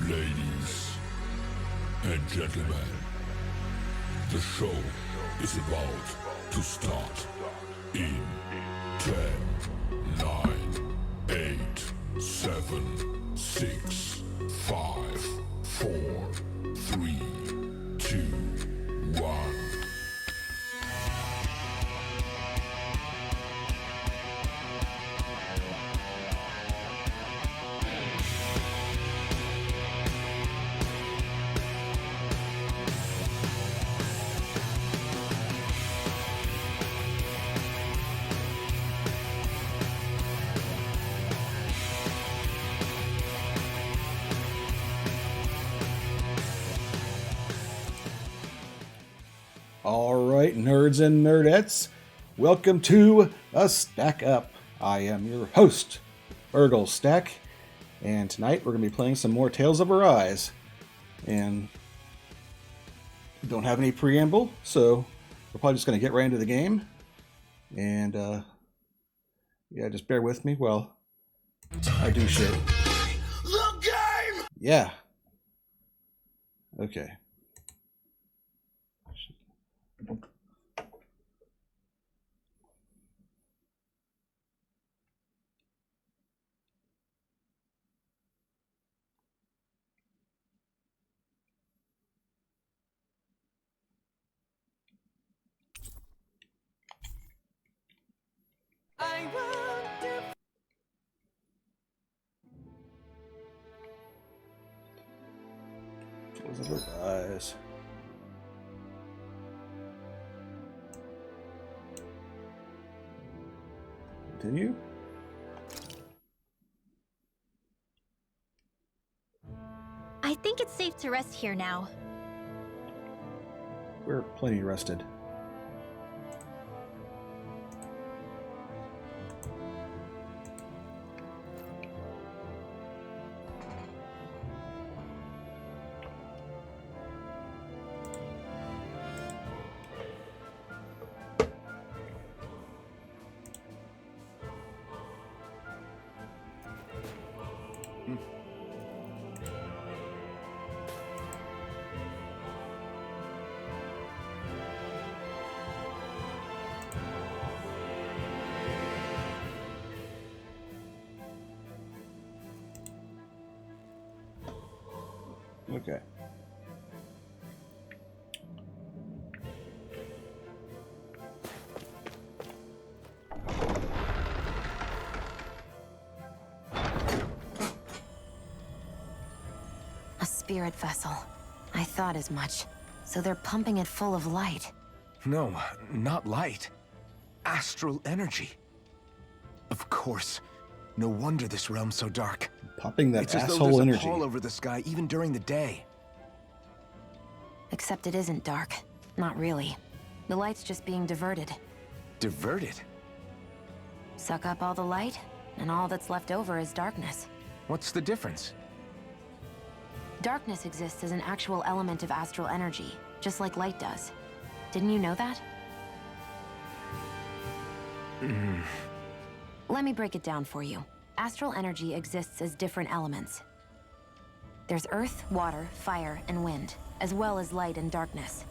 Ladies and gentlemen, the show is about to start in 10, 9, 8, 7, 6, 5, 4, 3, 2, 1. All right, nerds and nerdettes, welcome to A Stack Up. I am your host, Urgle Stack, and tonight we're going to be playing some more Tales of Arise. And we don't have any preamble, so we're probably just going to get right into the game. And yeah, just bear with me while I do shit. The game! Yeah. Okay. Tales of Arise. Continue. I think it's safe to rest here now. We're plenty rested. Okay. A spirit vessel. I thought as much. So they're pumping it full of light. No, not light. Astral energy. Of course. No wonder this realm's so dark. Popping that It's as though asshole there's energy. a pall over the sky even during the day. Except it isn't dark. Not really. The light's just being diverted. Diverted? Suck up all the light, and all that's left over is darkness. What's the difference? Darkness exists as an actual element of astral energy, just like light does. Didn't you know that? Let me break it down for you. Astral energy exists as different elements. There's earth, water, fire, and wind, as well as light and darkness.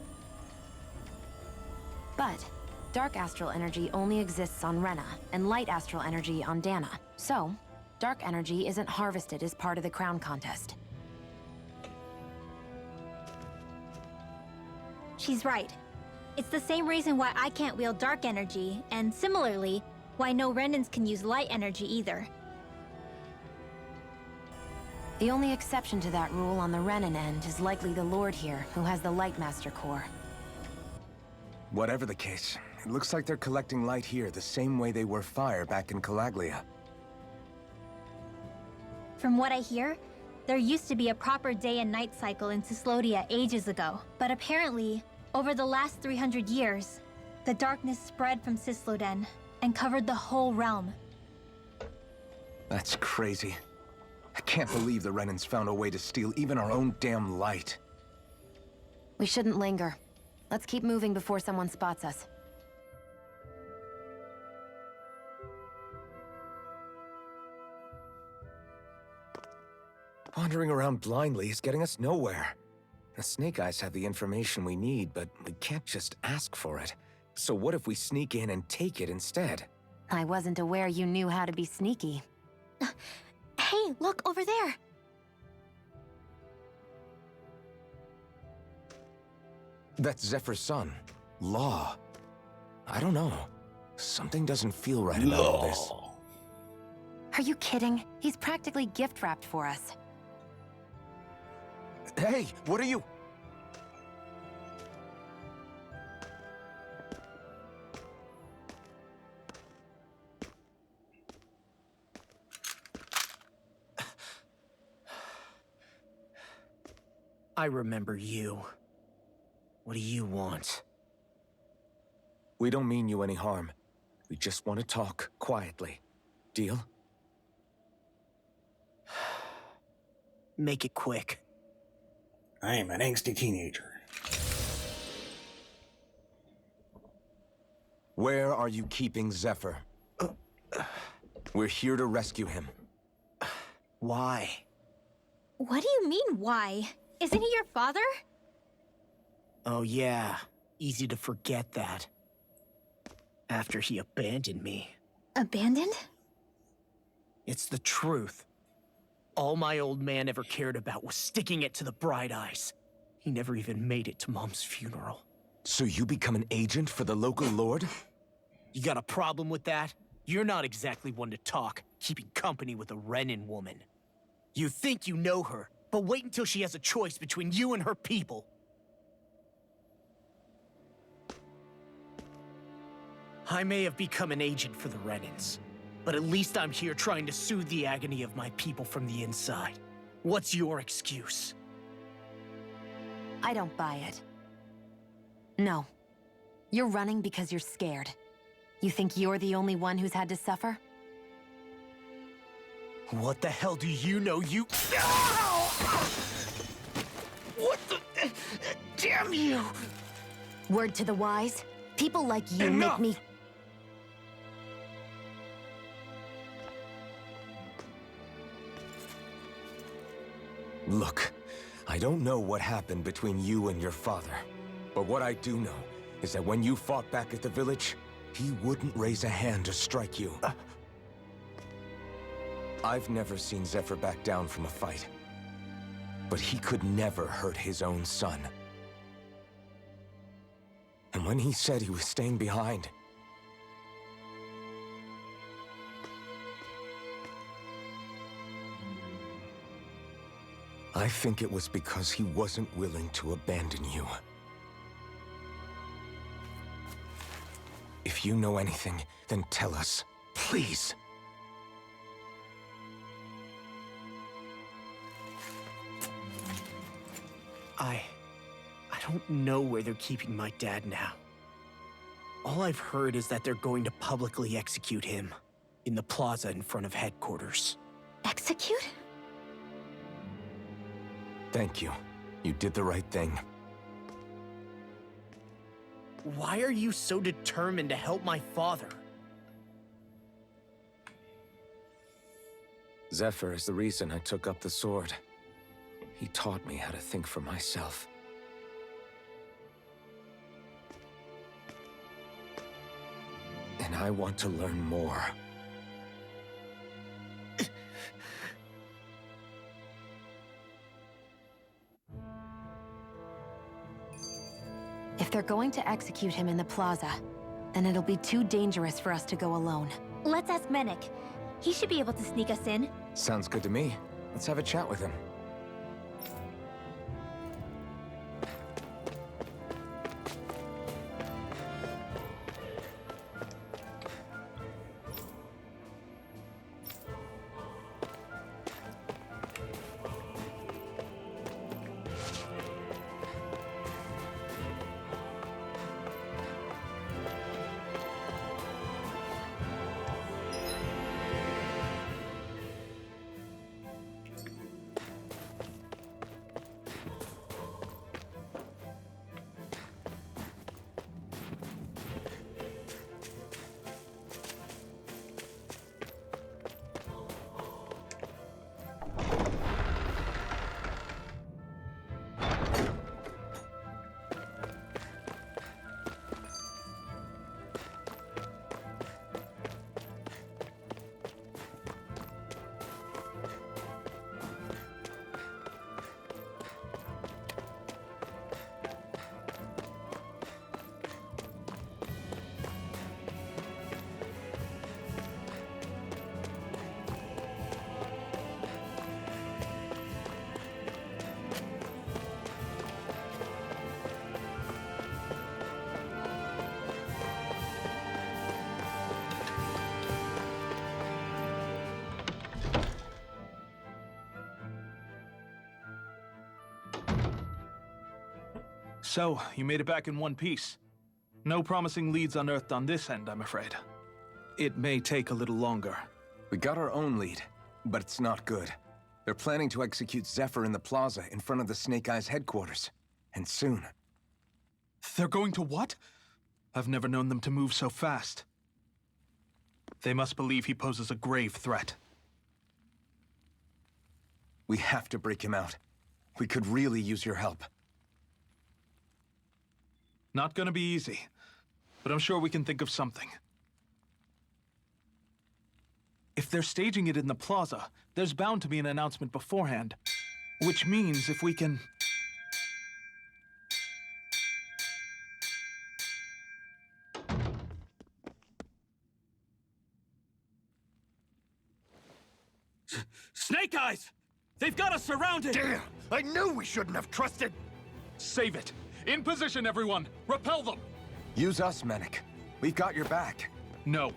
But dark astral energy only exists on Rena, and light astral energy on Dana. So, dark energy isn't harvested as part of the crown contest. She's right. It's the same reason why I can't wield dark energy, and similarly, why no Renans can use light energy either. The only exception to that rule on the Renan end is likely the Lord here, who has the Light Master core. Whatever the case, it looks like they're collecting light here the same way they were fire back in Calaglia. From what I hear, there used to be a proper day and night cycle in Cyslodia ages ago. But apparently, over the last 300 years, the darkness spread from Cysloden and covered the whole realm. That's crazy. I can't believe the Renans found a way to steal even our own damn light. We shouldn't linger. Let's keep moving before someone spots us. Wandering around blindly is getting us nowhere. The Snake Eyes have the information we need, but we can't just ask for it. So what if we sneak in and take it instead? I wasn't aware you knew how to be sneaky. Hey, look over there! That's Zephyr's son, Law. I don't know. Something doesn't feel right about all this. Are you kidding? He's practically gift-wrapped for us. Hey, what are you... I remember you. What do you want? We don't mean you any harm. We just want to talk quietly. Deal? Make it quick. I am an angsty teenager. Where are you keeping Zephyr? We're here to rescue him. Why? What do you mean, why? Isn't he your father? Oh yeah, easy to forget that. After he abandoned me. Abandoned? It's the truth. All my old man ever cared about was sticking it to the Bright Eyes. He never even made it to Mom's funeral. So you become an agent for the local lord? You got a problem with that? You're not exactly one to talk, keeping company with a Renan woman. You think you know her, but wait until she has a choice between you and her people. I may have become an agent for the Renans, but at least I'm here trying to soothe the agony of my people from the inside. What's your excuse? I don't buy it. No. You're running because you're scared. You think you're the only one who's had to suffer? What the hell do you know, you... Ow! What the... Damn you! Word to the wise, people like you Enough! make me... Look, I don't know what happened between you and your father. But what I do know is that when you fought back at the village, he wouldn't raise a hand to strike you. I've never seen Zephyr back down from a fight. But he could never hurt his own son. And when he said he was staying behind, I think it was because he wasn't willing to abandon you. If you know anything, then tell us, please. I don't know where they're keeping my dad now. All I've heard is that they're going to publicly execute him in the plaza in front of headquarters. Execute? Thank you. You did the right thing. Why are you so determined to help my father? Zephyr is the reason I took up the sword. He taught me how to think for myself. And I want to learn more. If they're going to execute him in the plaza, then it'll be too dangerous for us to go alone. Let's ask Menik. He should be able to sneak us in. Sounds good to me. Let's have a chat with him. So, you made it back in one piece. No promising leads unearthed on this end, I'm afraid. It may take a little longer. We got our own lead, but it's not good. They're planning to execute Zephyr in the plaza in front of the Snake Eyes headquarters. And soon. They're going to what? I've never known them to move so fast. They must believe he poses a grave threat. We have to break him out. We could really use your help. Not gonna be easy, but I'm sure we can think of something. If they're staging it in the plaza, there's bound to be an announcement beforehand. Which means if we can... Snake Eyes! They've got us surrounded! Damn! I knew we shouldn't have trusted! Save it! In position, everyone! Repel them! Use us, Mennik. We've got your back. No.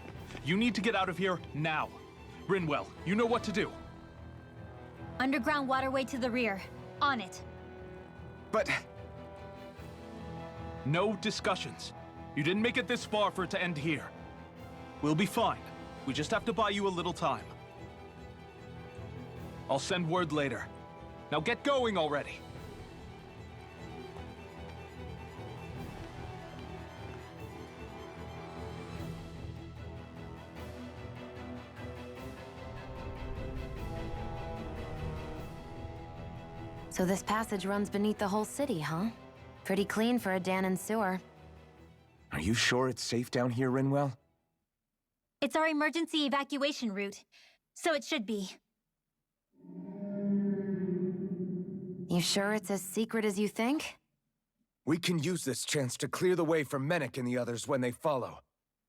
You need to get out of here now. Rinwell, you know what to do. Underground waterway to the rear. On it. But... No discussions. You didn't make it this far for it to end here. We'll be fine. We just have to buy you a little time. I'll send word later. Now get going already. So this passage runs beneath the whole city, huh? Pretty clean for a Danon sewer. Are you sure it's safe down here, Rinwell? It's our emergency evacuation route, so it should be. You sure it's as secret as you think? We can use this chance to clear the way for Mennik and the others when they follow.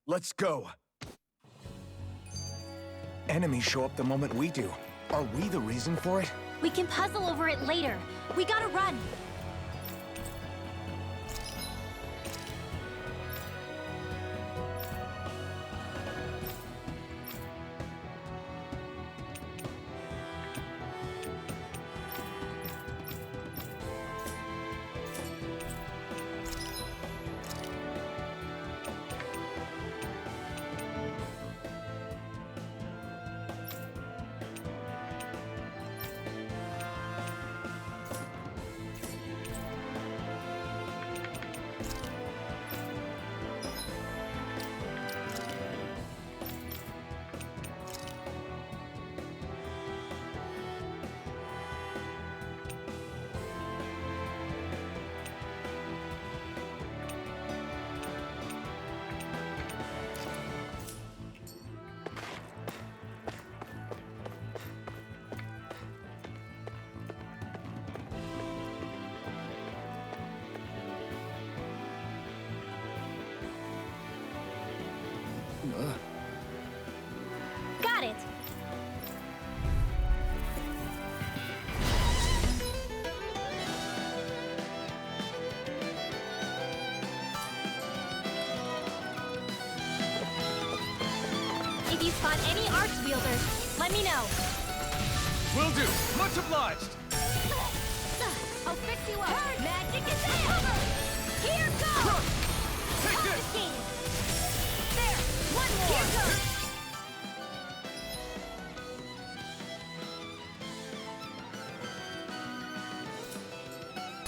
Let's go. Enemies show up the moment we do. Are we the reason for it? We can puzzle over it later. We gotta run. Got it! If you spot any arch wielders, let me know. Will do. Much obliged. I'll fix you up. Magic is cover! Here goes! Take this! Confiscated! There! One more! Here goes!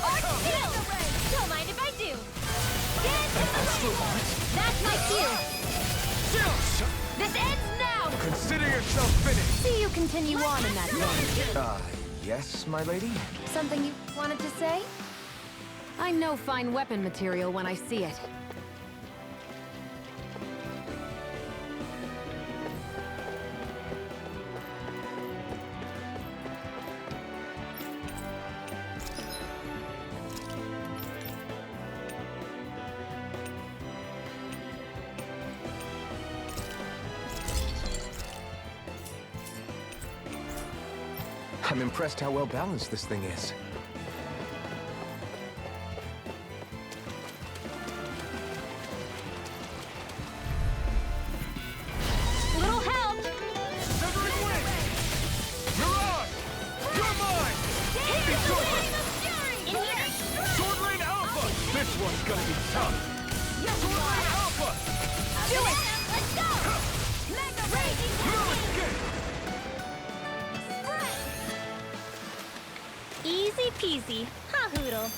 Arch shield! Don't mind if I do. Get into the ring! That's my cue! This ends now! Consider yourself finished! See you continue on in that vein. Yes, my lady? Something you wanted to say? I know fine weapon material when I see it. I'm impressed how well balanced this thing is. Little help! Severing Wind! Mirage! You're mine! In here! Sword Lane Alpha! This one's gonna be tough. Sword Rain Alpha! Do it! Let's go! Mega Raging Cascade! Easy peasy. Ha hoodle.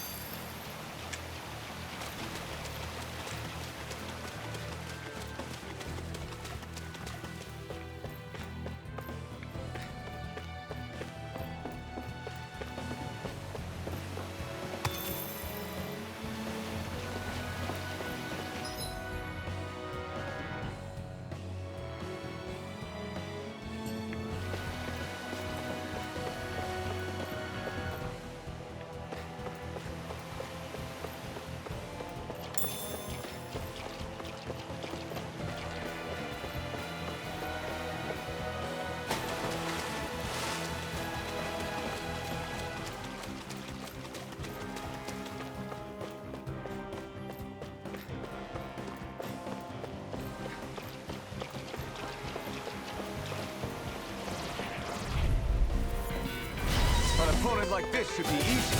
An opponent like this should be easy.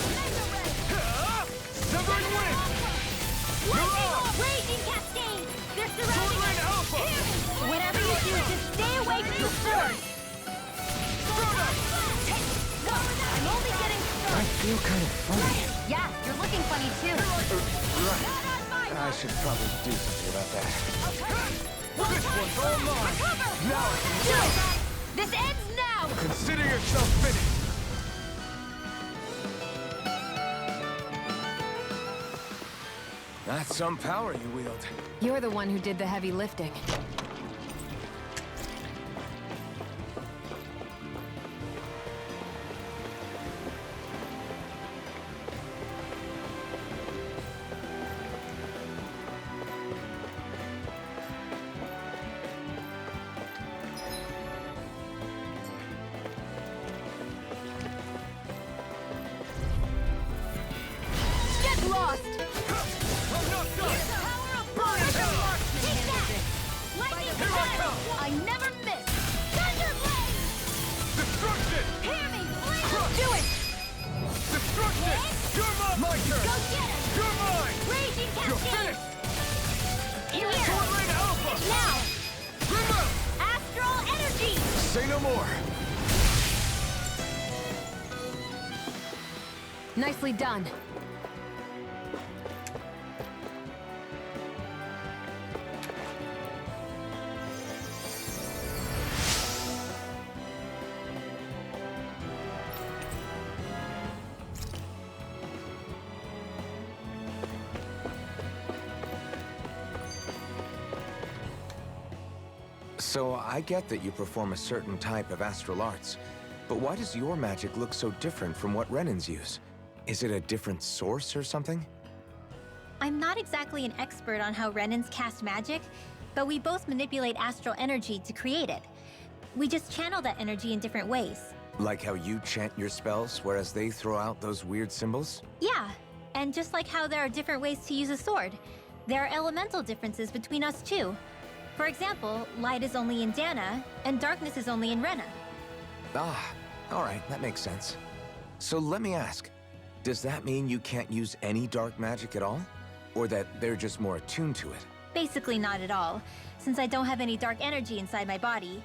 Severing Wind! Raging Cascade! They're Sword surrounding Rain us! Alpha! Whatever you do, just stay away from the sword! I'm only getting I started! feel kind of funny. Yeah, you're looking funny too. Right. I should probably do something about that. This one's all mine! Now I can Do it! This ends now! consider yourself finished! That's some power you wield. You're the one who did the heavy lifting. Get lost! I'm not done! Take that! Lightning Here I come! I never miss! Thunder Blade! Destruction! Hear me! Do it! Destruction! You're mine! My turn! Go get him! You're mine! Raging You're Cascade! finished! Here! Sword Rain Alpha! Now! Remember! Astral Energy! Say no more! Nicely done. So I get that you perform a certain type of astral arts, but why does your magic look so different from what Renans use? Is it a different source or something? I'm not exactly an expert on how Renans cast magic, but we both manipulate astral energy to create it. We just channel that energy in different ways. Like how you chant your spells, whereas they throw out those weird symbols? Yeah, and just like how there are different ways to use a sword, there are elemental differences between us too. For example, light is only in Dana, and darkness is only in Rena. Ah, alright, that makes sense. So let me ask, does that mean you can't use any dark magic at all? Or that they're just more attuned to it? Basically not at all, since I don't have any dark energy inside my body.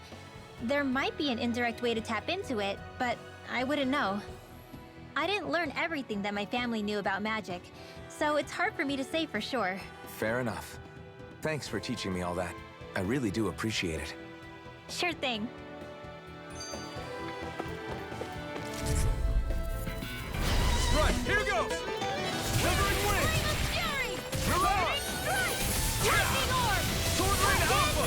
There might be an indirect way to tap into it, but I wouldn't know. I didn't learn everything that my family knew about magic, so it's hard for me to say for sure. Fair enough. Thanks for teaching me all that. I really do appreciate it. Sure thing. Right, here goes! Severing Wind! Reload! Lightning Orb! Sword Rain Alpha!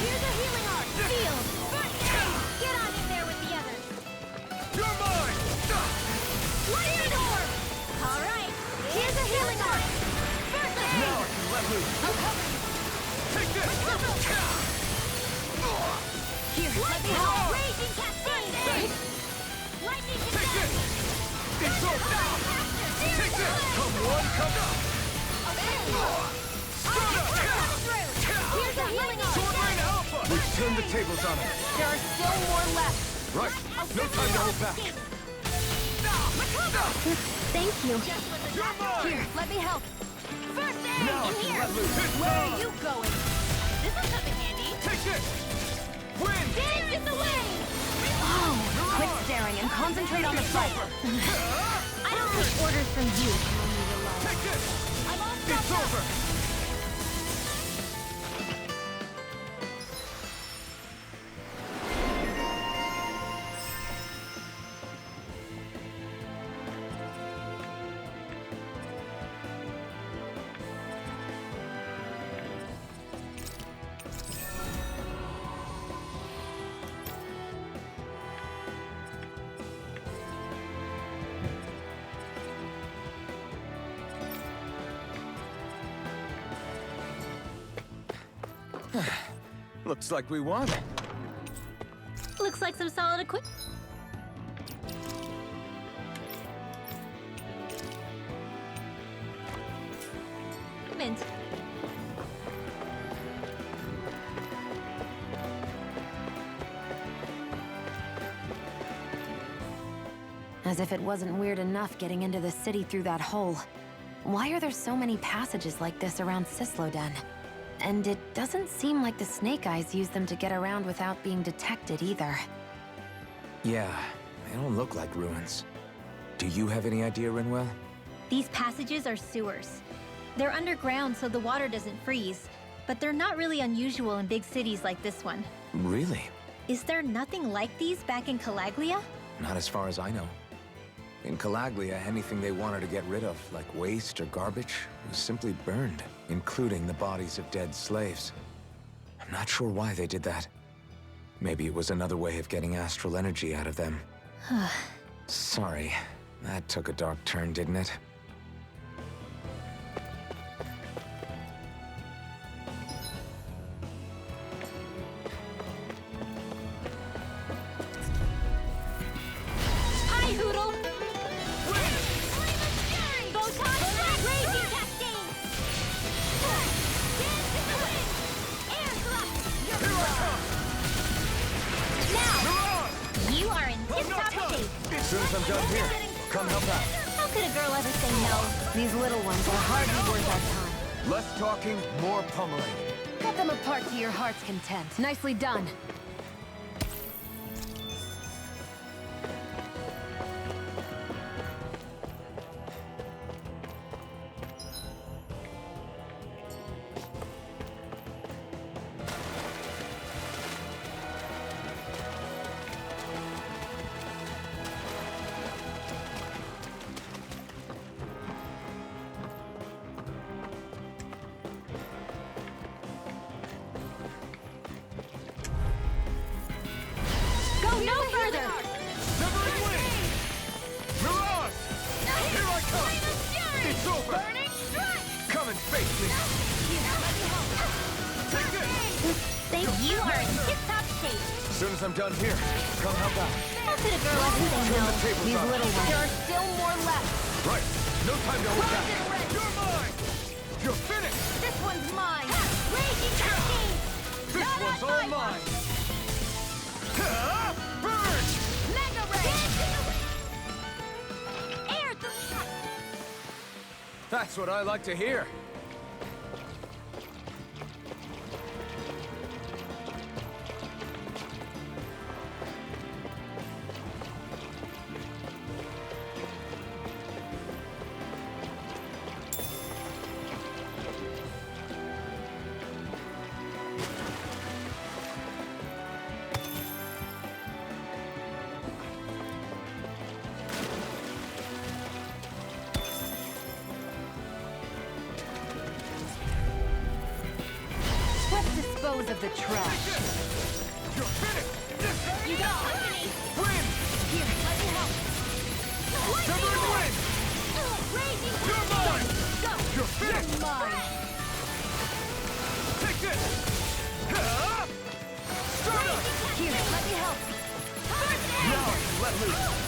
Here's a healing arc! Field! First aid! Get on in there with the others! You're mine! Lightning Orb! Alright, here's a healing arc! First aid! Now I can let loose! I'll cover you! Take this! Here, let me help! Raging Cascade! Lightning Take Cascade! this! It's all down! Take this! Come one, come up! Here's a healing arc! Sword Rain Alpha! We've turned the tables on him. There are still more left. Right, no time to hold back. Thank you. You're mine! Here, let me help. First aid! Now I In can here! let loose. It's Where time. are you going? This will come in handy. Take this! Win! Dance in the wind! Whoa! Quit staring and concentrate on the fight. I don't take orders from you. Take this! I'm all It's stopped up. over! Looks like we won. Looks like some solid equipment. As if it wasn't weird enough getting into the city through that hole. Why are there so many passages like this around Sisloden? And it doesn't seem like the Snake Eyes use them to get around without being detected either. Yeah, they don't look like ruins. Do you have any idea, Rinwell? These passages are sewers. They're underground so the water doesn't freeze, but they're not really unusual in big cities like this one. Really? Is there nothing like these back in Calaglia? Not as far as I know. In Calaglia, anything they wanted to get rid of, like waste or garbage, was simply burned, including the bodies of dead slaves. I'm not sure why they did that. Maybe it was another way of getting astral energy out of them. Sorry, that took a dark turn, didn't it? Hi, Hoodle! Photon Raging Cascade! Dance in the wind! Air thrust! Here I come! Now, Mirage! you are in tip-top shape. As soon as I'm done here, come help out. How could a girl ever say no? These little ones are hardly worth our time. Less talking, more pummeling. Cut them apart to your heart's content. Nicely done. Go no further! Severing Wing! Mirage! Here I come! It's over! Come and face me! Take this! Thank you are in tip-top shape. As soon as I'm done here, come help out. How could a girl ever say Turn no? the tables These up. little ones. There are still more left. Right! No time to hold back! You're mine! You're finished! This one's mine. Raging Cascade! This one's all mine! Burn! Mega Ray! Air That's what I like to hear. Let's dispose of the trash. You're finished! You got company. Win! Here, let me help. Severing Wing! Raging You're mine! Go! You're finished! Mine. Take this! Start up! Here, let me help. Now I can let loose!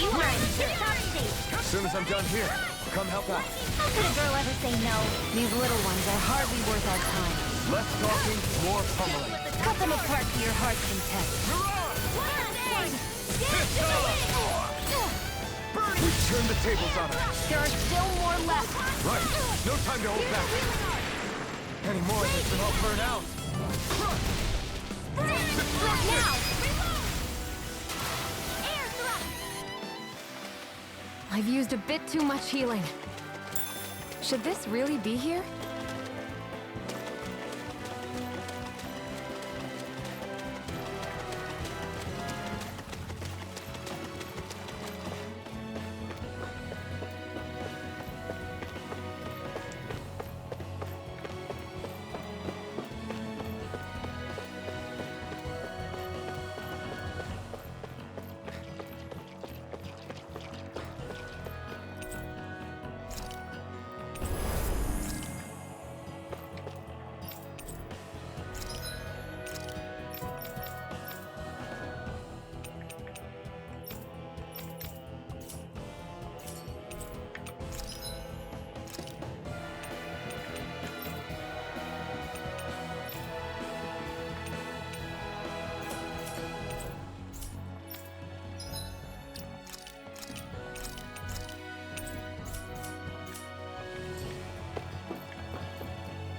You are in tip-top shape. As soon as I'm done here, come help out. How could a girl ever say no? These little ones are hardly worth our time. Less talking, more pummeling. Cut them apart to your heart's content. Mirage! One thing! It's Dance in the on! wind! Burning We've turned the tables on her. There are still more left. Right. No time to hold back. Any more, and it's all burn out. Now! I've used a bit too much healing. Should this really be here?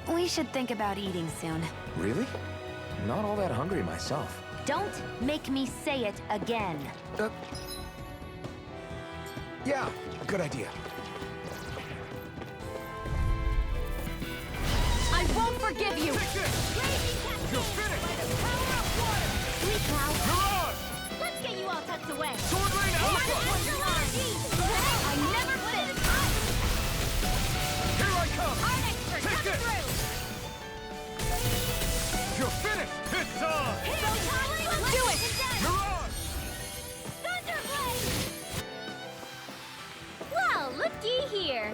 We should think about eating soon. Really? Not all that hungry myself. Don't make me say it again. Yeah, good idea. I won't forgive you! You're finished! Sweet Cloud, Mirage! let's get you all tucked away. Sword Rain Alpha! I never quit. Here I come! Art expert Take coming this! through. You're finished! It's on! Let's do it. Mirage! Thunderblade. Well, looky here.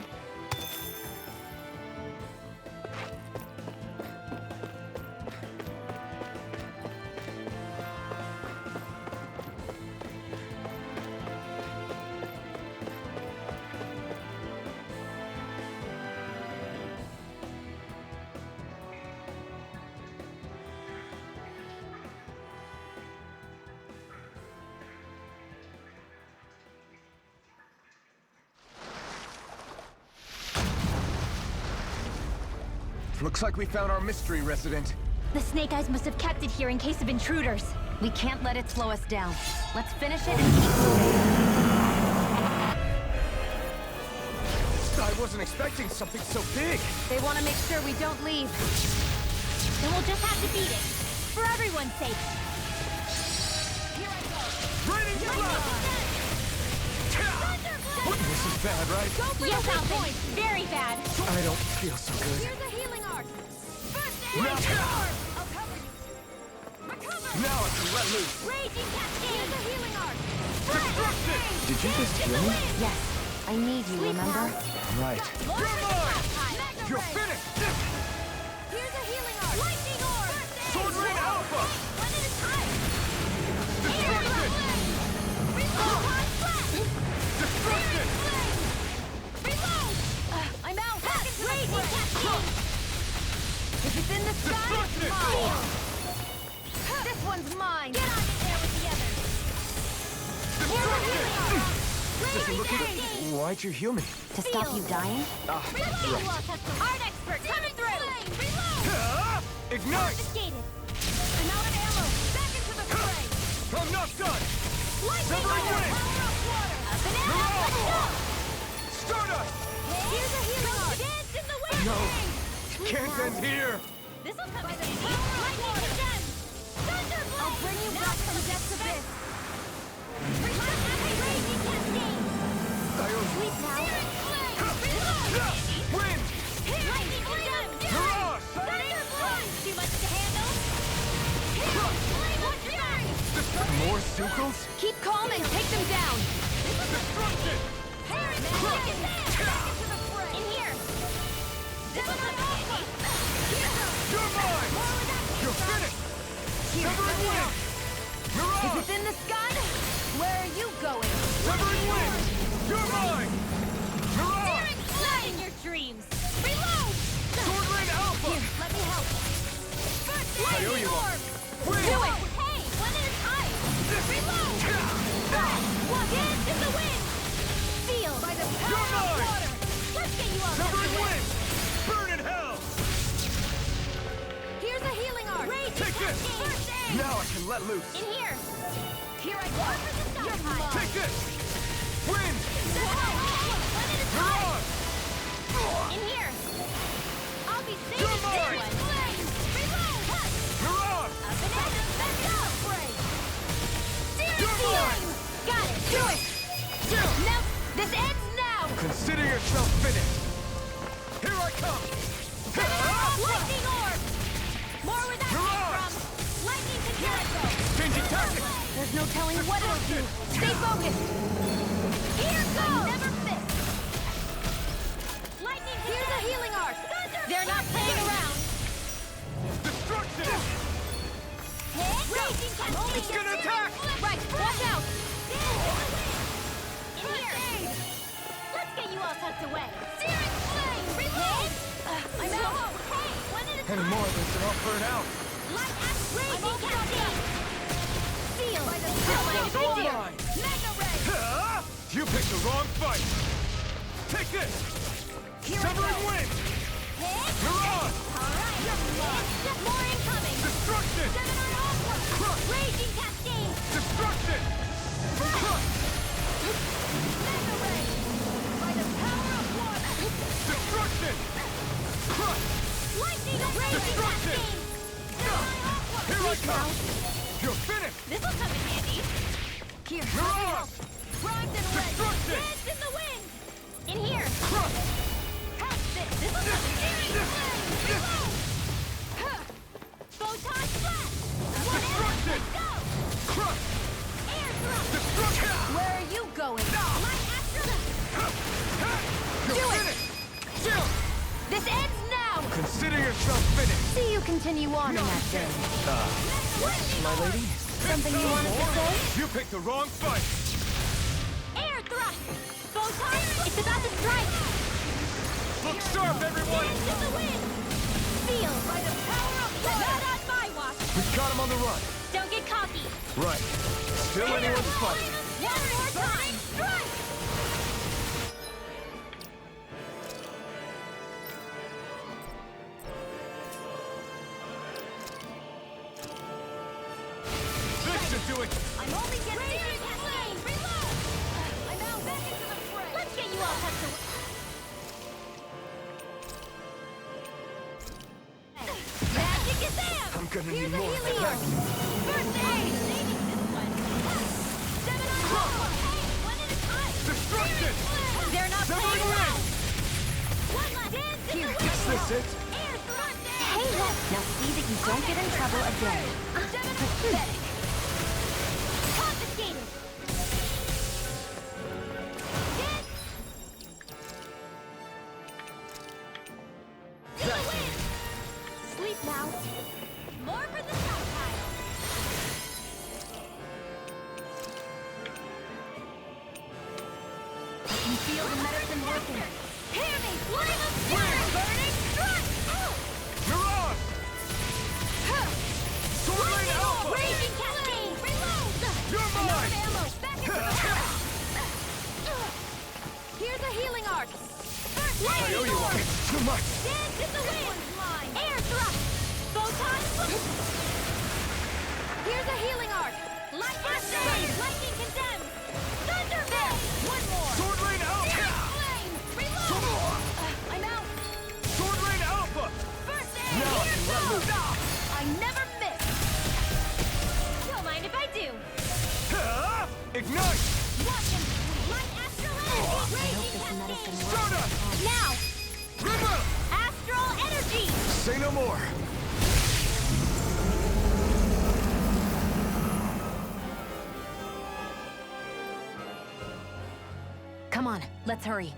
Looks like we found our mystery resident. The Snake Eyes must have kept it here in case of intruders. We can't let it slow us down. Let's finish it and keep moving. I wasn't expecting something so big. They want to make sure we don't leave. Then we'll just have to beat it. For everyone's sake. Raining blood! This is bad, right? Yes, Alvin. Very bad. I don't feel so good. Here's a healing arc. Now, I'll cover you. Recover. now I can let loose. Raging Cascade. Here's a healing arc. Destruction! Did you just heal me? Yes, I need you, remember? Right. You're mine! You're finished! Here's a healing arc. Lightning orb. Sword Rain Alpha! One at a time. Destruction! Reload. Destruction! Reload. I'm out. Raging Cascade. If it's in the sky, it's Destruction! mine! This one's mine! Get on in there with the others. Destruction! Raging looking good. Cascade. Why'd you heal me? To stop you dying? Art expert coming through. Reload. Ignite! Confiscated. I'm out of ammo. Back into the fray. I'm not done! Lightning Severing orb. wind. Power of water. Up and out. Mirage. Let's go. Stardust! Here's a healing arc. Dance in the wind. No. Can't end here! This will come in handy. Lightning condemned. Thunderblade. I'll bring you back from death's abyss. Raging Cascade. I owe you. Sweet now. Reload. Wind! Lightning condemned. Mirage! Thunderblade. Too much to handle. What's yours? More Sukals? Keep calm and take them down! Destruction! In here. This is my alpha. You're mine! You're finished! Severing wind! If Mirage! it's in the sky, where are you going? Severing wind! You're mine! Mirage! Not in your dreams. Reload. Sword Rain Alpha! Let me help. I owe you one. Wind! Do it. Hey, one at a time. Reload. One. Dance in the wind. Now I can let loose. In here! Here I go! You're mine! Take this! Wind! One at a time! In here! I'll be safe You're as mine! this one! Reload! Cut! Mirage! Up and at 'em! Let's go! You're mine! Got it! Do it! Nope! This ends now! Consider yourself finished. Here I come! Lightning orb! More where that came Mirage! from! Lightning to Jericho! Changing tactics! There's no telling what it'll do! Stay focused! Here goes! Never miss! Lightning to Here's a healing arc! They're not playing around! Destruction! Raging cascade! It's gonna attack! Right, watch out! In here! Let's get you all tucked away! Searing flame! Reload! I'm out! Hey! One at a time! Any more of this and I'll burn out. Light axe raging cascade! Seal! This one's all mine! Mega ray! Ah! You picked the wrong fight! Take this! Severing wind! Mirage! Alright! More incoming! Destruction! Gemini Alpha! Crush! Raging cascade! Destruction! Crush! Mega ray! By the power of one! Destruction! Crush! Lightning raging Destruction! cascade! Gemini Alpha! Here I come! You're finished! This'll come in handy! Here! Mirage! Primed and ready! Destruction! Dance in the wind! In here! Crush! How's this? This'll come in handy! Reload! Huh. Photon flash! One Destruction! arrow, go! Crush! Air thrust! Destruction! Where are you going? Light astral! You're Do it! finished! Chill! This ends now! Consider yourself finished! See you continue on in that day. Yes, my lady? Something you wanted to say? You picked the wrong fight! Air thrust! Photon! It's about to strike! Look sharp, everyone! Dance in the wind! Feel by the power of one! Not on my watch! We've got him on the run! Don't get cocky! Right. Still anyone's fight. One more time! Strike! This should do it! I'm only getting flame! Reload! I'm out back into the fray! Let's get you all tucked away! Magic is there! I'm gonna Here's need a more. healing arc! First aid! Saving this one! Gemini Alpha! Hey, one at a time! Destruction! They're not Severing playing wind! around! One left! Dance in the wind! Is this it? Air thrust! Hey, look! Now see that you don't get in trouble again. Gemini pathetic! Confiscated! Dance! To the wind! Sleep now! More for the stockpile! I can feel the medicine working! Hear me! Flame of fury! Burning strike! Mirage! Sword Lane Alpha! Raging cascade! Reload! You're mine! Ammo! Back into the pack! Here's a healing arc! First I owe you one. It's too much. Dance in the wind! Air thrust! Photon flip! Here's a healing arc! Light cascade! Lightning condemned! Thunder Veil! One more! Sword Lane Alpha! Flame! Reload! I'm out! Sword Lane Alpha! First aid! Now I Here can let goes! loose. I never miss! Don't mind if I do! Ah! Ignite! Watch him! Light astral energy! Raging this medicine cascade! works. Soda! Now! River! Astral energy! Say no more. Come on, let's hurry.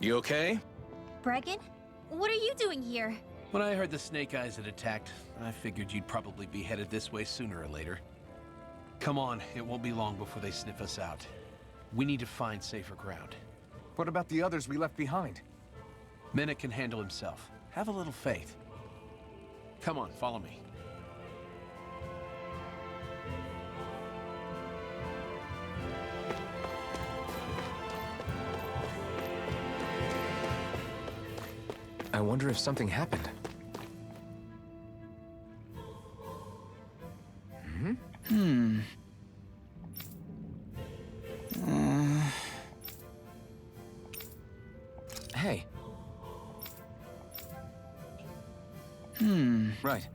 You okay? Bregan? What are you doing here? When I heard the Snake Eyes had attacked, I figured you'd probably be headed this way sooner or later. Come on, it won't be long before they sniff us out. We need to find safer ground. What about the others we left behind? Menek can handle himself. Have a little faith. Come on, follow me. I wonder if something happened. Hey. Right.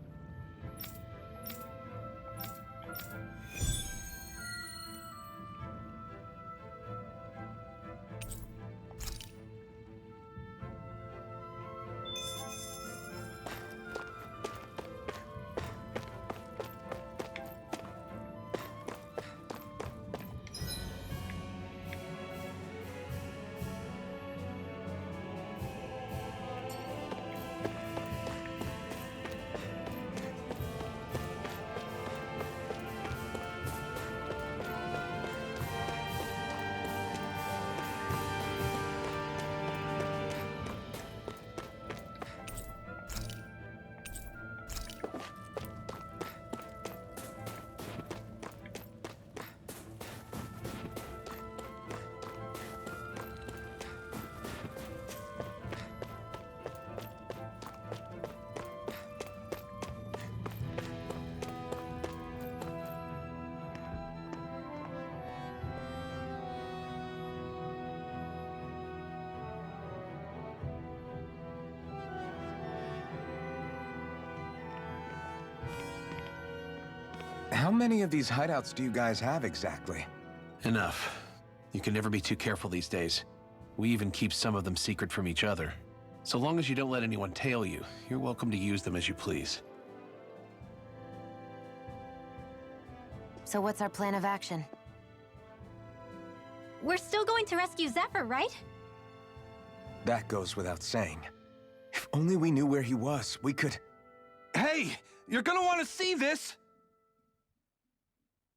How many of these hideouts do you guys have exactly? Enough. You can never be too careful these days. We even keep some of them secret from each other. So long as you don't let anyone tail you, you're welcome to use them as you please. So what's our plan of action? We're still going to rescue Zephyr, right? That goes without saying. If only we knew where he was, we could... Hey! You're gonna want to see this!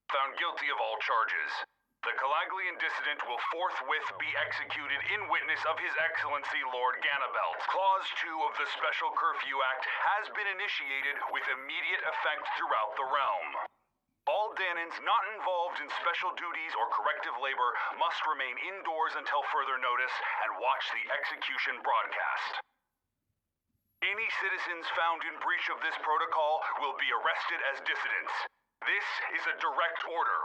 Found guilty of all charges. The Calaglian dissident will forthwith be executed in witness of His Excellency Lord Ganabelt. Clause 2 of the Special Curfew Act has been initiated with immediate effect throughout the realm. All Danans not involved in special duties or corrective labor must remain indoors until further notice and watch the execution broadcast. Any citizens found in breach of this protocol will be arrested as dissidents. This is a direct order.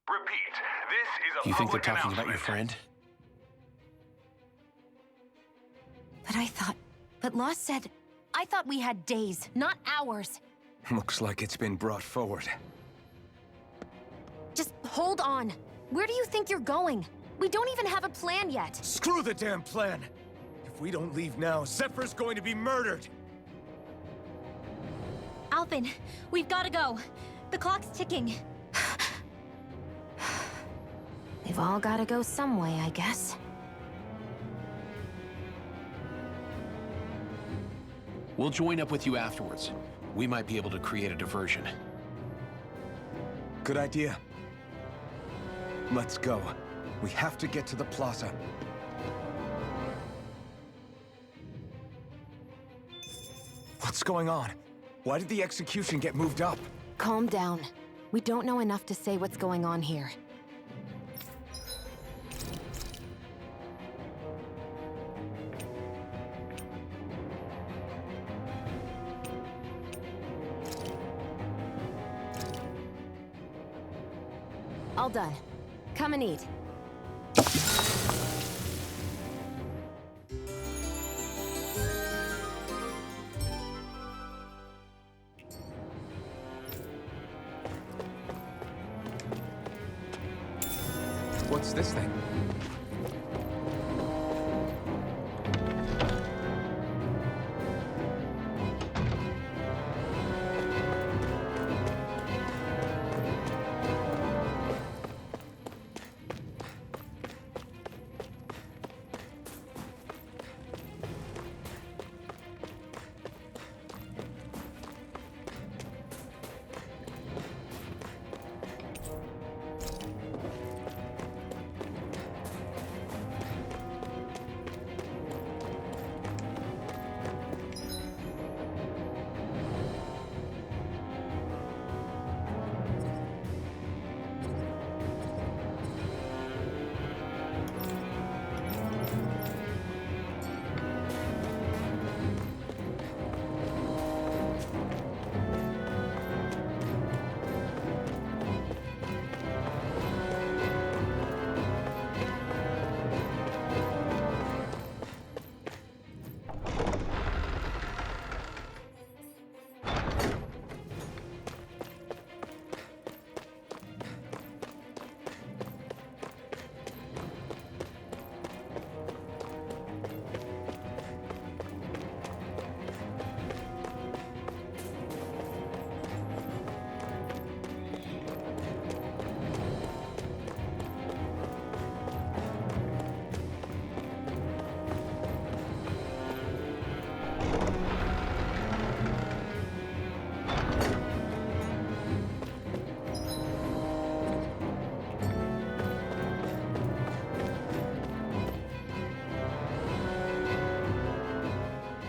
Repeat, this is a You think they're public talking about your announcement. friend? But Lost said... I thought we had days, not hours. Looks like it's been brought forward. Just hold on. Where do you think you're going? We don't even have a plan yet. Screw the damn plan! If we don't leave now, Zephyr's going to be murdered! Alphen, we've got to go. The clock's ticking. We've all got to go some way, I guess. We'll join up with you afterwards. We might be able to create a diversion. Good idea. Let's go. We have to get to the plaza. What's going on? Why did the execution get moved up? Calm down. We don't know enough to say what's going on here. All done. Come and eat. What's this thing?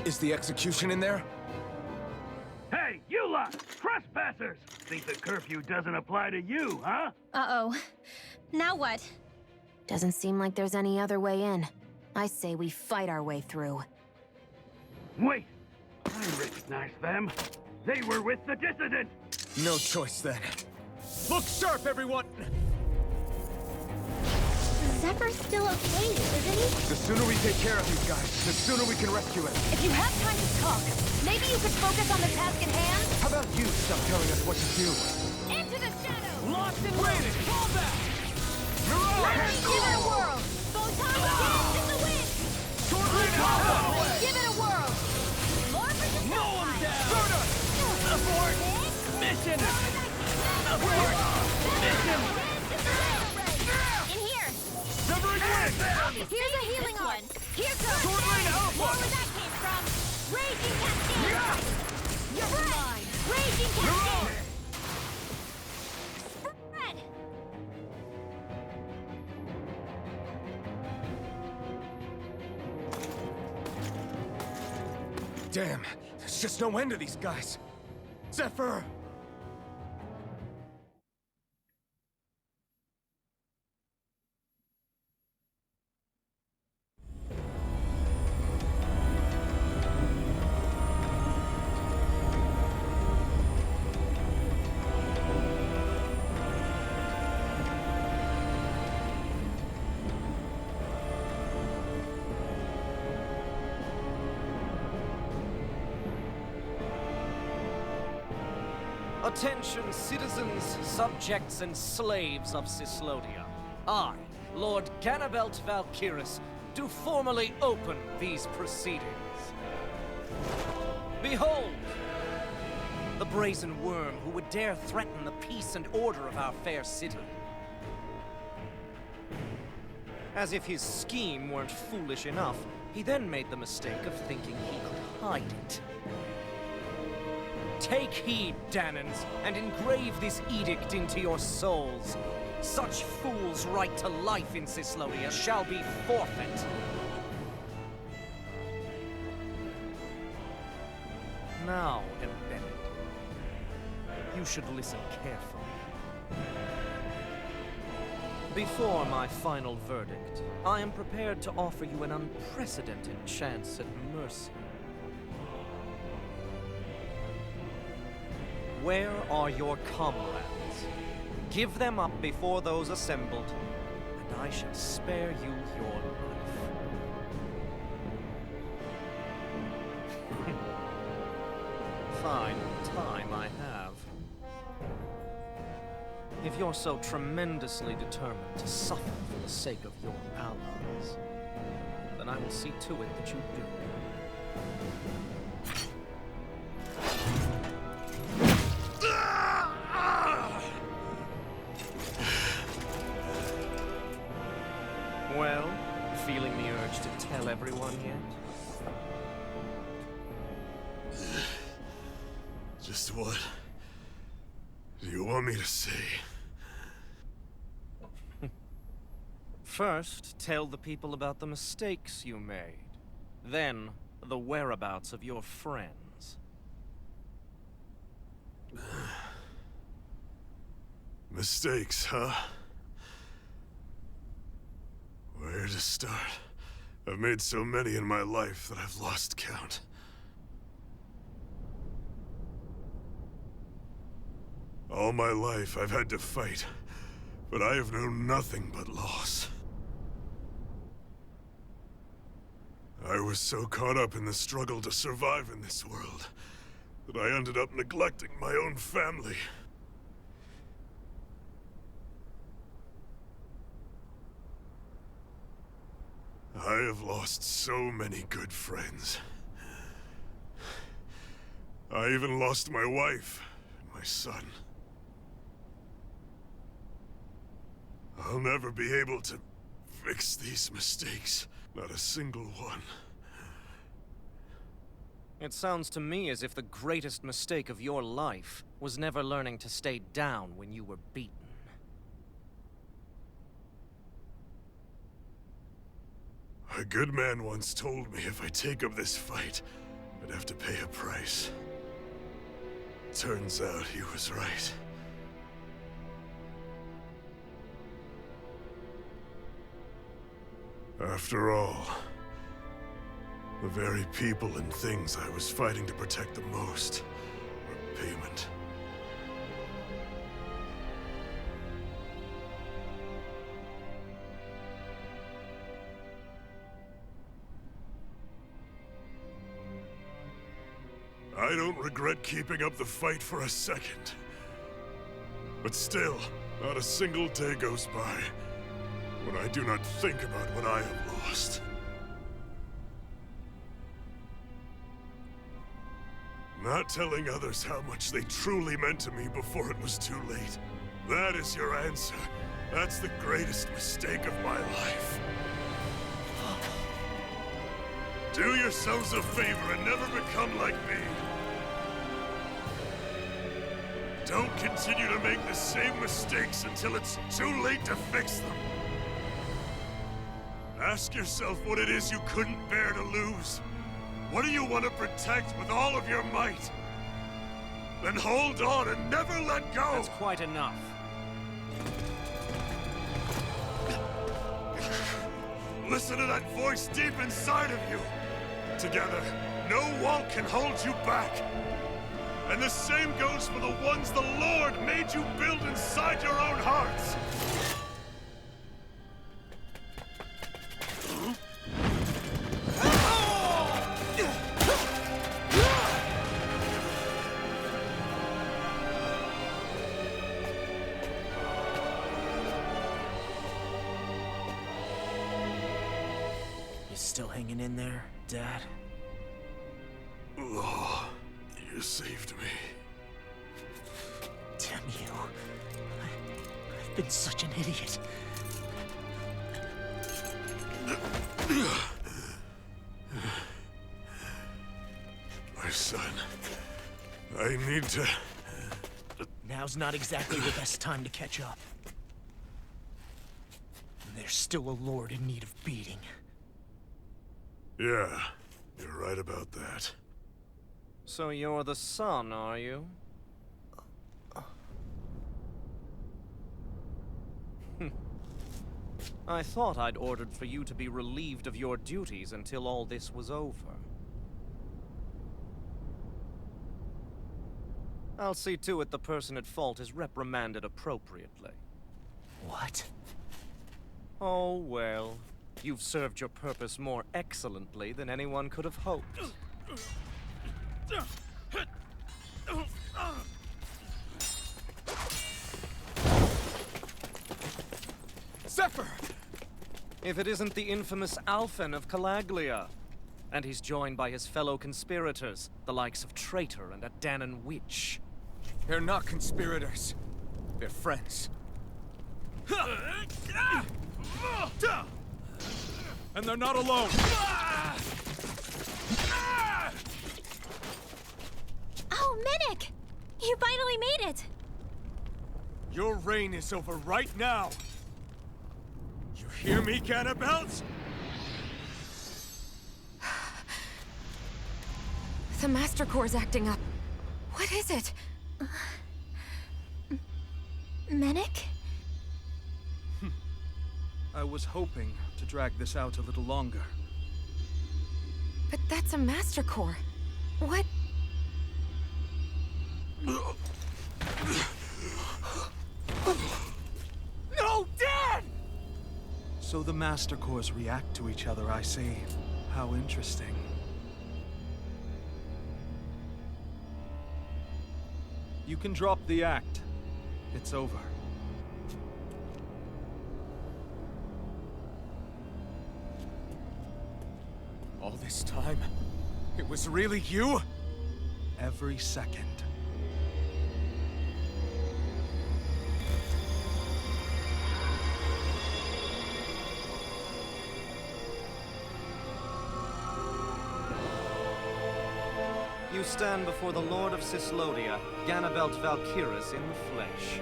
Is the execution in there? Hey, you lot! Trespassers! Think the curfew doesn't apply to you, huh? Uh-oh. Now what? Doesn't seem like there's any other way in. I say we fight our way through. Wait! I recognize them. They were with the dissident! No choice then. Look sharp, everyone! Zephyr's still okay, isn't he? The sooner we take care of these guys, the sooner we can rescue him. If you have time to talk, maybe you could focus on the task at hand? How about you stop telling us what to do? Into the shadows! Locked and loaded! Fall back! Let me give it a whirl! Photon dance in the wind! Give it a whirl! More for the Mow him down! Abort! Mission! Abort! Mission! In here! Severing wind! Here's a healing arm! Here goes! Sword Lane Alpha! More where that came from! Raging Cascade! You're mine! Raging Cascade! Spread! Damn, there's just no end to these guys. Zephyr! Attention, citizens, subjects, and slaves of Cyslodia. I, Lord Ganabelt Valkyris, do formally open these proceedings. Behold! The brazen worm who would dare threaten the peace and order of our fair city. As if his scheme weren't foolish enough, he then made the mistake of thinking he could hide it. Take heed, Danans, and engrave this edict into your souls. Such fools' right to life in Cyslodia shall be forfeit. Now, Embedded, you should listen carefully. Before my final verdict, I am prepared to offer you an unprecedented chance at mercy. Where are your comrades? Give them up before those assembled, and I shall spare you your life. Fine time I have. If you're so tremendously determined to suffer for the sake of your allies, then I will see to it that you do. Well, feeling the urge to tell everyone yet? Just what do you want me to say? First, tell the people about the mistakes you made. Then, the whereabouts of your friends. Mistakes, huh? Where to start? I've made so many in my life that I've lost count. All my life I've had to fight, but I have known nothing but loss. I was so caught up in the struggle to survive in this world that I ended up neglecting my own family. I have lost so many good friends. I even lost my wife and my son. I'll never be able to fix these mistakes. Not a single one. It sounds to me as if the greatest mistake of your life was never learning to stay down when you were beaten. A good man once told me if I take up this fight, I'd have to pay a price. Turns out he was right. After all, the very people and things I was fighting to protect the most were payment. I don't regret keeping up the fight for a second. But still, not a single day goes by when I do not think about what I have lost. Not telling others how much they truly meant to me before it was too late. That is your answer. That's the greatest mistake of my life. Do yourselves a favor and never become like me. Don't continue to make the same mistakes until it's too late to fix them. Ask yourself what it is you couldn't bear to lose. What do you want to protect with all of your might? Then hold on and never let go! That's quite enough. Listen to that voice deep inside of you! Together, no wall can hold you back! And the same goes for the ones the Lord made you build inside your own hearts! You still hanging in there, Dad? Oh, you saved me. Damn you. I've been such an idiot. My son, I need to... Now's not exactly the best time to catch up. And there's still a lord in need of beating. Yeah, you're right about that. So you're the son, are you? I thought I'd ordered for you to be relieved of your duties until all this was over. I'll see to it the person at fault is reprimanded appropriately. What? Oh, well. You've served your purpose more excellently than anyone could have hoped. Zephyr! If it isn't the infamous Alphen of Calaglia. And he's joined by his fellow conspirators, the likes of Traitor and a Dahnan witch. They're not conspirators. They're friends. And they're not alone! Oh, Medic! You finally made it! Your reign is over right now! You hear me, Ganabelt? The Master Core's acting up. What is it? Medic? I was hoping to drag this out a little longer. But that's a Master Core. What? No, Dad! So the Master Cores react to each other, I see. How interesting. You can drop the act. It's over. All this time, it was really you? Every second. You stand before the Lord of Cyslodia, Ganabelt Valkyris in the flesh.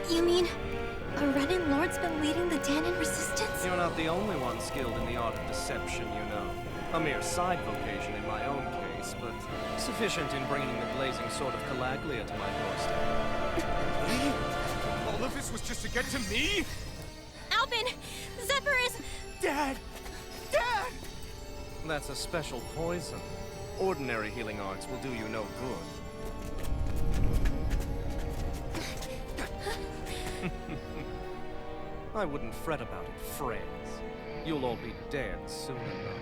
You mean a Renin Lord's been leading the Dahnan resistance? You're not the only one skilled in the art of deception, you know. A mere side vocation in my own case. price, but sufficient in bringing the blazing sword of Calaglia to my doorstep. Me? All of this was just to get to me? Alvin! Zephyr is... Dad! Dad! That's a special poison. Ordinary healing arts will do you no good. I wouldn't fret about it, friends. You'll all be dead soon enough.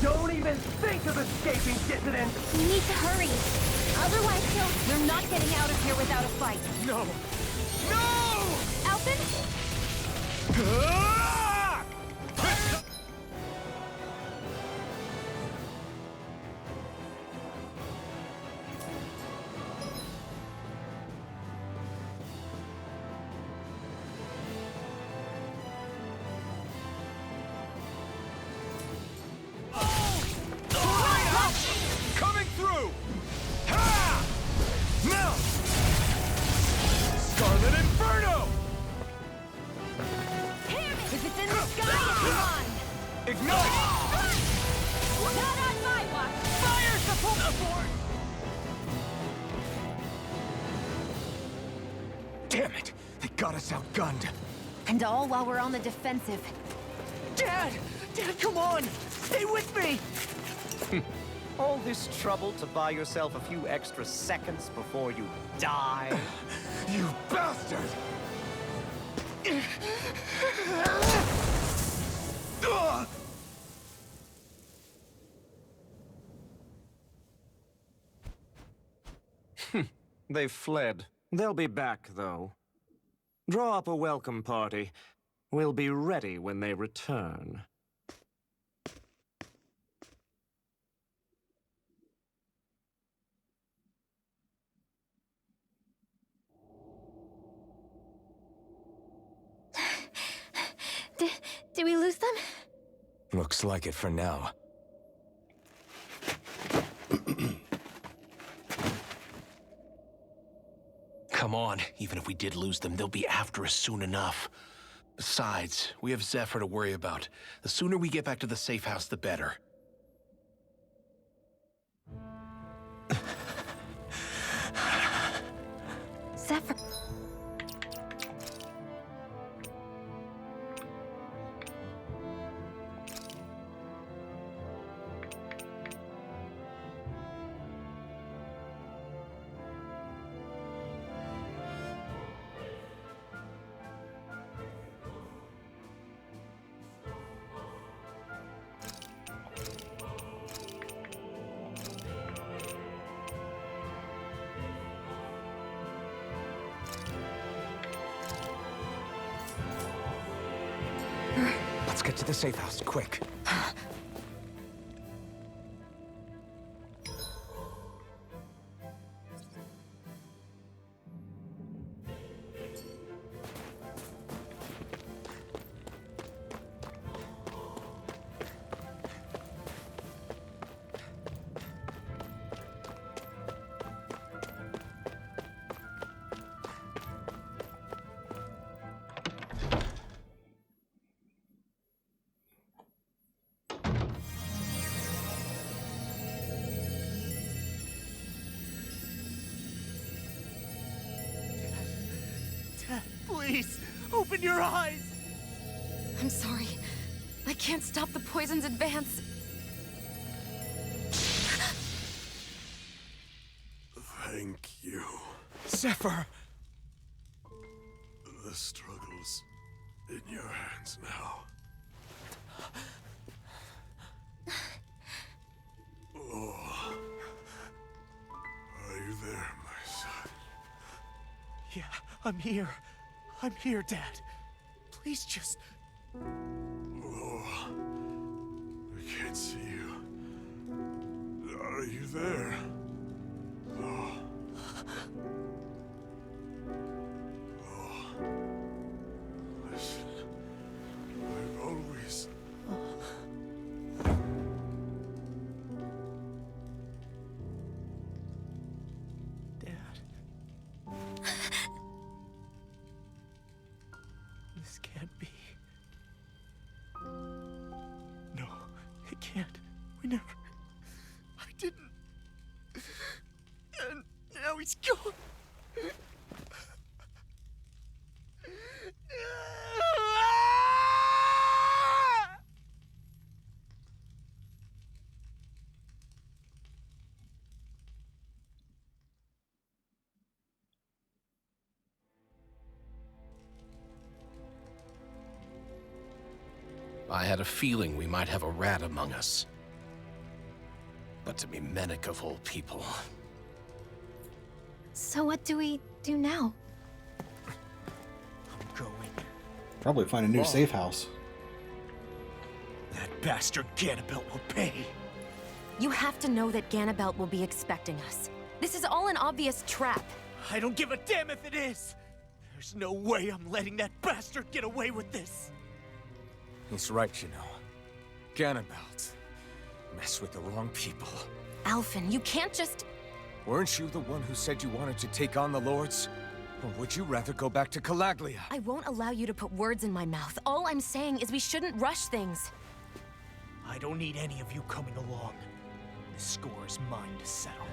Don't even think of escaping, dissident! We need to hurry. Otherwise, we're not getting out of here without a fight. No! No! Alvin? Coming through! Ha! Now! Scarlet Inferno! If it's in the sky, it's mine! Ignite! Not on my watch! Fire support! Damn it! They got us outgunned. And all while we're on the defensive. Dad! Dad, come on! Stay with me! All this trouble to buy yourself a few extra seconds before you die? You bastard! They've fled. They'll be back, though. Draw up a welcome party. We'll be ready when they return. Did we lose them? Looks like it for now. Come on. Even if we did lose them, they'll be after us soon enough. Besides, we have Zephyr to worry about. The sooner we get back to the safe house, the better. Zephyr... Let's get to the safe house, quick. Please, open your eyes! I'm sorry. I can't stop the poison's advance. Thank you. Zephyr! The struggle's in your hands now. Oh. Are you there, my son? Yeah, I'm here. I'm here, Dad. Please just... Oh. I can't see you. Are you there? Oh. Oh. Listen. I've always... Dad. This can't be. No, it can't. We never... I didn't. And now he's gone. I had a feeling we might have a rat among us. But to be Menek of all people... So what do we do now? I'm going. Probably find a new safe house. That bastard Ganabelt will pay. You have to know that Ganabelt will be expecting us. This is all an obvious trap. I don't give a damn if it is. There's no way I'm letting that bastard get away with this. He's right, you know. Ganabelt. Mess with the wrong people. Alphen, you can't just... Weren't you the one who said you wanted to take on the Lords? Or would you rather go back to Calaglia? I won't allow you to put words in my mouth. All I'm saying is we shouldn't rush things. I don't need any of you coming along. The score is mine to settle.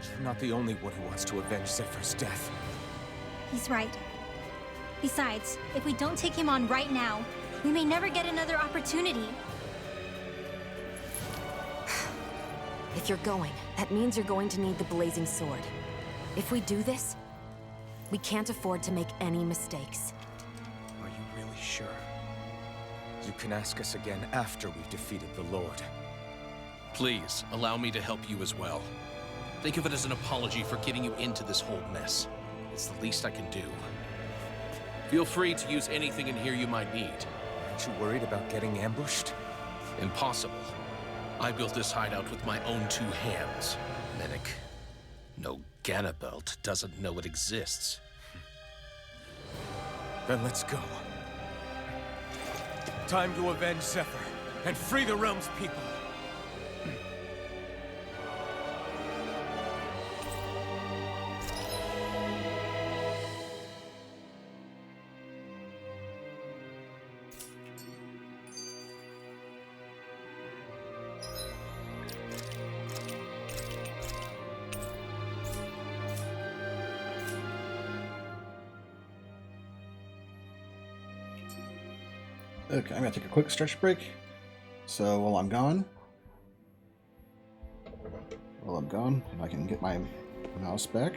You're not the only one who wants to avenge Zephyr's death. He's right. Besides, if we don't take him on right now, we may never get another opportunity. If you're going, that means you're going to need the Blazing Sword. If we do this, we can't afford to make any mistakes. Are you really sure? You can ask us again after we've defeated the Lord. Please, allow me to help you as well. Think of it as an apology for getting you into this whole mess. It's the least I can do. Feel free to use anything in here you might need. Aren't you worried about getting ambushed? Impossible. I built this hideout with my own 2 hands, Menek. No Ganabelt doesn't know it exists. Then let's go. Time to avenge Zephyr and free the realm's people. Okay, I'm gonna take a quick stretch break. So while I'm gone, if I can get my mouse back.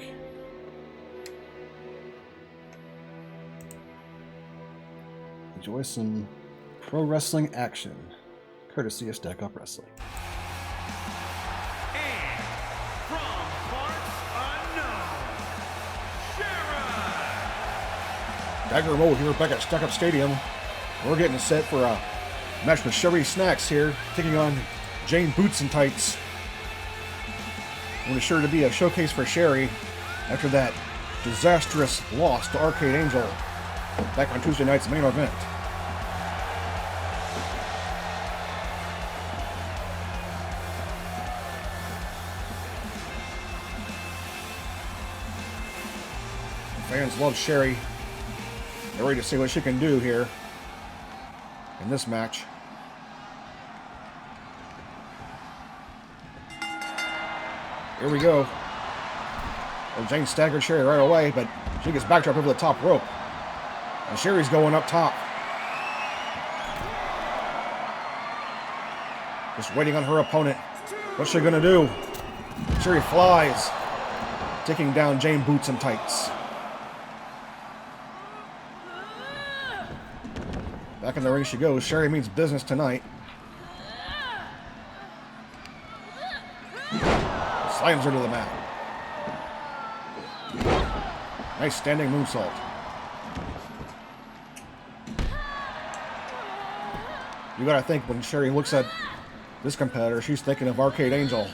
Enjoy some pro wrestling action, courtesy of Stack Up Wrestling. And from parts unknown, Shara! Dagger Roll here back at Stack Up Stadium. We're getting set for a match with Sherry Snacks here, taking on Jane Boots and Tights. It was sure to be a showcase for Sherry after that disastrous loss to Arcade Angel back on Tuesday night's main event. Fans love Sherry. They're ready to see what she can do here in this match. Here we go. Well, Jane staggered Sherry right away, but she gets backdropped over the top rope. And Sherry's going up top. Just waiting on her opponent. What's she gonna do? Sherry flies, taking down Jane Boots and Tights. Back in the ring she goes. Sherry means business tonight. Slams her to the mat. Nice standing moonsault. You gotta think when Sherry looks at this competitor, she's thinking of Arcade Angel.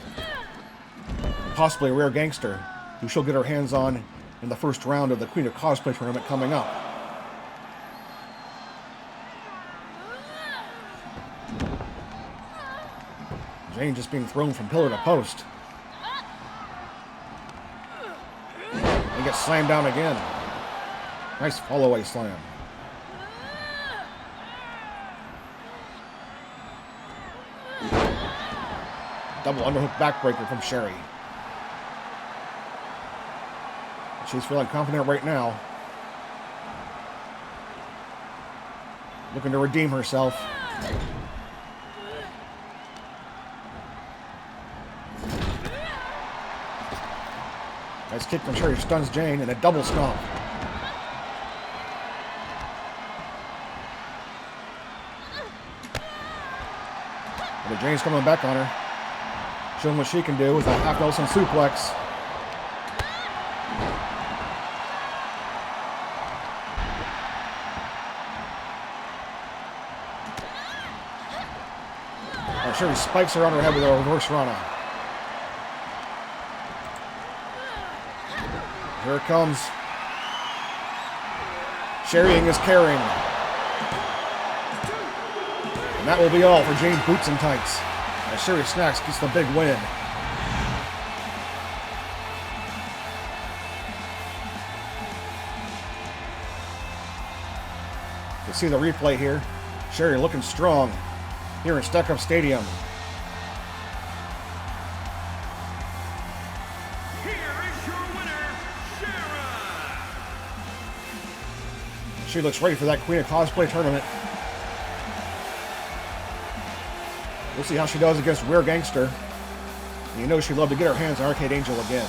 Possibly a rare gangster who she'll get her hands on in the first round of the Queen of Cosplay tournament coming up. Jane just being thrown from pillar to post. And gets slammed down again. Nice fall-away slam. Double underhook backbreaker from Sherry. She's feeling confident right now. Looking to redeem herself. Nice kick from Sherry, stuns Jane, and a double stomp. But Jane's coming back on her. Showing what she can do with a half Nelson suplex. Sherry spikes her on her head with a reverse Rana. Here it comes. Sherrying is carrying. And that will be all for Jane Boots and Tights. As Sherry Snacks gets the big win. You can see the replay here. Sherry looking strong here in Stack Up Stadium. Here is your winner, Shara! She looks ready for that Queen of Cosplay tournament. We'll see how she does against Rare Gangster. And you know she'd love to get her hands on Arcade Angel again.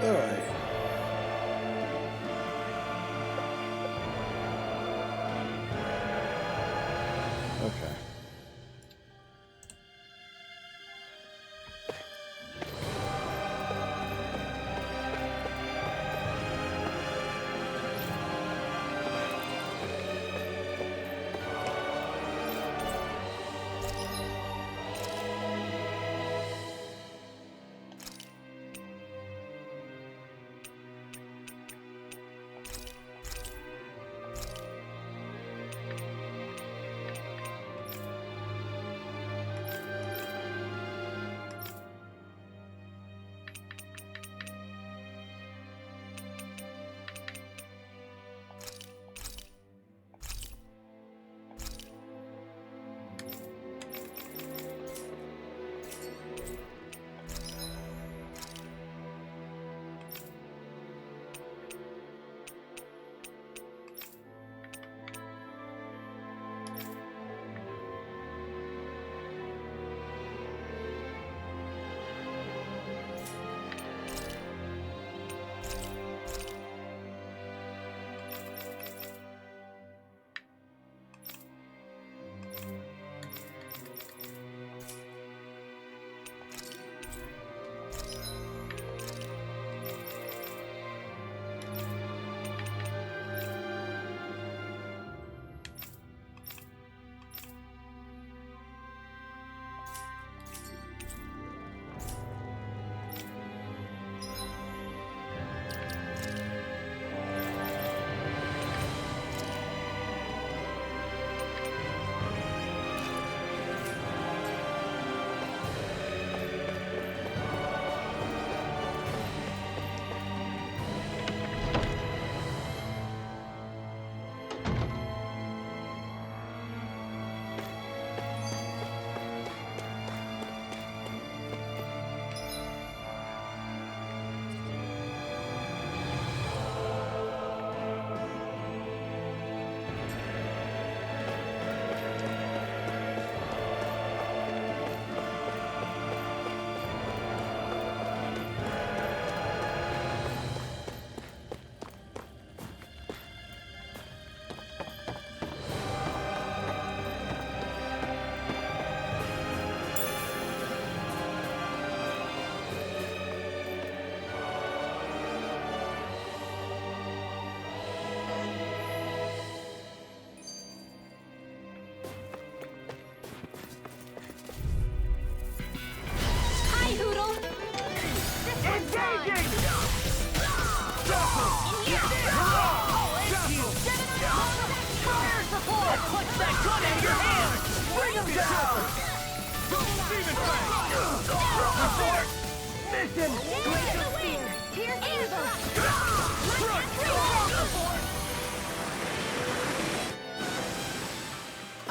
Alright. Okay.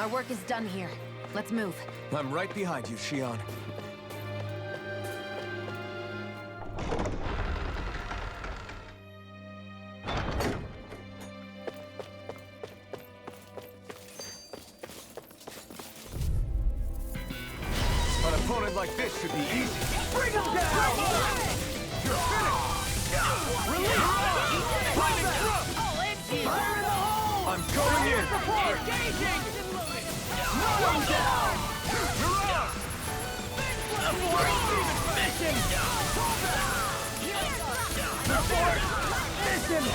Our work is done here. Let's move. I'm right behind you, Shion. An opponent like this should be easy. Bring him down! You're finished! Release! Fire in the hole! I'm going in! Engaging! Knock him down! You're up! The force mission! The force mission!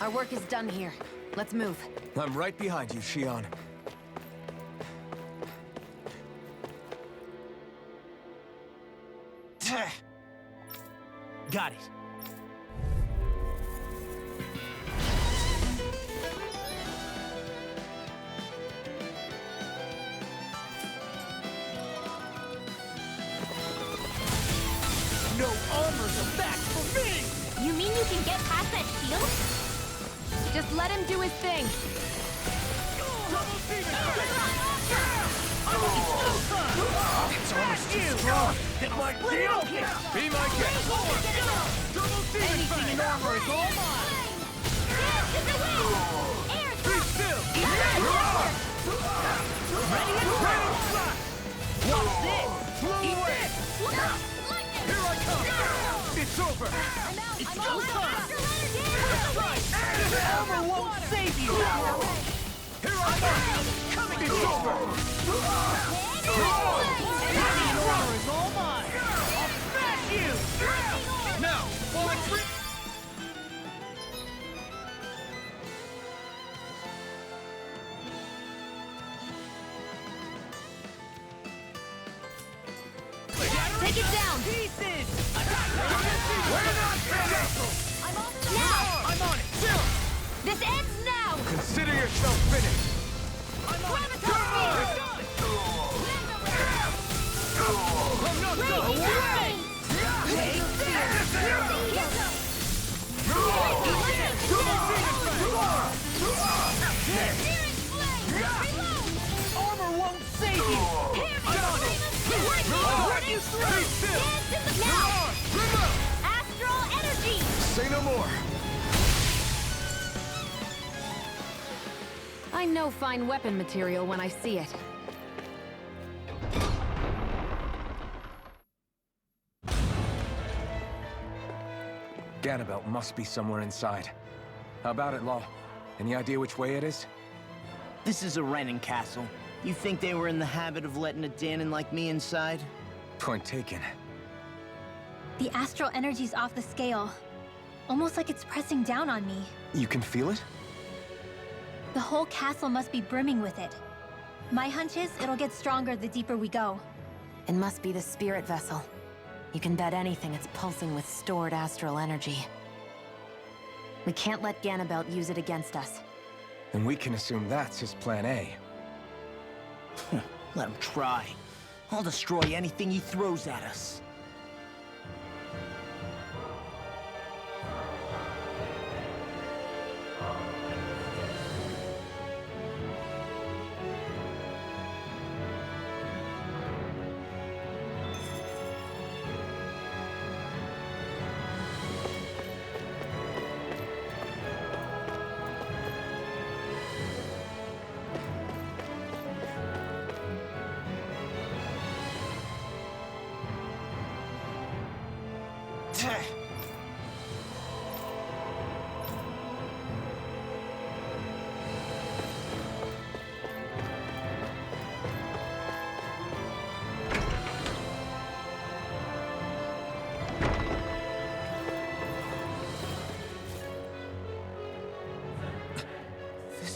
Our work is done here. Let's move. I'm right behind you, Shion. Got it. No armor's a match for me! You mean you can get past that shield? Just let him do his thing. Its armor's too strong! It might be open! Be my guest! Anything in armor is all mine! Be still! Ready and ready! What's this? Eat this! Here I come! It's over! It's go time! This armor won't save you! Here I come! It's over! Heavy armor is all mine! I'll smash you! Now, while it's Take it down! Pieces! We're not finished! Now! I'm on it! This ends now! Consider yourself finished! I'm on it! I'm not done! Take Armor won't save you! I'm on it! I'll let you through! Be still! Now! Astral energy! Say no more! I know fine weapon material when I see it. Ganabelt must be somewhere inside. How about it, Law? Any idea which way it is? This is a Renin castle. You think they were in the habit of letting a Danon like me inside? Point taken. The astral energy's off the scale. Almost like it's pressing down on me. You can feel it? The whole castle must be brimming with it. My hunch is it'll get stronger the deeper we go. It must be the spirit vessel. You can bet anything it's pulsing with stored astral energy. We can't let Ganabelt use it against us. And we can assume that's his plan A. Let him try. I'll destroy anything he throws at us.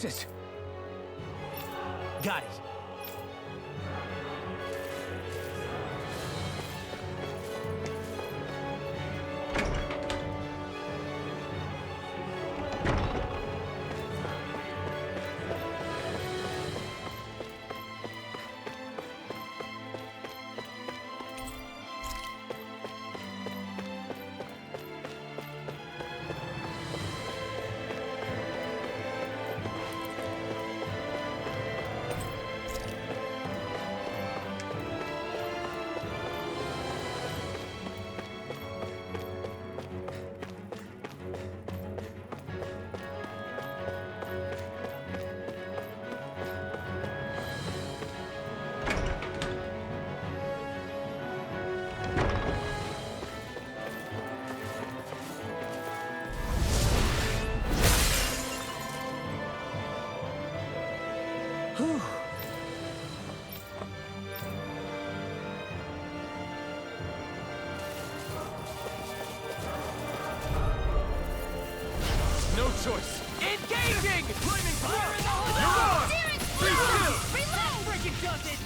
This is... Got it. choice! Engaging! Flaming Fire in the hole! Be still! Freaking does it!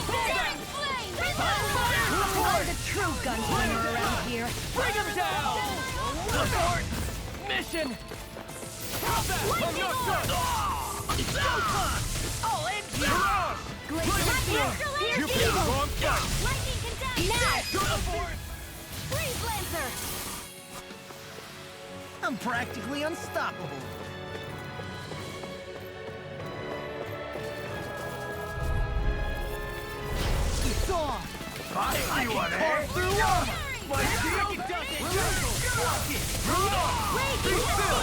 Daring flame! I'm the true gunslinger around here. Bring him down! Abort! Mission! On your side! All engine! You picked the wrong fight! Lightning condemned! Abort! Freeze Lancer! I'm practically unstoppable. It's on! I see one, Carve through armor! My shield! Does it! Block it! Be still!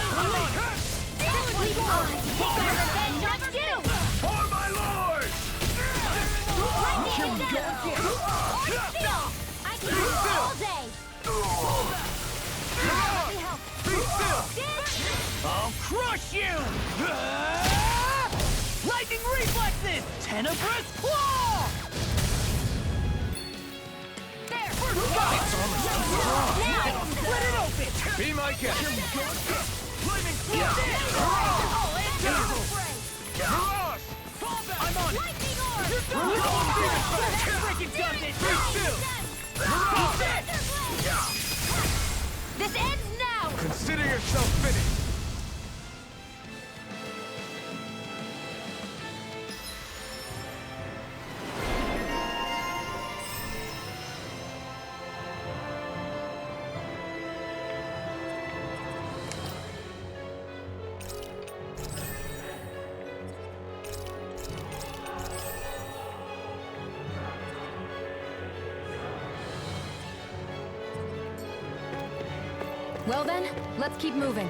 For my lord! Be still! I'll crush you! Lightning reflexes! Tenebrous claw! There! It's almost too strong! Now! Split it open! Be my guest! Flaming claw! Mirage! I'm on it! Lightning orb! Freaking does it! Be still! This ends now! Consider yourself finished! Well then, let's keep moving.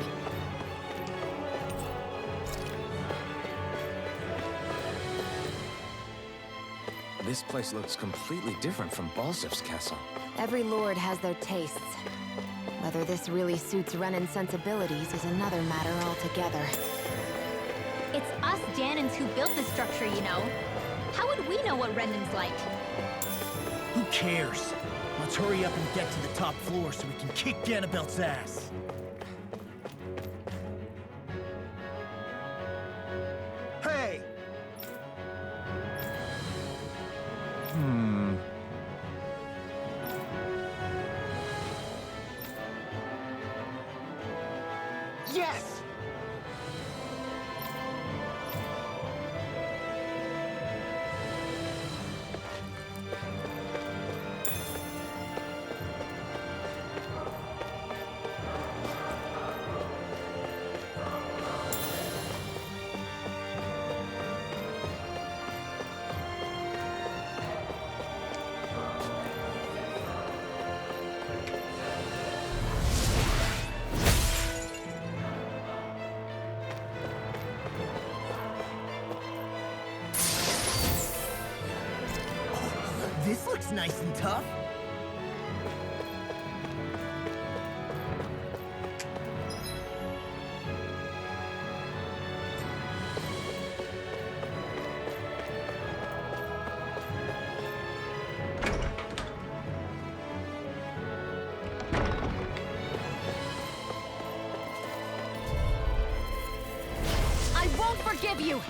This place looks completely different from Balsif's castle. Every lord has their tastes. Whether this really suits Renan's sensibilities is another matter altogether. It's us Janins who built this structure, you know. How would we know what Renan's like? Who cares? Let's hurry up and get to the top floor so we can kick Ganabelt's ass. Hey! Yes! This looks nice and tough. I won't forgive you!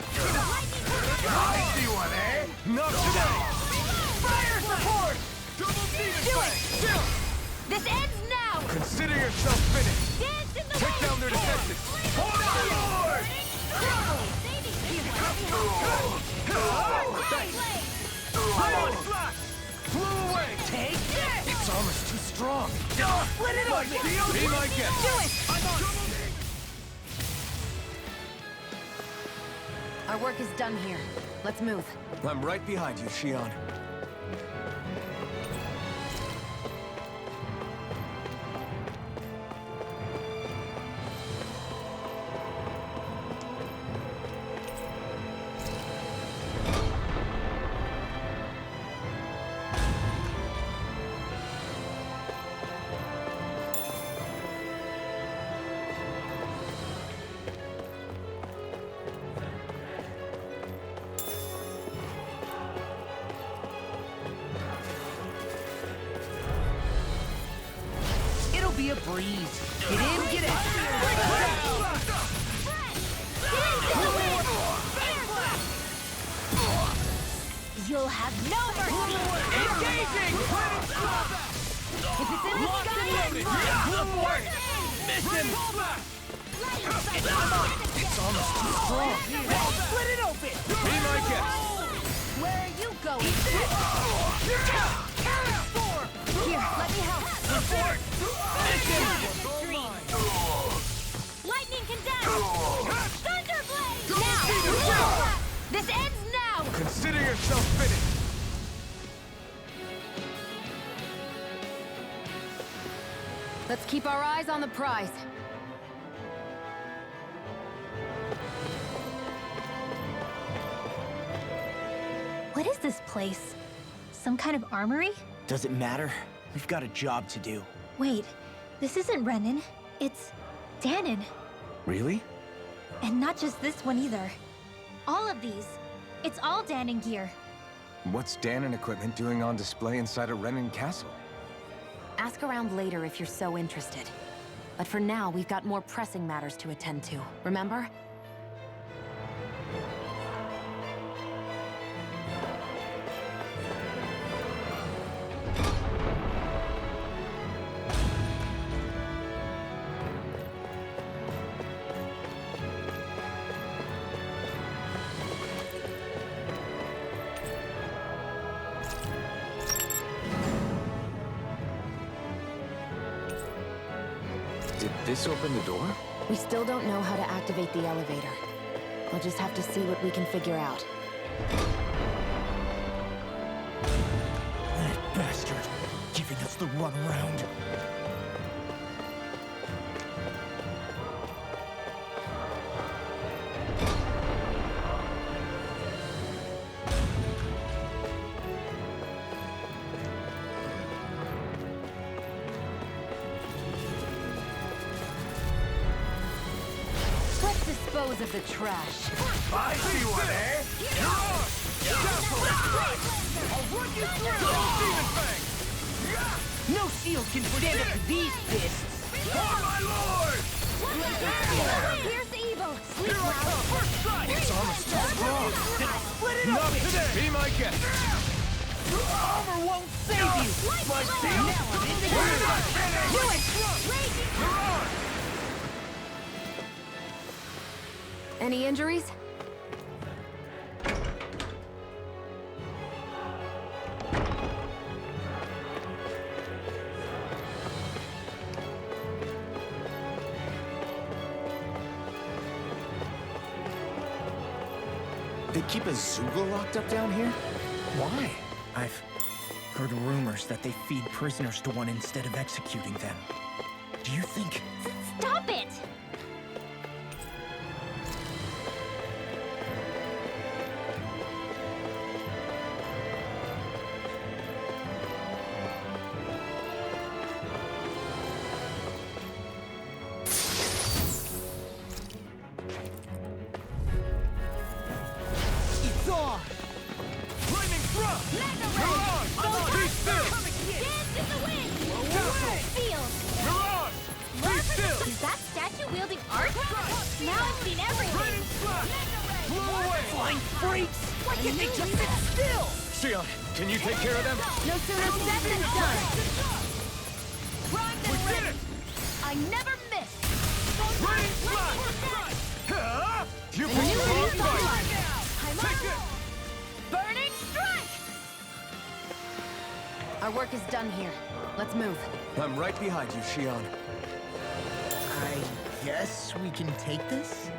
I see one, eh? Not today! Fire support! Double demon Do flame! it! Still! This ends now! Consider yourself finished! Dance in the Take down their defenses! For my lord! I'm on flash! Flew away! Take this! It's almost too strong! Split it My open! shield! Be my guest! Do it! I'm on! Our work is done here. Let's move. I'm right behind you, Shion. be a breeze. Get in, get out! You'll have no mercy! Engaging! If it's in the sky, Miss him! It's almost too strong. Split it open! Be my guest! where are you going? Here, let me help. Lightning condemned! Thunderblade! Now! This ends now! Consider yourself finished. Let's keep our eyes on the prize. What is this place? Some kind of armory? Does it matter? We've got a job to do. Wait, this isn't Renan. It's Danon. Really? And not just this one either. All of these. It's all Danon gear. What's Danon equipment doing on display inside a Renan castle? Ask around later if you're so interested. But for now, we've got more pressing matters to attend to, remember? Did this open the door? We still don't know how to activate the elevator. We'll just have to see what we can figure out. That bastard! Giving us the runaround. Let's dispose of the trash. I see one, eh? You're on! Castle! I'll run you through! Demon Fang! No shield can stand up to these fists! For my lord! Here's evil! Sleep Here I come! First strike! Its armor's too strong! Then I'll split it Not open! today! Be my guest! Armor won't save you! My shield! Now I'm in the Where is groove. that finish? Do it! You're on! Any injuries? They keep a Zoogle locked up down here? Why? I've heard rumors that they feed prisoners to one instead of executing them. Do you think... Stop it! It's on! Lightning thrust! You're on! Be still! Dance in the wind! Castle! Field! You're on! Be still! Is that statue wielding art? Now I've seen everything! Raining slash! Blow away! Flying freaks! Why can't they just sit still? Sion, can you take care of them? No sooner said than done! We did it! I never miss! Raining slash! Huh? You New can leaf fight! on life. I'm Take on. it! Burning strike! Our work is done here. Let's move. I'm right behind you, Xion. I guess we can take this?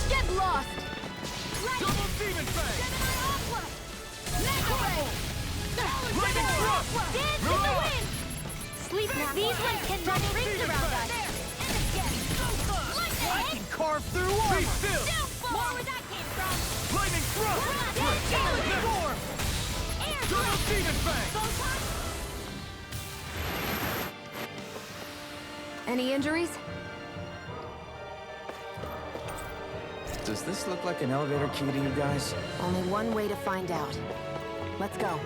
Get lost! Double Demon Fang! Lightning thrust! Dance in the wind! Sleep now. These ones can run rings around us. I can carve through Be armor! still! More where that came from! Lightning thrust! Storm! Double Demon Fang! Any injuries? Does this look like an elevator key to you guys? Only one way to find out. Let's go.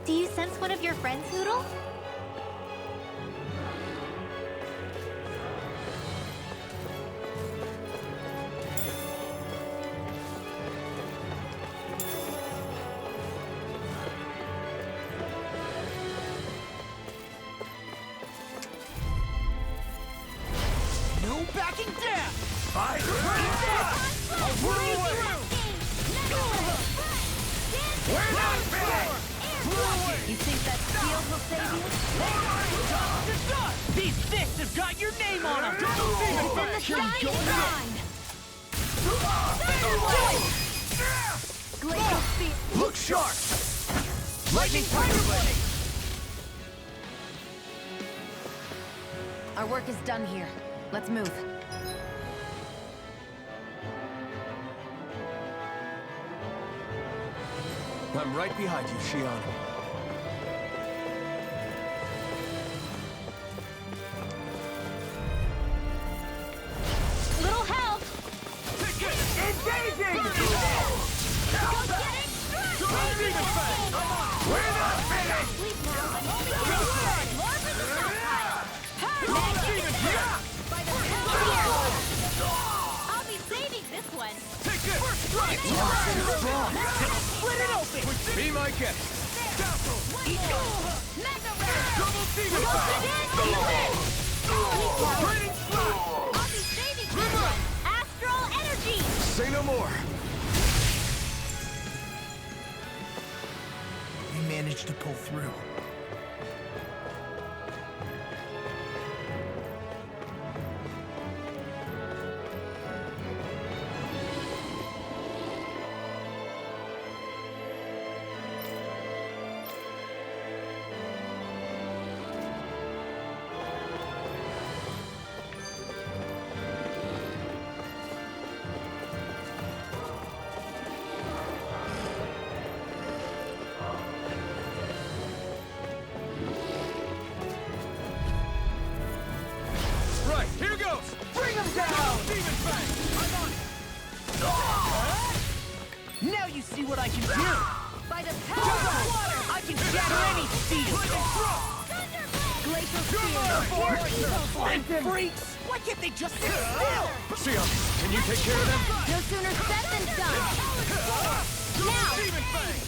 Do you sense one of your friends, Hoodle? No backing down! Fight! I'll whirl away! We're not finished! You think that shield will save you? These fists have got your name on them! Glacial speed. Look sharp! Lightning Tiger Blade! Our work is done here. Let's move. I'm right behind you, Shion. Little help! Engaging! We're not finished! I'll be saving this one. Split it open! Be my guest. Double demon Training slap! I'll be saving this one. Astral energy. Say no more. We managed to pull through. Right, here goes! Bring him down! Demon Fang! I'm on it! Now you see what I can do! By the power of water! I can shatter any steel! Glacial spear. And freaks! Why can't they just sit still? Shion, can you take care of them? No sooner said than done. Now! Demon Fang!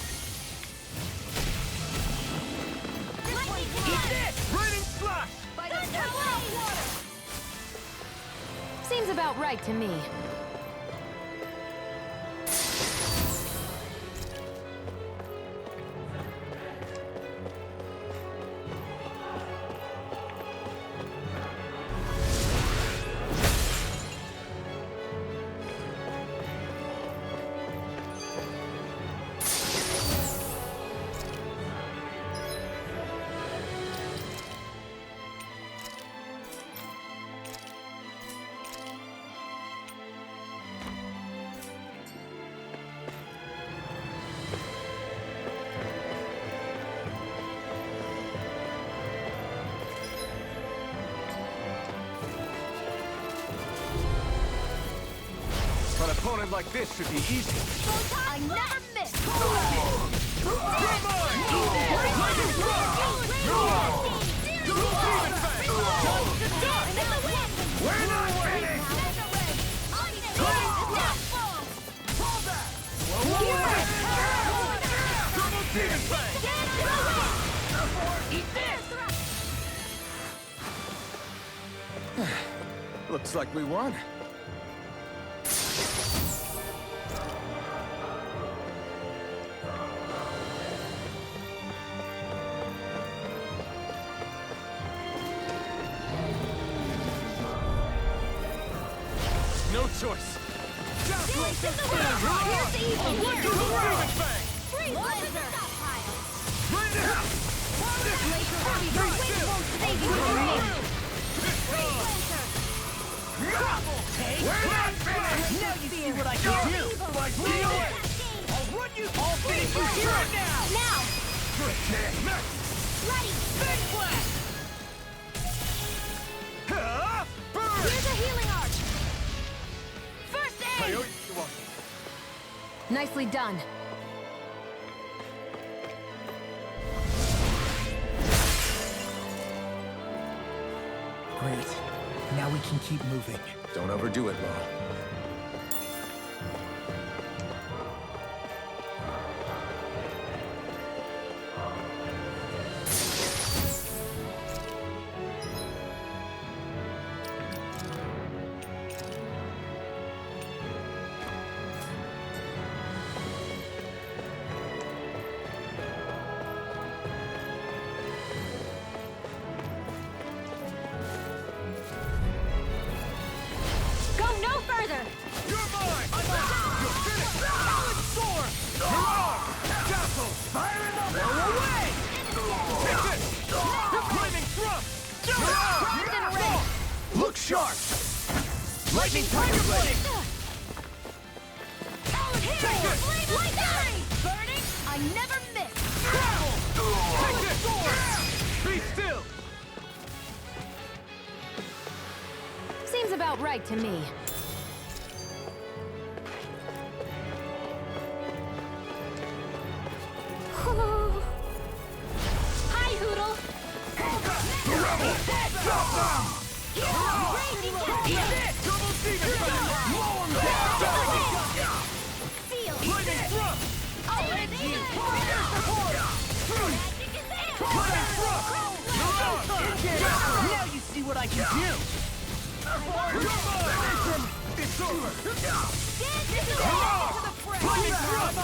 Eat this! Raining Slash! By the power of water! Seems about right to me. An opponent like this should be easy. I never miss. We're not finished! Double Demon Fang! Eat this! Looks like we won. choice! Here's the evil here! Demon Fang! Freeze Blazer! Right now! Blazer heavy, your wings won't save you from me! Freeze Blazer! We're not finished! Now you see what I can do! I'll run you! I'll finish you here and now! Now! Next! Ready! Big blast! Burn! Here's a healing arch! First aid! Coyote, you want Nicely done. Great. Now we can keep moving. Don't overdo it, Law. Go no further! You're mine! I'm out! You're finished! Solid sword! Hurrah! Castle! Fire in the away! Take it! You're flaming thrust! Hurrah! Look sharp! Lightning Tiger Blade! Take it! Burning! I never miss! Travel! Take it! Be still! Seems about right to me. Hi, Hoodle! Rebel! Drop down! Raging Double Demon Fang! Seal! Lightning thrust! I'll end you! Lightning thrust! Now you see what I can do! You're mine! It's over! Lightning thrust!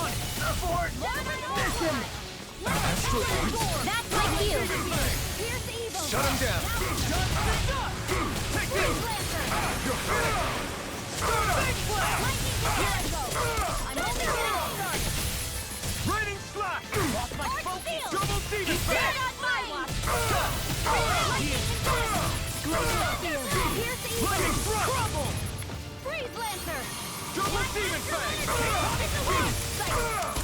That's like you! Here's the evil! Shut him down! Take this! You're finished! I'm only getting started! Raining slash! Seal! Double Demon Fang! Not my watch! Here's the evil! Lightning thrust! Freeze Lancer! Double Demon Fang!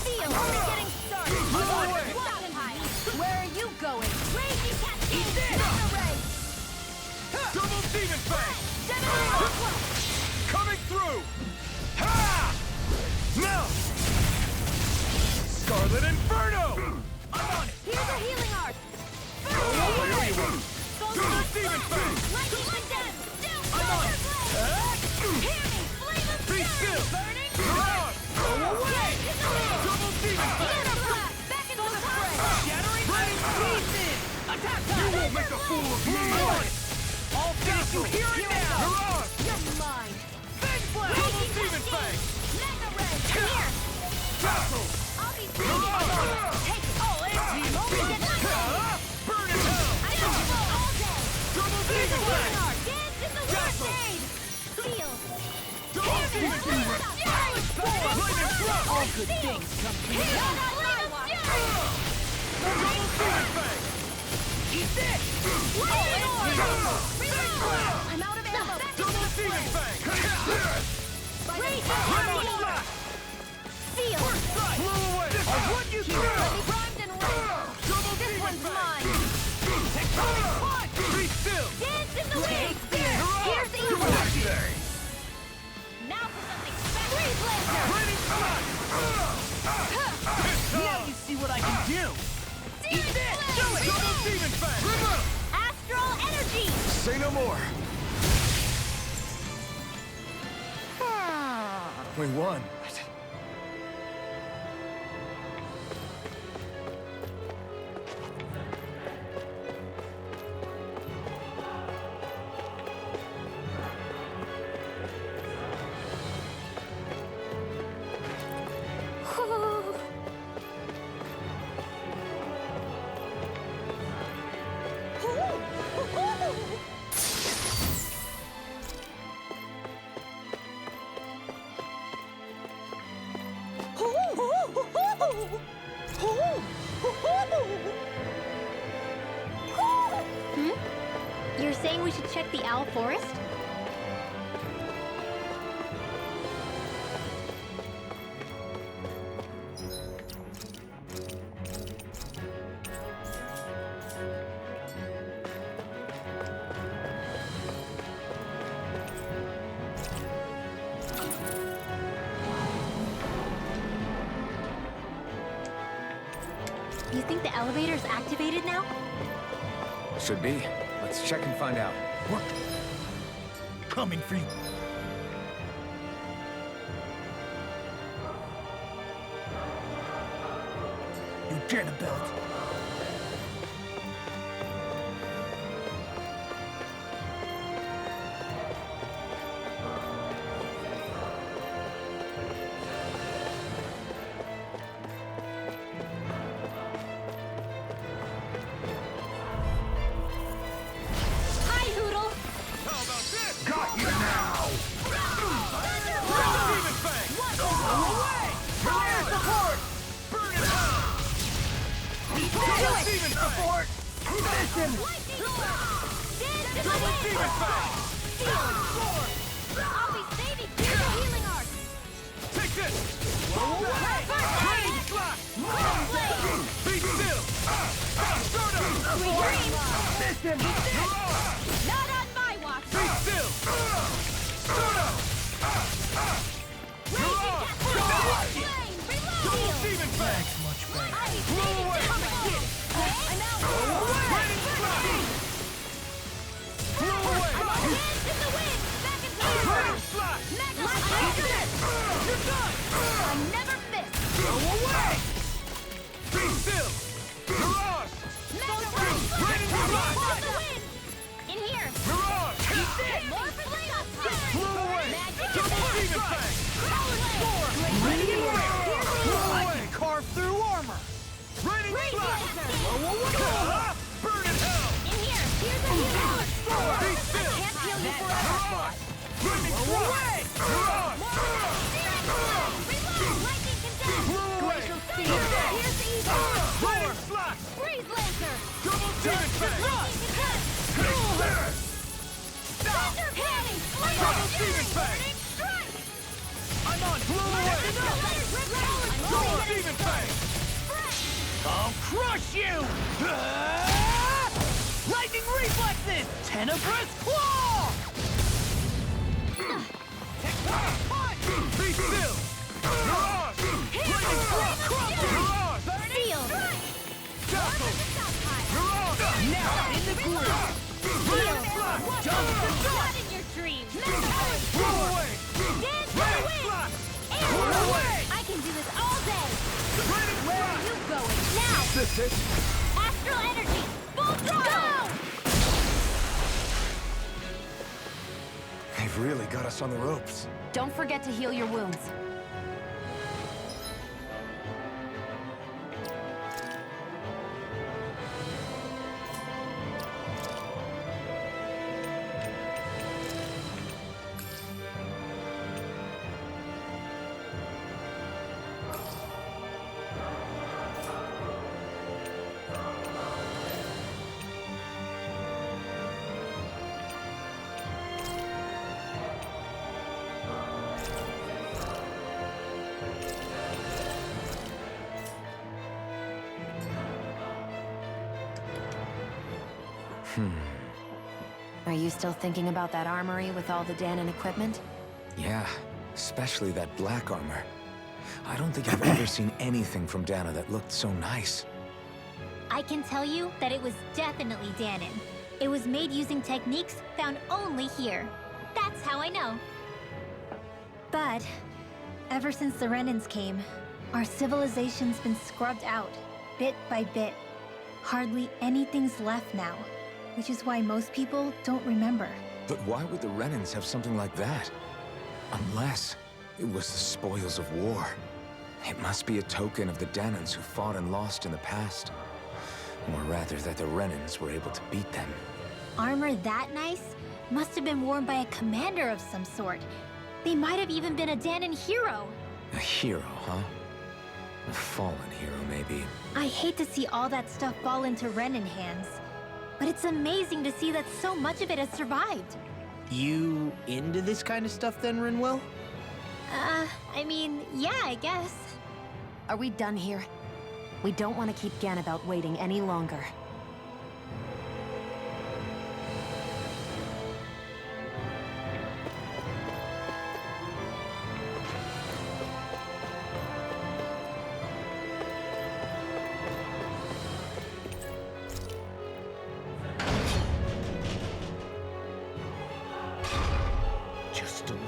Seal! Only getting started! away! Where are you going? Raging Cascade! Mega Ray! Double Demon Fang! Gemini Plus! Coming through! Ha! Now! Scarlet Inferno! I'm on it! Here's a healing arc! Double Demon Fang! Lightning Condemn! Still I'm on it! Hear me! Flame of Be Fury! still! Burning! Run! Go away! Double Demon Fang! Lunar Blast! Back into the fray! Shattering pieces! Attack You won't make a fool of me! I'll finish you here and now! Hurrah! You're mine! Big blast! Double Demon Fang! Mega Ray! Here! Castle! I'll be free! Take it! I'll end you! Only get Burn in hell! I don't roll all day! Double Here's Demon a Fang! healing arc! Dance in the worst aid! Seal! Double Demon Fang! Lightning thrust! All good things come to you! You're not my watch! Double Demon Fang! Eat this! Lightning Orb! I'm out of ammo! Double Demon Fang! Raging Lightning Seal! slash! Seal! Blow away! I'll run you through! Primed and ready! Double This Demon one's Fang! mine! Tectonic punch! Be still! Dance in the wind! Here's the evil! Now for something special! Freeze Lancer! Raining slash! Now you see what I can do! Eat this! Double Demon Fang! Astral Energy! Say no more! We won. saying we should check the Owl Forest? You think the elevator's activated now? Should be. Let's check and find out. What? Coming for you. You Ganabelt. Hi, Hoodle! Got you now! Demon Fang! Away! Fire support! Burn it out! Demon Fang! Mission! Double Demon Fang! I'll be saving you the healing arc! Take this! Rain Slash! Be still! Start up! Sweet dreams! Mission! Not on my watch! Be still! Start up! Double Demon Fang! Much better. Blow away! Raining Slash! Blow away! Raining Slash! You're done! I never miss! Blow away! Be still! Mirage! Raining Slash! In here! Mirage! More flame! Blow away! Double Demon Fang! Storm! Raining Blow away! Carve through armor. Raining Slash! Blow away! Burn in hell! In here! Here's a healing! Be still! Can't heal you forever! Mirage! Raining Slash! Mirage! Lightning condemned! Blow away! Here's the evil! Raining Slash! Breeze Lancer! Double Demon Fang! Thunder Panning! Double Demon Fang! I'm on. Blow away! Double Demon Fang! I'll crush you! Lightning reflexes! Tenebrous claw! Be still! Mirage! Lightning Thrust! Mirage! Sealed! Dazzle! Mirage! Now in the groove! Raining Slash! Not in your dreams! Blow away! Dance for the Raining wind! Slash! And Blow away! I can do this all day! Raining Where are Slash! you going? Now! This it? Astral energy! Full throttle! They've really got us on the ropes. Don't forget to heal your wounds. Are you still thinking about that armory with all the Danon equipment? Yeah, especially that black armor. I don't think I've ever seen anything from Dana that looked so nice. I can tell you that it was definitely Danon. It was made using techniques found only here. That's how I know. But ever since the Renans came, our civilization's been scrubbed out, bit by bit. Hardly anything's left now, which is why most people don't remember. But why would the Renans have something like that? Unless it was the spoils of war. It must be a token of the Danans who fought and lost in the past. Or rather, that the Renans were able to beat them. Armor that nice must have been worn by a commander of some sort. They might have even been a Danon hero. A hero, huh? A fallen hero, maybe. I hate to see all that stuff fall into Renan hands. But it's amazing to see that so much of it has survived. You into this kind of stuff then, Rinwell? I mean, yeah, I guess. Are we done here? We don't want to keep Ganabelt waiting any longer. Just a little.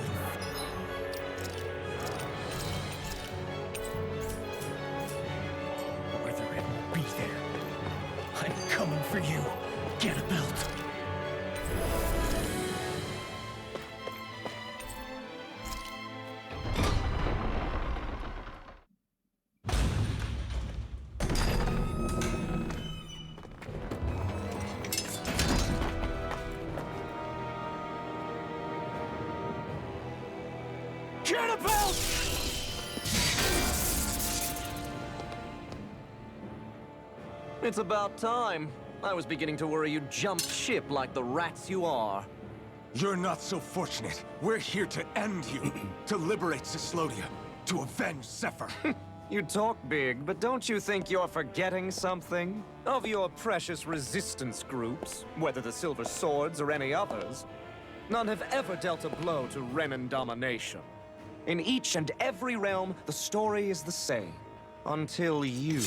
Whether it will be there. I'm coming for you, Ganabelt. Ganabelt! It's about time. I was beginning to worry you jumped ship like the rats you are. You're not so fortunate. We're here to end you, to liberate Cyslodia, to avenge Zephyr. You talk big, but don't you think you're forgetting something? Of your precious resistance groups, whether the Silver Swords or any others, none have ever dealt a blow to Renan domination. In each and every realm, the story is the same. Until you.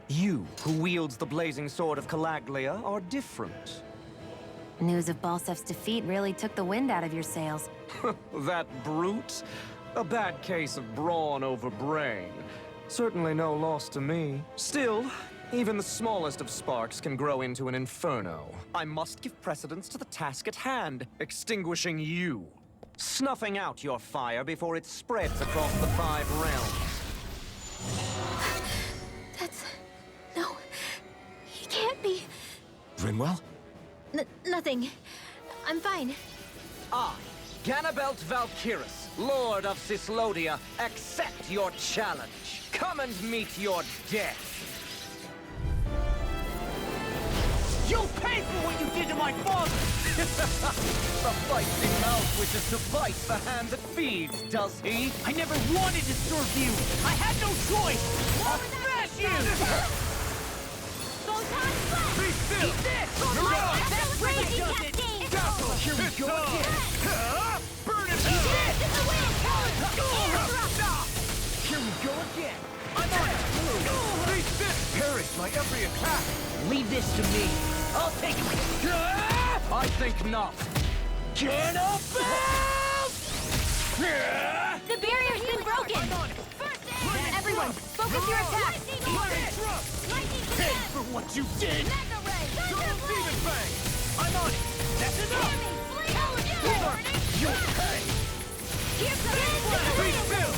You, who wields the blazing sword of Calaglia, are different. News of Balsef's defeat really took the wind out of your sails. That brute? A bad case of brawn over brain. Certainly no loss to me. Still, even the smallest of sparks can grow into an inferno. I must give precedence to the task at hand, extinguishing you. Snuffing out your fire before it spreads across the 5 realms. No, he can't be. Rinwell? Nothing. I'm fine. I, Ganabelt Valkyris, Lord of Cyslodia, accept your challenge. Come and meet your death. You'll pay for what you did to my father! The feisty mouth wishes to bite the hand that feeds, does he? I never wanted to serve you! I had no choice! I'll smash you! Be still! You're up! That's crazy cascade! Dazzle! Here we go again! Burn it! Here we go again! I'm on it! Be still! Parries my every attack! Leave this to me! I'll take it! I think not. Ganabelt! The barrier's been broken! Everyone, focus your attack! Pay for what you did! Demon Fang! I'm on it! That's enough! You'll pay! Be still!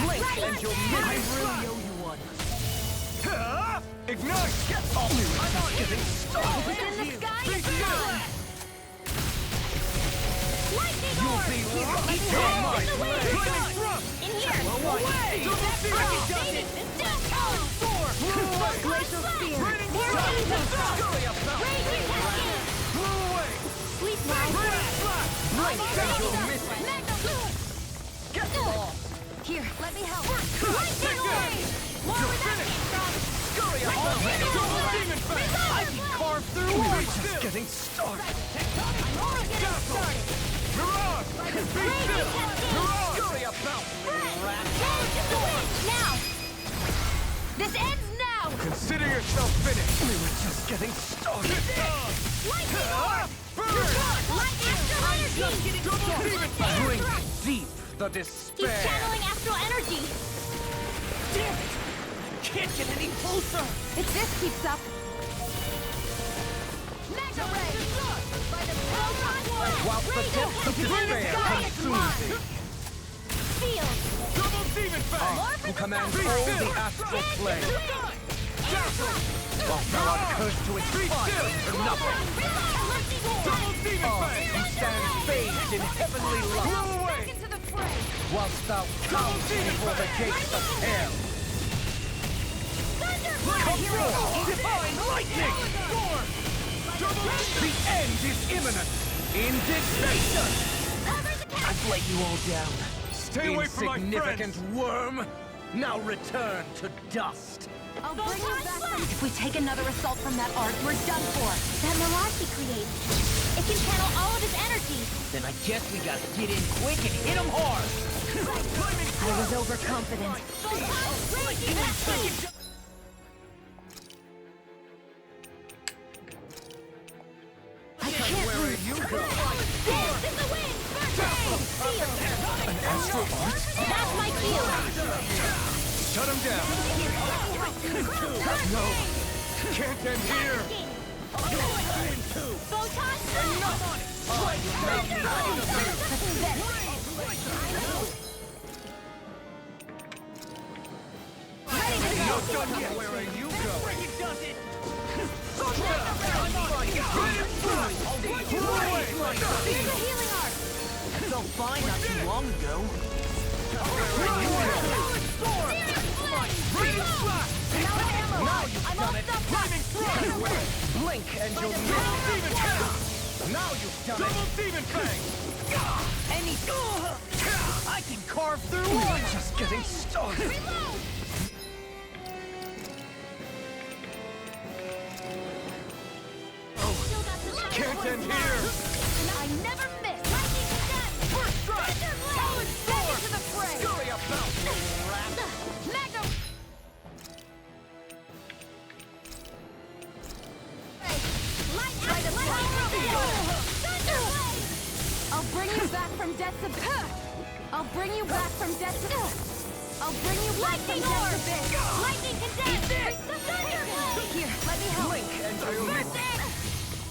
Blink and you'll miss. I really owe you one. Ignite! I'm on getting started. What's in the sky Be is still! gone! Lightning You'll orb! be Let's lucky. go! Flaming Away! thrust! In here! Away! That's right! Don't go! Glacial spear! Raining Raging Thrust! Raging cascade! Blew away! Sleep now! Raining Slash! Blink and you'll miss. Get off! Here, let me help. Lightning orb! More where that came from! Scurry up the Demon Fang! I can carve through We're it. just getting started. I'm already getting started! Mirage! Be still! Mirage! Scurry about, little rat. Now! This ends now! Consider yourself finished! We were just getting started. Lightning orb! Burn! Light astral energy! Double Demon Fang! Drink deep the He's despair. channeling astral energy! Damn it! I can't get any closer. If this keeps up, Mega ray! By the proton force! Whilst the depths of despair consume thee. Field! Double Demon Fang! Who commands all the astral plane. While thou art cursed to its fire for nothing. Double Demon Fang! Who stands bathed in heavenly light. Blew away! whilst thou comes before the gates of hell. Come forth, divine lightning! The end is imminent! Indignation! I've let you all down. Stay away from my Insignificant friends! worm! Now return to dust! I'll bring you back from... If we take another assault from that arc, we're done for. That mirage he creates. It can channel all of his energy. Then I guess we gotta get in quick and hit him hard! I was overconfident. I can't Where are you going? This is the wind! An astral art? That's my cue! Shut him down! No! Can't end here! Photon Not done yet! Where are you going? Here's a healing arc! So fine not too long ago. Now you've done it! Blink and you'll miss! Now you've done it! Demon Fang! Any... I can carve through one! Just getting started! Can't end here! I never miss! Lightning to death! First strike! Talon sword! To the fray! Scurry about, rat! Magnum! Light out the power of Thunder Blade! I'll bring you back from death to... I'll bring you back from death to... I'll bring you back from Lightning orb! death to... Lightning condensed! Thunder Blade! Here, let me help. Blink and you'll miss! First egg!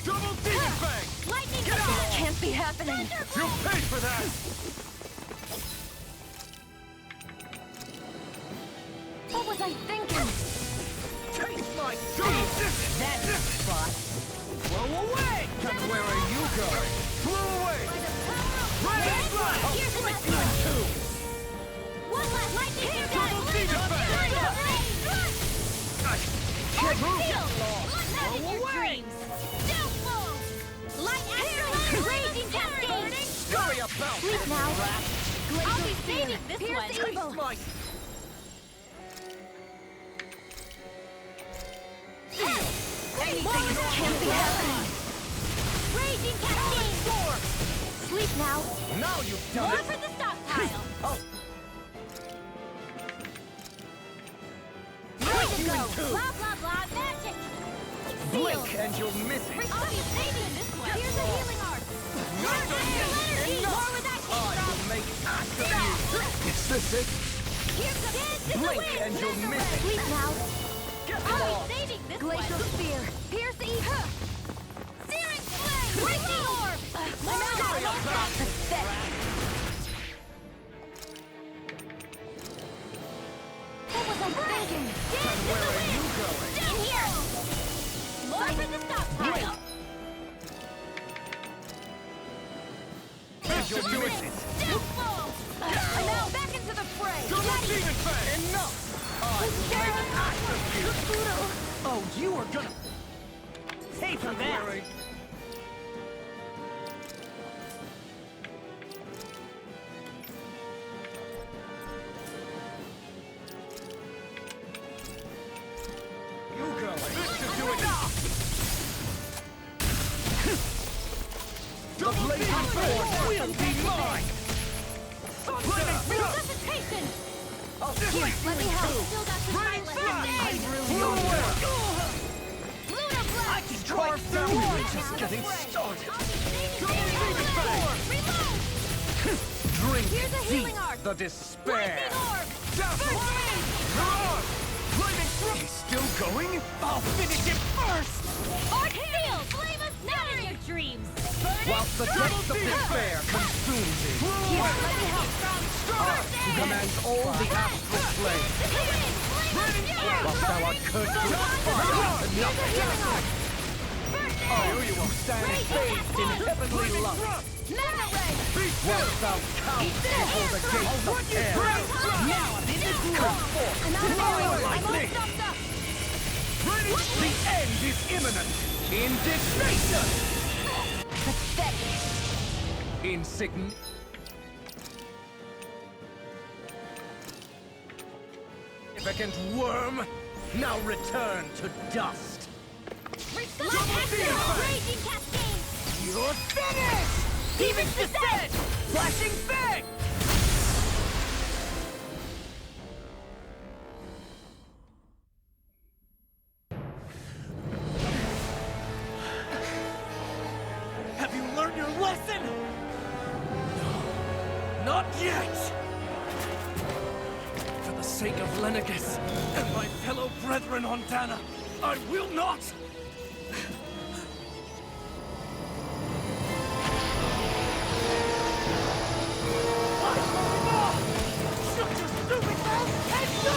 Double Demon Fang! Lightning This condensed! can't be happening. You'll pay for that! What was I thinking? Taste my teeth! That's the spot! Blow away! And where are you going? Blow away! Here's the Like best you one! too! One last lightning condensed! Double Demon Fang! Can't move! Not in your dreams! Downfall! Light astral raging cascade! Scurry about! Sleep now! rat! I'll be saving this Pierce one! the evil. Taste my... Anything can't be happening. Raging cascade! Sleep now! Now you've done More it! for the stockpile! Oh, Way to you go! in two. Blah blah blah magic! blink and you'll miss it! I'll be saving this one! Here's a healing arc! More energy! More where that came I from! will make ass of you! Is this it? Here's the dance in the Blink wind! and you'll miss it! Sleep now. I'll be saving this Glacial one! spear. Pierce the evil. Searing flame! Breaking orb! More Pathetic. What was I thinking? Dance in Where the are wind! you going? In here! More for the stockpile! You'll do it! Downfall! Now back into the fray. Double Demon Fang! Enough! I will make ass of you! Oh, you are gonna pay for that! Where are you- You going? This should do it! The blazing sword will be mine! Resuscitation! Here, let me help. Still got some fight left. I really Lunar I blast! can carve through it! Just getting started! Reload! Drink Here's a deep healing arc. the despair! Lightning orb! Dazzle! Flame! Lightning strike! He's still going? I'll finish him first! Arc seal! Flame us not in your dreams! Whilst the depths of despair consumes it! Here, let me help. I command all the astral flame! Whilst thou art cursed with fire and nothing! Oh, you stand bathed in heavenly love! Mega Ray! Be still, thou cow! Behold the gates of hell! Now I'm in the groove! Come forth! I'm out of arrows! Like I'm all me. stuffed up! The end is imminent! Indignation! Pathetic! Insignificant. Worm, now return to dust. Raging Cascade! You're finished! Demon's Descent! Flashing Fang! Have you learned your lesson? No, not yet! For the sake of Lenegus and my fellow brethren on Dana, I will not! Shut your stupid mouth and go!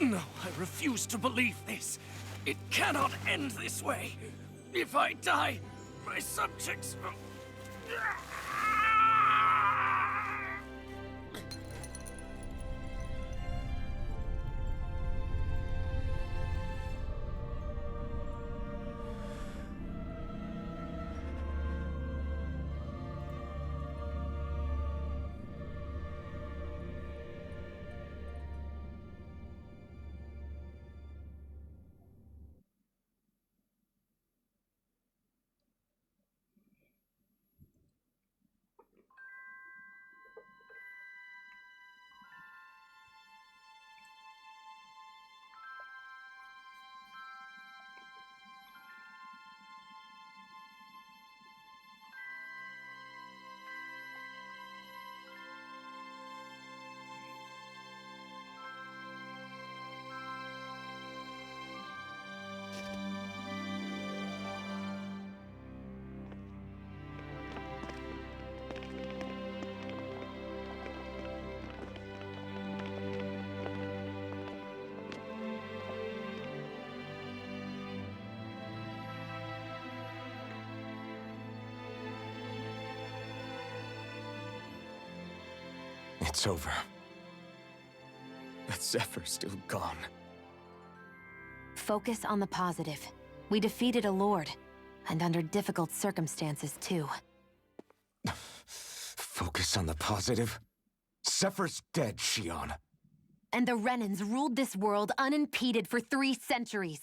No, I refuse to believe this. It cannot end this way. If I die, my subjects will... It's over. But Zephyr's still gone. Focus on the positive. We defeated a lord, and under difficult circumstances, too. Focus on the positive? Zephyr's dead, Shion. And the Renans ruled this world unimpeded for 3 centuries.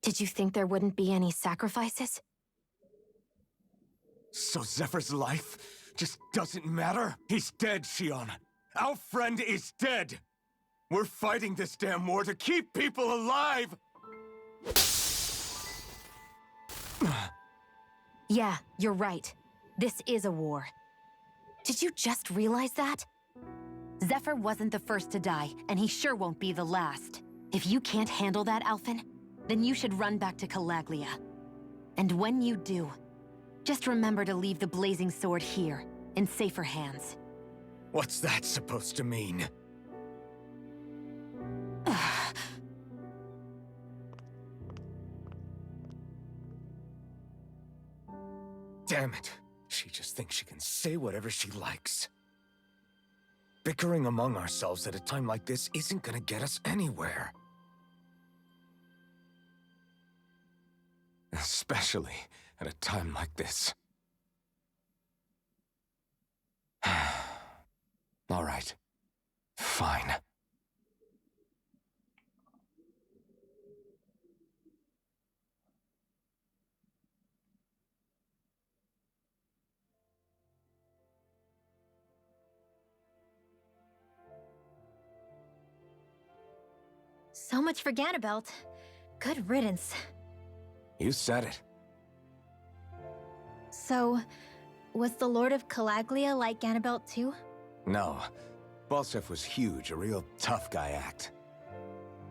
Did you think there wouldn't be any sacrifices? So Zephyr's life just doesn't matter? He's dead, Shion. Our friend is dead. We're fighting this damn war to keep people alive! Yeah, you're right. This is a war. Did you just realize that? Zephyr wasn't the first to die, and he sure won't be the last. If you can't handle that, Alphen, then you should run back to Calaglia. And when you do, just remember to leave the Blazing Sword here, in safer hands. What's that supposed to mean? Damn it. She just thinks she can say whatever she likes. Bickering among ourselves at a time like this isn't gonna get us anywhere. Especially at a time like this. All right. Fine. So much for Ganabelt. Good riddance. You said it. So, was the Lord of Calaglia like Ganabelt too? No, Balseph was huge, a real tough guy act.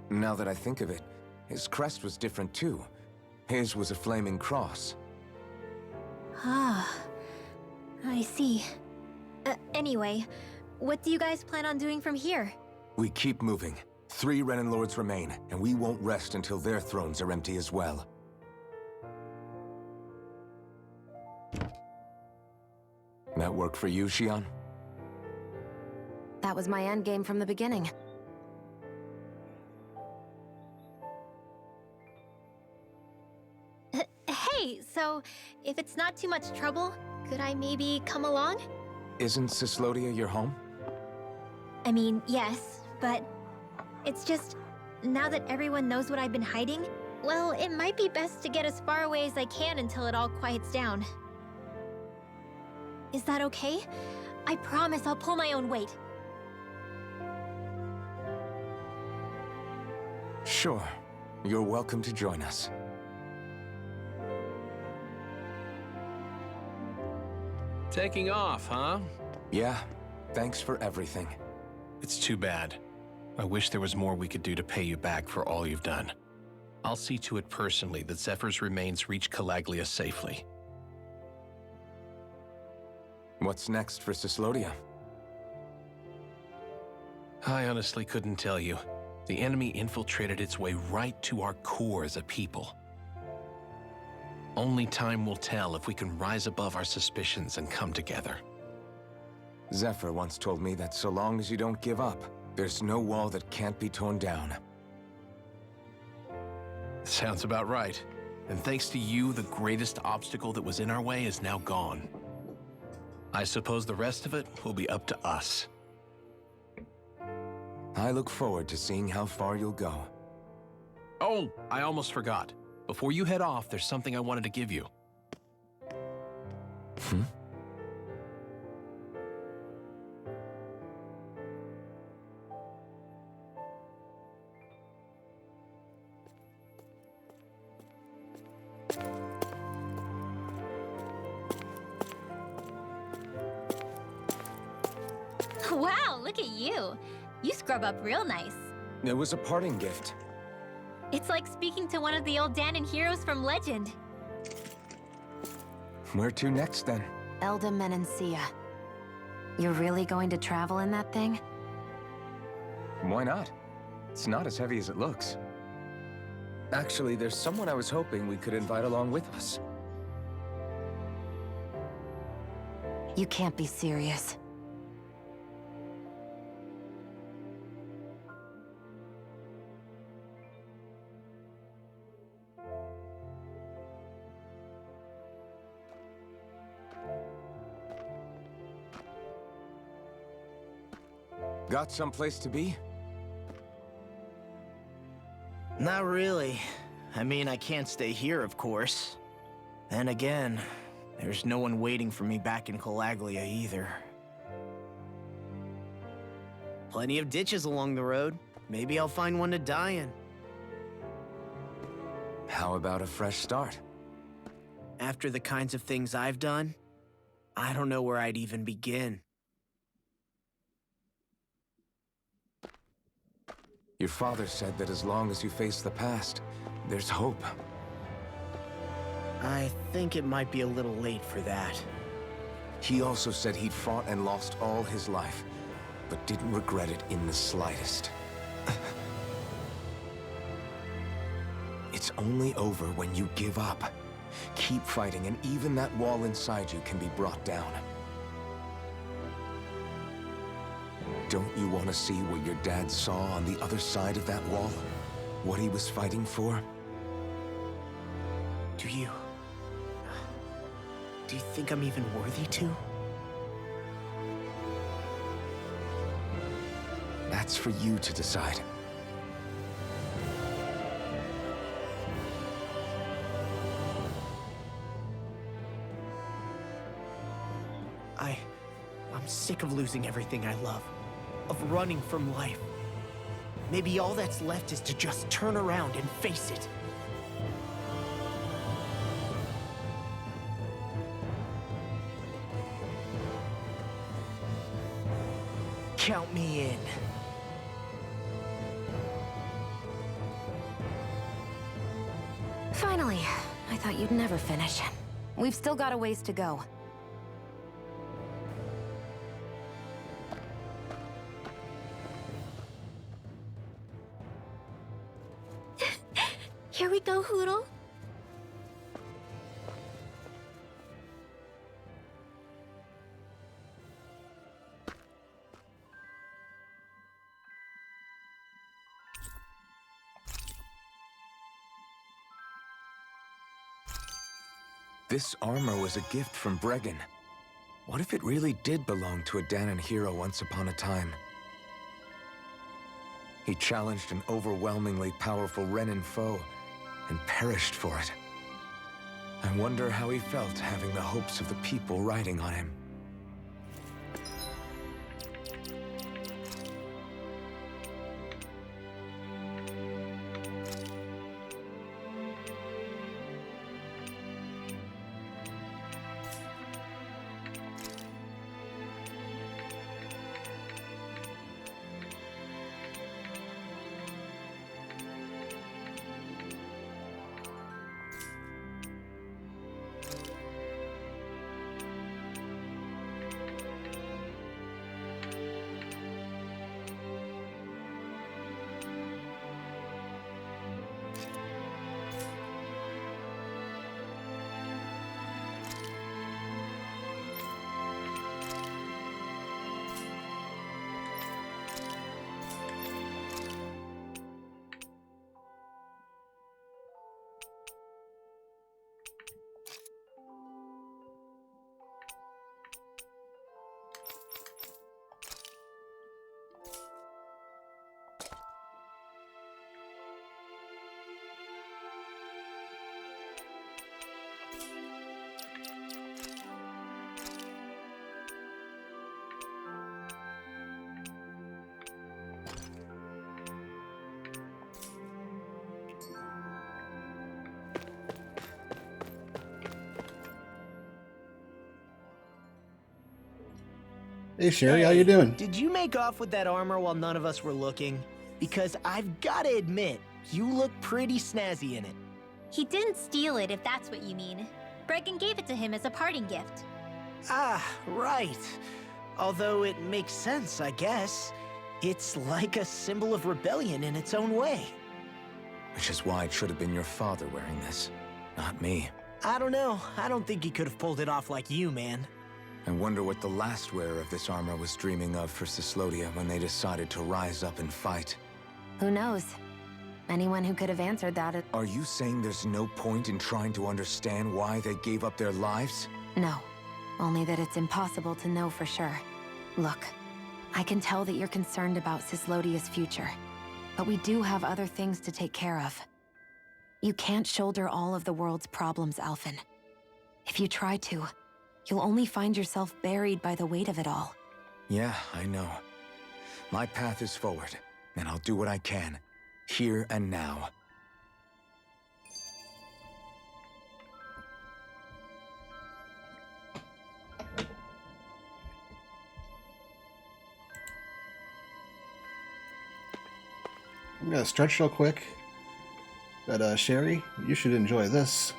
Now that I think of it, his crest was different too. His was a flaming cross. Ah, I see. Anyway, what do you guys plan on doing from here? We keep moving. 3 Renin Lords remain, and we won't rest until their thrones are empty as well. That work for you, Xion? That was my endgame from the beginning. Hey, so if it's not too much trouble, could I maybe come along? Isn't Cyslodia your home? I mean, yes, but it's just, now that everyone knows what I've been hiding, well, it might be best to get as far away as I can until it all quiets down. Is that okay? I promise I'll pull my own weight. Sure. You're welcome to join us. Taking off, huh? Yeah. Thanks for everything. It's too bad. I wish there was more we could do to pay you back for all you've done. I'll see to it personally that Zephyr's remains reach Calaglia safely. What's next for Cyslodia? I honestly couldn't tell you. The enemy infiltrated its way right to our core as a people. Only time will tell if we can rise above our suspicions and come together. Zephyr once told me that so long as you don't give up, there's no wall that can't be torn down. Sounds about right. And thanks to you, the greatest obstacle that was in our way is now gone. I suppose the rest of it will be up to us. I look forward to seeing how far you'll go. Oh, I almost forgot. Before you head off, there's something I wanted to give you. Wow, look at you. You scrub up real nice. It was a parting gift. It's like speaking to one of the old Dahnan heroes from legend. Where to next, then? Elda Menancia. You're really going to travel in that thing? Why not? It's not as heavy as it looks. Actually, there's someone I was hoping we could invite along with us. You can't be serious. Got someplace to be? Not really. I mean, I can't stay here, of course. Then again, there's no one waiting for me back in Calaglia either. Plenty of ditches along the road. Maybe I'll find one to die in. How about a fresh start? After the kinds of things I've done, I don't know where I'd even begin. Your father said that as long as you face the past, there's hope. I think it might be a little late for that. He also said he'd fought and lost all his life, but didn't regret it in the slightest. It's only over when you give up. Keep fighting, and even that wall inside you can be brought down. Don't you want to see what your dad saw on the other side of that wall? What he was fighting for? Do you think I'm even worthy to? That's for you to decide. I'm sick of losing everything I love. Of running from life. Maybe all that's left is to just turn around and face it. Count me in. Finally. I thought you'd never finish. We've still got a ways to go. Here we go, Hootle. This armor was a gift from Bregan. What if it really did belong to a Dahnan hero once upon a time? He challenged an overwhelmingly powerful Renan foe, and perished for it. I wonder how he felt having the hopes of the people riding on him. Hey Sherry, how you doing? Did you make off with that armor while none of us were looking? Because I've gotta admit, you look pretty snazzy in it. He didn't steal it, if that's what you mean. Bregan gave it to him as a parting gift. Ah, right. Although it makes sense, I guess. It's like a symbol of rebellion in its own way. Which is why it should have been your father wearing this, not me. I don't know. I don't think he could have pulled it off like you, man. I wonder what the last wearer of this armor was dreaming of for Cyslodia when they decided to rise up and fight. Who knows? Anyone who could have answered that... Are you saying there's no point in trying to understand why they gave up their lives? No. Only that it's impossible to know for sure. Look, I can tell that you're concerned about Cyslodia's future. But we do have other things to take care of. You can't shoulder all of the world's problems, Alphen. If you try to, you'll only find yourself buried by the weight of it all. Yeah, I know. My path is forward, and I'll do what I can, here and now. I'm gonna stretch real quick. But Sherry, you should enjoy this.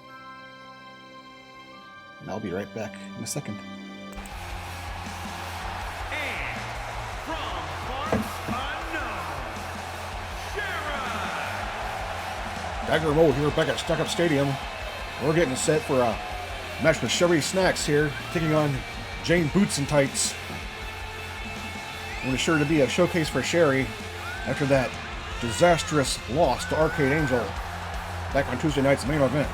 And I'll be right back in a second. And from parts unknown, Shara! Dagger Roll here back at Stack Up Stadium. We're getting set for a match with Sherry Snacks here, taking on Jane Boots and Tights. And it's sure to be a showcase for Sherry after that disastrous loss to Arcade Angel back on Tuesday night's main event.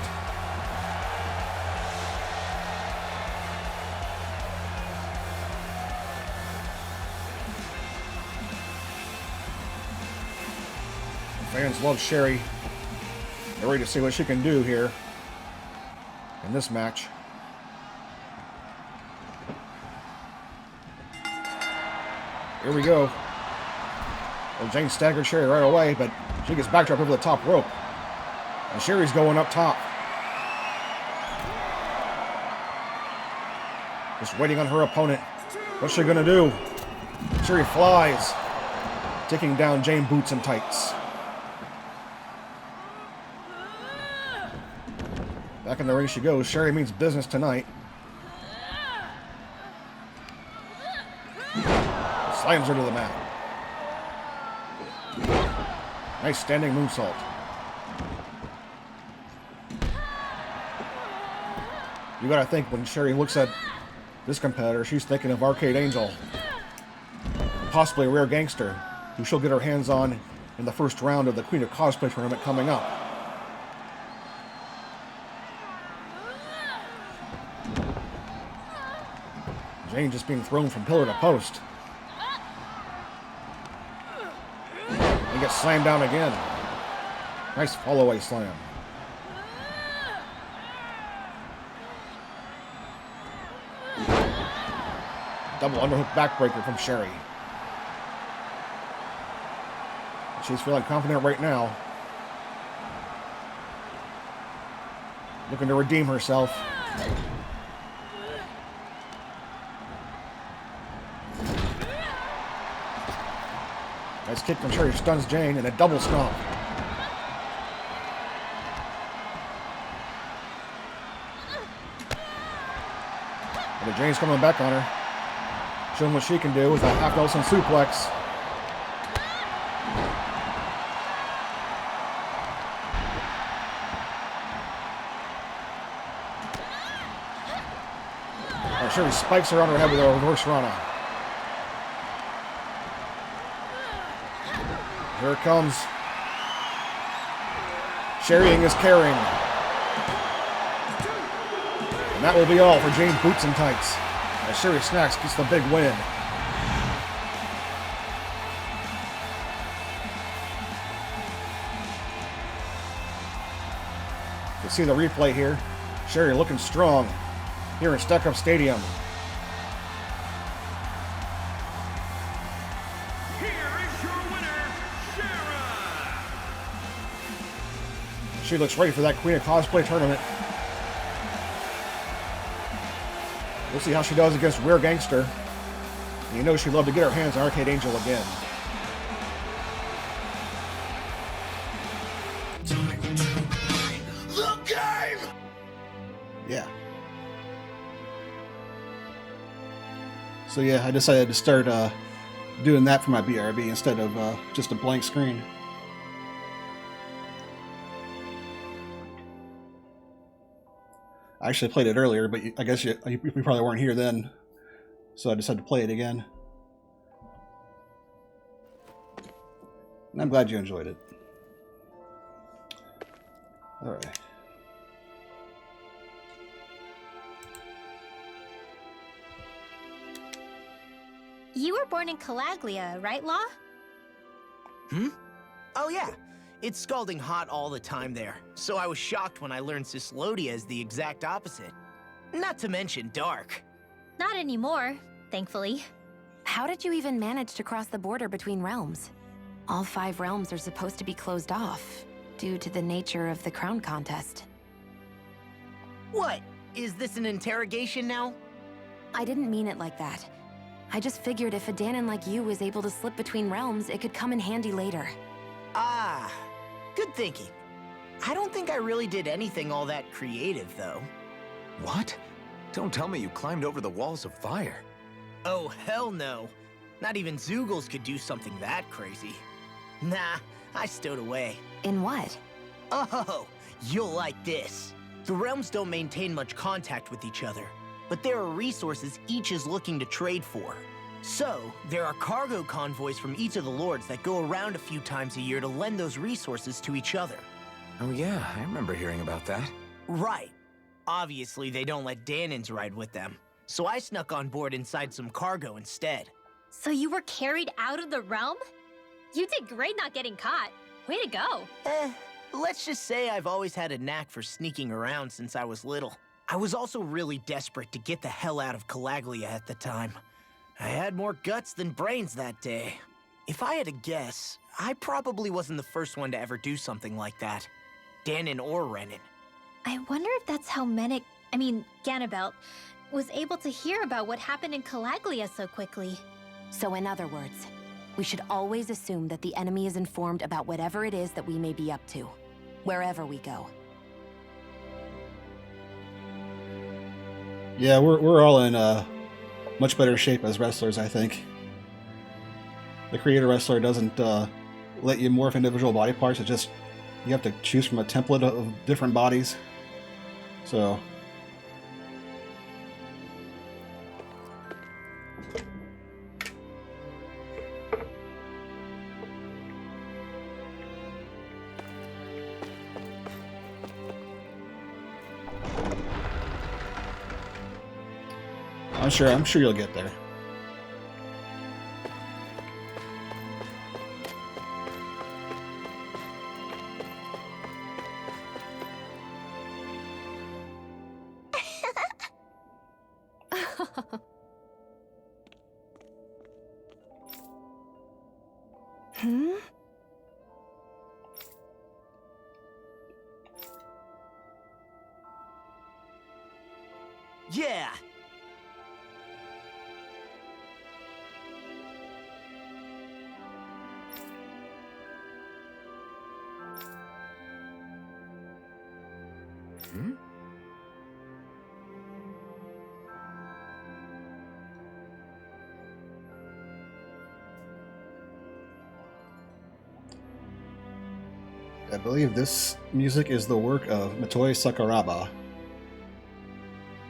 Fans love Sherry. They're ready to see what she can do here in this match. Here we go. Well, Jane staggered Sherry right away, but she gets backdropped over the top rope. And Sherry's going up top. Just waiting on her opponent. What's she gonna do? Shuri flies, taking down Jane Boots and Tights. Back in the ring she goes. Shuri means business tonight. Slams her to the mat. Nice standing moonsault. You gotta think when Shuri looks at this competitor, she's thinking of Arcade Angel. Possibly a rare gangster who she'll get her hands on in the first round of the Queen of Cosplay tournament coming up. Jane just being thrown from pillar to post. And gets slammed down again. Nice follow-away slam. Double underhook backbreaker from Shuri. She's feeling confident right now. Looking to redeem herself. Nice kick from Shuri, stuns Jane, and a double stomp. But Jane's coming back on her. Showing what she can do with a half Nelson suplex. Shuri spikes her on her head with a reverse Rana. Here it comes. Sharing is carrying. And that will be all for Jane Boots and Tights. As Shuri Snacks gets the big win. You can see the replay here. Shuri looking strong here in Stuck Up Stadium. She looks ready for that Queen of Cosplay tournament. We'll see how she does against Rare Gangster. And you know she'd love to get her hands on Arcade Angel again. Time to play the game! Yeah. So yeah, I decided to start doing that for my BRB instead of just a blank screen. I actually played it earlier, but I guess you probably weren't here then, so I decided to play it again. And I'm glad you enjoyed it. Alright. You were born in Calaglia, right, Law? Oh yeah. It's scalding hot all the time there, so I was shocked when I learned Cyslodia is the exact opposite. Not to mention dark. Not anymore, thankfully. How did you even manage to cross the border between realms? All 5 realms are supposed to be closed off, due to the nature of the crown contest. What? Is this an interrogation now? I didn't mean it like that. I just figured if a Danon like you was able to slip between realms, it could come in handy later. Ah, good thinking. I don't think I really did anything all that creative, though. What? Don't tell me you climbed over the walls of fire. Oh, hell no. Not even Zeugles could do something that crazy. Nah, I stowed away. In what? Oh, you'll like this. The realms don't maintain much contact with each other, but there are resources each is looking to trade for. So, there are cargo convoys from each of the lords that go around a few times a year to lend those resources to each other. Oh yeah, I remember hearing about that. Right. Obviously, they don't let Danons ride with them, so I snuck on board inside some cargo instead. So you were carried out of the realm? You did great not getting caught. Way to go. Let's just say I've always had a knack for sneaking around since I was little. I was also really desperate to get the hell out of Calaglia at the time. I had more guts than brains that day. If I had to guess, I probably wasn't the first one to ever do something like that. Danon or Renan. I wonder if that's how Ganabelt, was able to hear about what happened in Calaglia so quickly. So in other words, we should always assume that the enemy is informed about whatever it is that we may be up to, wherever we go. Yeah, we're all in much better shape as wrestlers, I think. The creator wrestler doesn't let you morph individual body parts. It just, you have to choose from a template of different bodies. So I'm sure you'll get there. Yeah! I believe this music is the work of Motoi Sakuraba.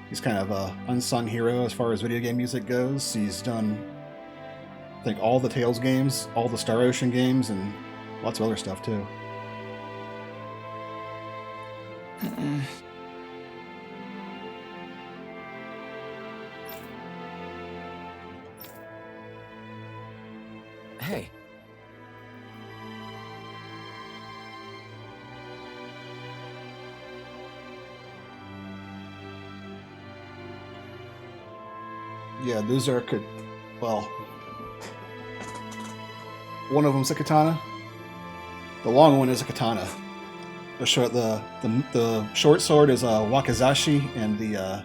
He's kind of an unsung hero as far as video game music goes. He's done, I think, all the Tales games, all the Star Ocean games, and lots of other stuff too. Hey. Yeah, those are, well, one of them's a katana. The long one is a katana. The short sword is a wakizashi, and the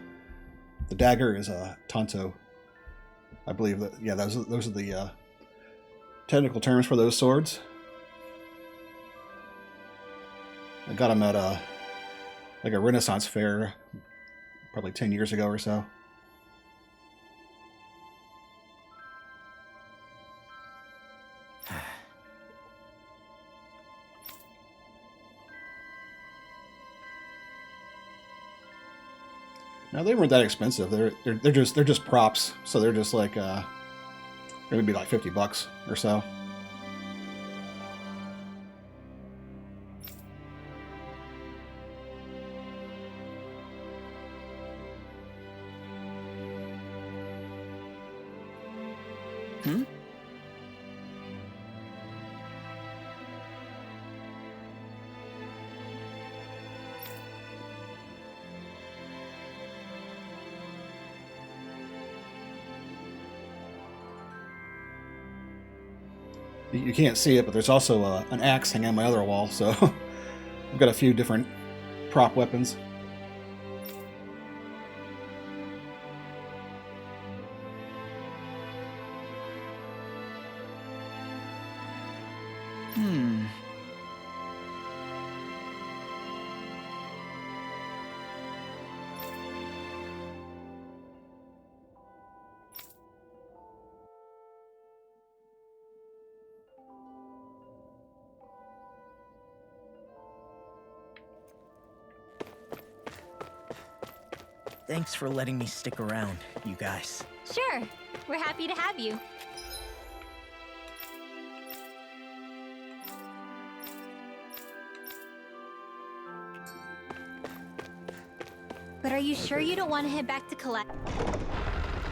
dagger is a tanto. I believe that. Yeah, those are the technical terms for those swords. I got them at a Renaissance fair, probably 10 years ago or so. Now, they weren't that expensive. They're just props, so they're just like they're gonna be like $50 or so. You can't see it, but there's also an axe hanging on my other wall, so I've got a few different prop weapons. Thanks for letting me stick around, you guys. Sure, we're happy to have you. But are you sure you don't want to head back to collect?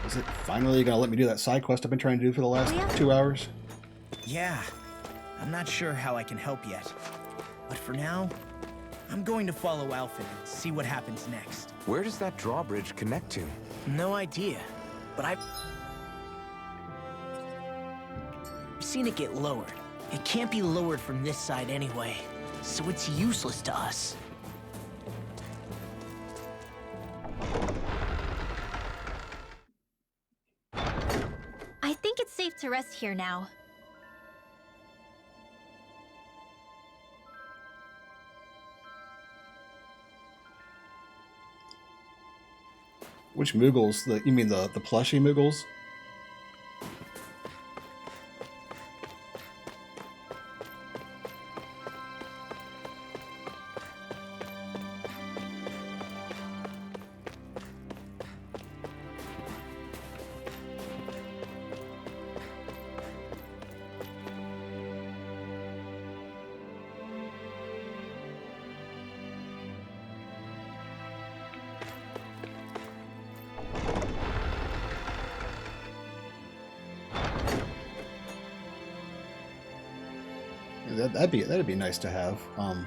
Is it finally gonna let me do that side quest I've been trying to do for the last 2 hours? Yeah, I'm not sure how I can help yet. But for now, I'm going to follow Alfred and see what happens next. Where does that drawbridge connect to? No idea, but I've seen it get lowered. It can't be lowered from this side anyway, so it's useless to us. I think it's safe safe to rest here now. Which Moogles? You mean the plushy Moogles? That'd be nice to have. I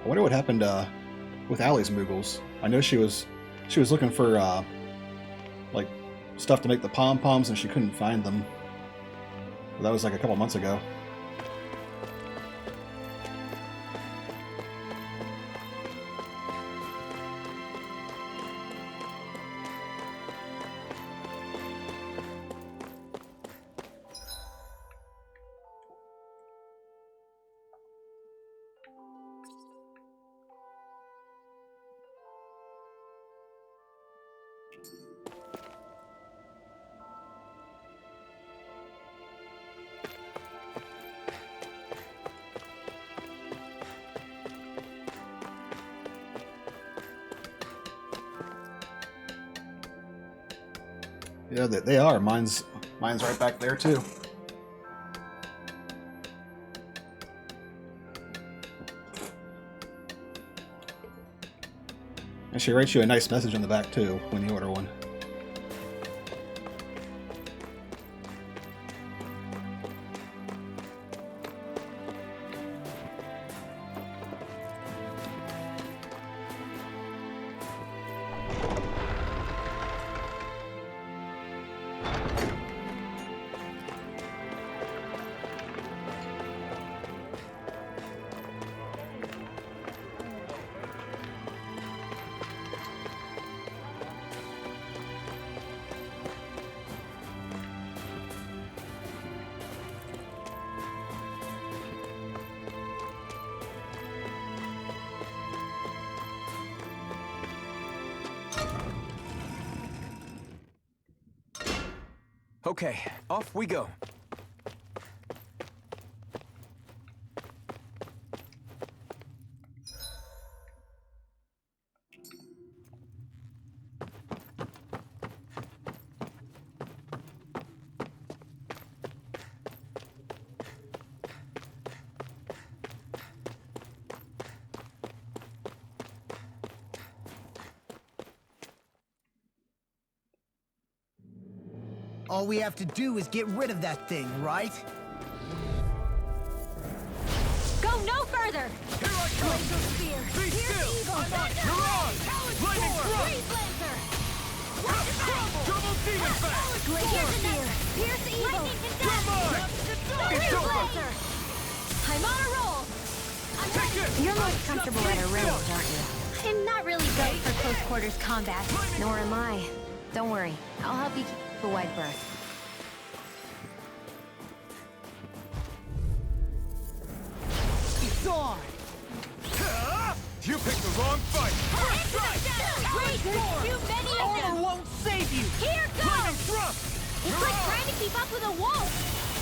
wonder what happened with Allie's Moogles. I know she was looking for like stuff to make the pom-poms and she couldn't find them. But that was like a couple months ago. Yeah, they are. Mine's right back there too. And she writes you a nice message on the back too when you order one. Okay, off we go. All we have to do is get rid of that thing, right? Go no further! Here I come! Spear! Be still! You're on! Lightning thrust! Double demon fang! Pierce evil! Come on! It's over! I'm on a roll! You're most comfortable at a range, aren't you? I'm not really built for close quarters combat. Nor am I. Don't worry. I'll help you keep the wide berth. It's on! You picked the wrong fight! Armor won't save you! Here Lightning goes! thrust! It's like trying to keep up with a wolf!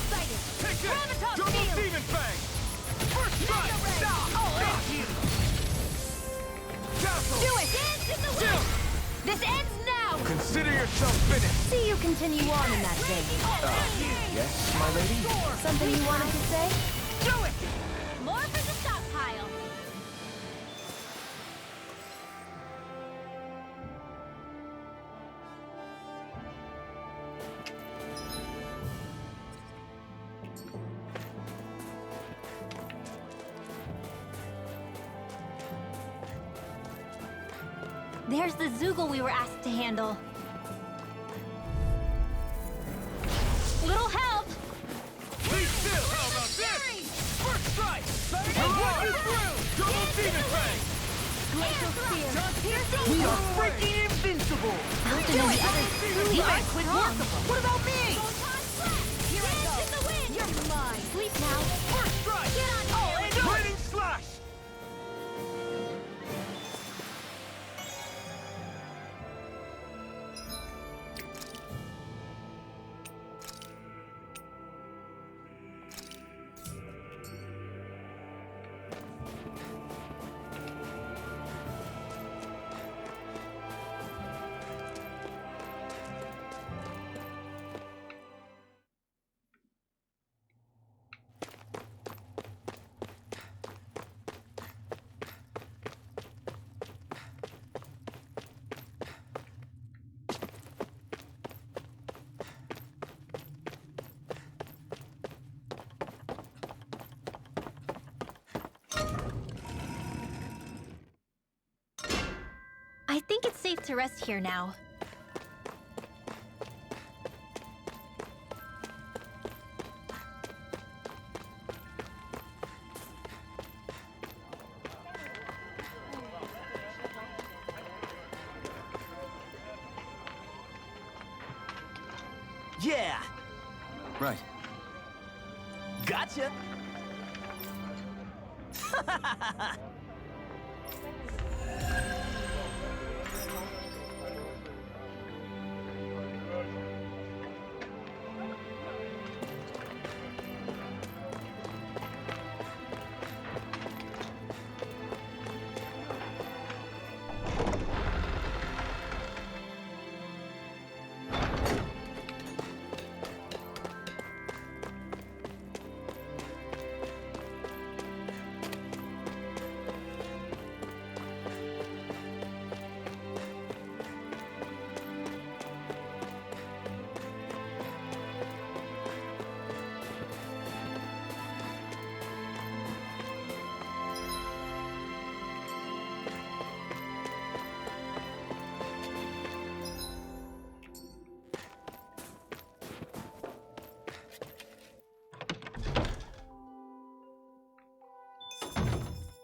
Excited! Take it! Graviton Double field! demon fang! First strike! Got you! Dazzle! Do it! Dance in the wind! This ends now! Consider yourself finished. See you continue on in that vein. Yes, my lady? Something you wanted to say? Do it! More for the stockpile! There's the Zoogle we were asked to handle. Little help! Be still! How about this? First strike! Run you through! Double demon fang! Glacial Spear! We are freaking invincible! I'll Ethan and the others truly are strong. What about me? Here I go. In the wind. You're mine. Sleep now. First strike! Get on Oh, here. and lightning slash! I think it's safe to rest here now. Yeah, Right. gotcha.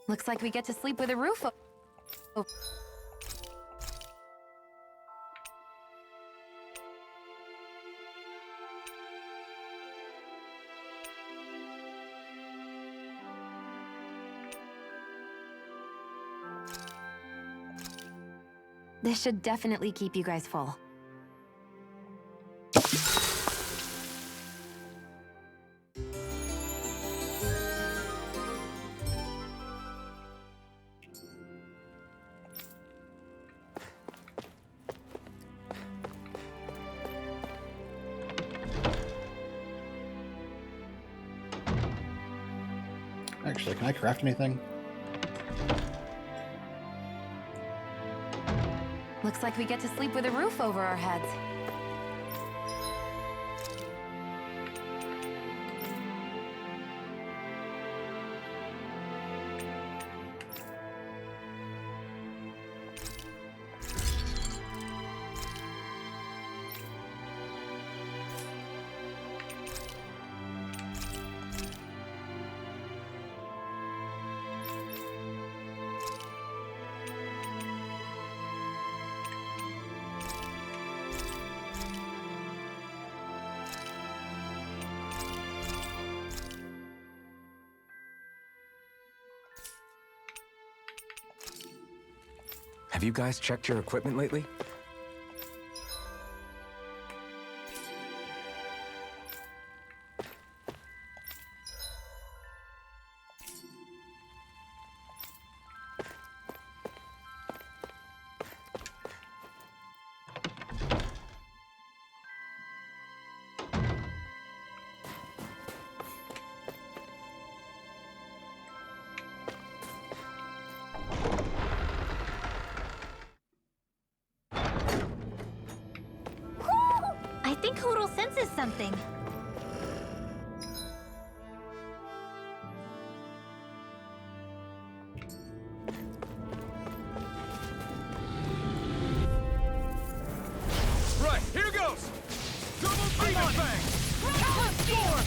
Looks like we get to sleep with a roof over. This should definitely keep you guys full. Actually, can I craft anything? Looks like we get to sleep with a roof over our heads. Have you guys checked your equipment lately? I think Hootle senses something. Right, here goes! Double Demon Fang! Talon Storm!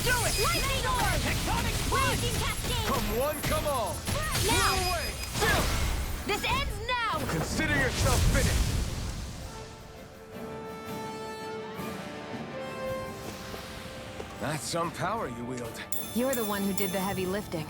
Do it! Lightning Orb! Tectonic Blazing Split! Cascade! Come one, come all! Now! Away! Chill! This ends now! Consider yourself finished! That's some power you wield. You're the one who did the heavy lifting.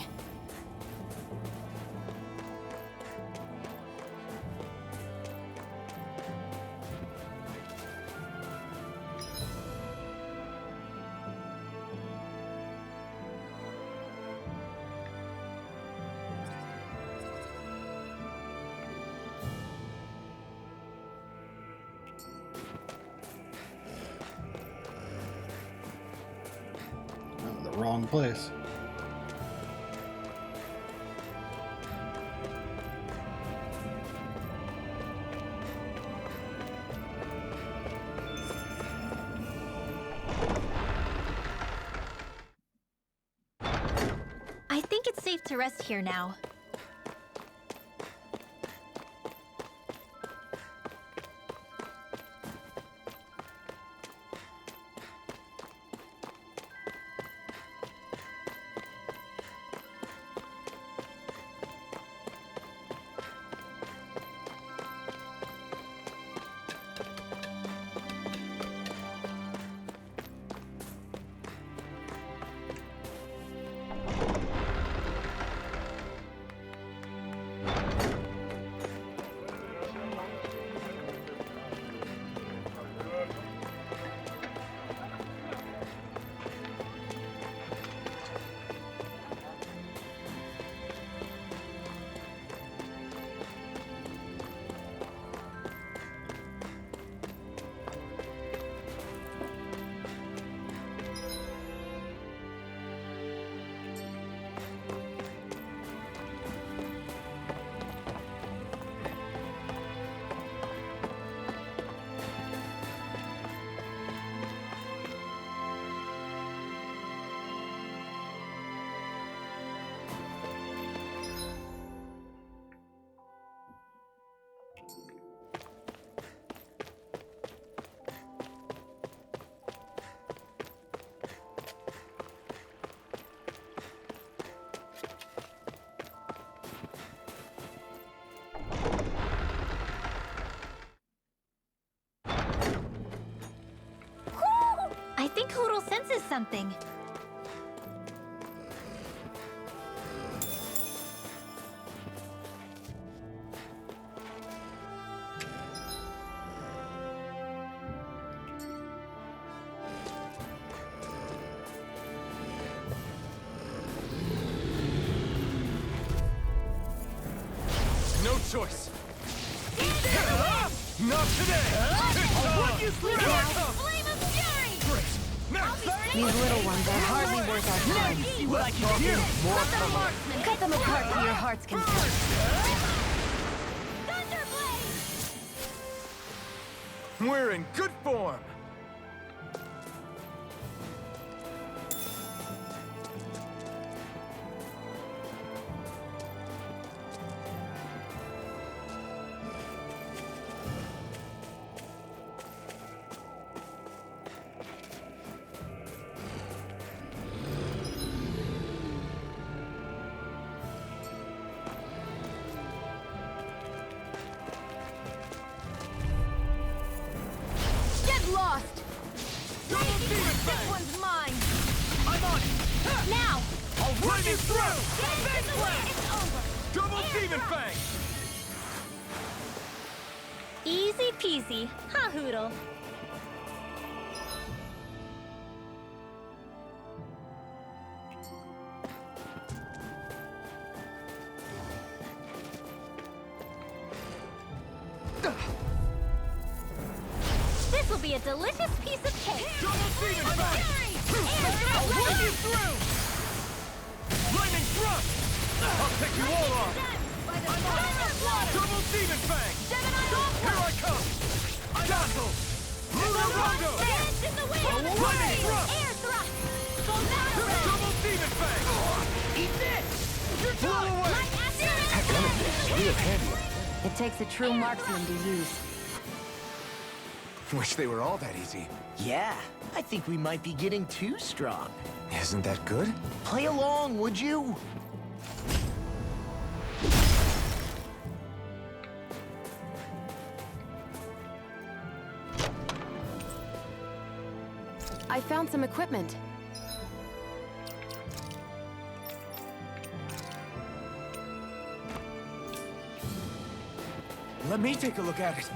Oh, the wrong place. I think it's safe to rest here now. I think Hootle senses something. No choice. Not today. I'll run you through. Flame of Fury! These little ones are hardly worth our Now time. you see what I can do. Cut them apart to your heart's content. We're in good form. Get lost! This one's mine! I'm on it. Now! I'll run you through. Get into the way! It's over! Double Demon Fang! Easy peasy, huh, Hootle? This will be a delicious piece of cake! Double Demon Fang! I'll run you through. Lightning Thrust! I'll take you all off! Double Demon Fang! Here I come! Dazzle! Murarondo! Lightning Thrust! Air thrust! Double Demon Fang! Eat this. Blow away! That gun is real handy. It takes a true marksman to use. Wish they were all that easy. Yeah, I think we might be getting too strong. Isn't that good? Play along, would you? I found some equipment. Let me take a look at it.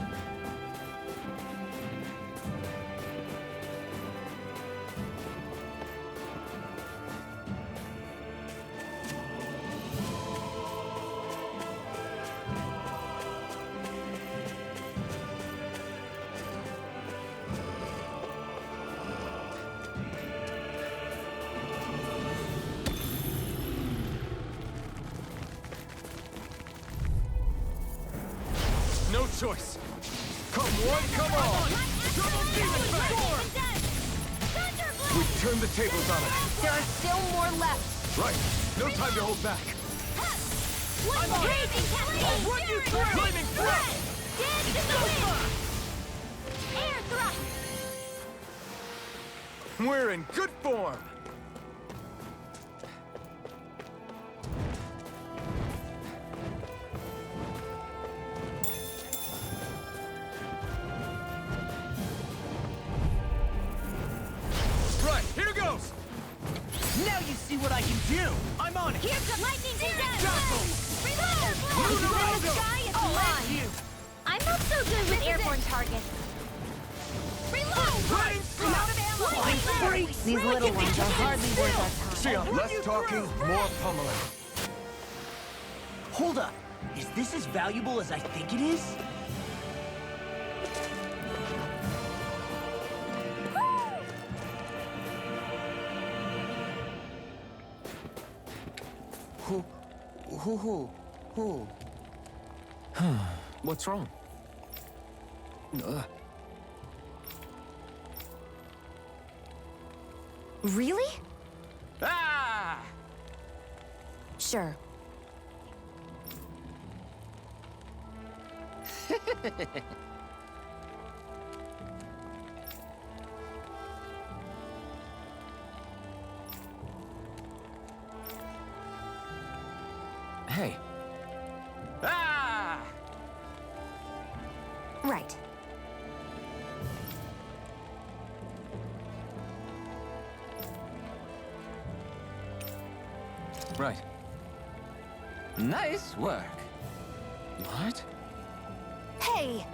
No choice. Come one, come all. We turned the tables on it. There are still more left. Right. No time to hold back. I'm on it! I'll run you through! Flaming thrust! Air thrust! We're in good form. Right, here goes! Now you see what I can do! I'm on it! Here's the lightning descent! Dazzle! Reload! The sky is mine! I'm not so good with airborne targets. Reload! I'm out of ammo! These little ones are hardly worth our time. Xion, less talking, more pummeling. Hold up! Is this as valuable as I think it is? Who? What's wrong? Really? Ah! Sure. Hey. Ah! Right. Right. Nice work. What? Hey!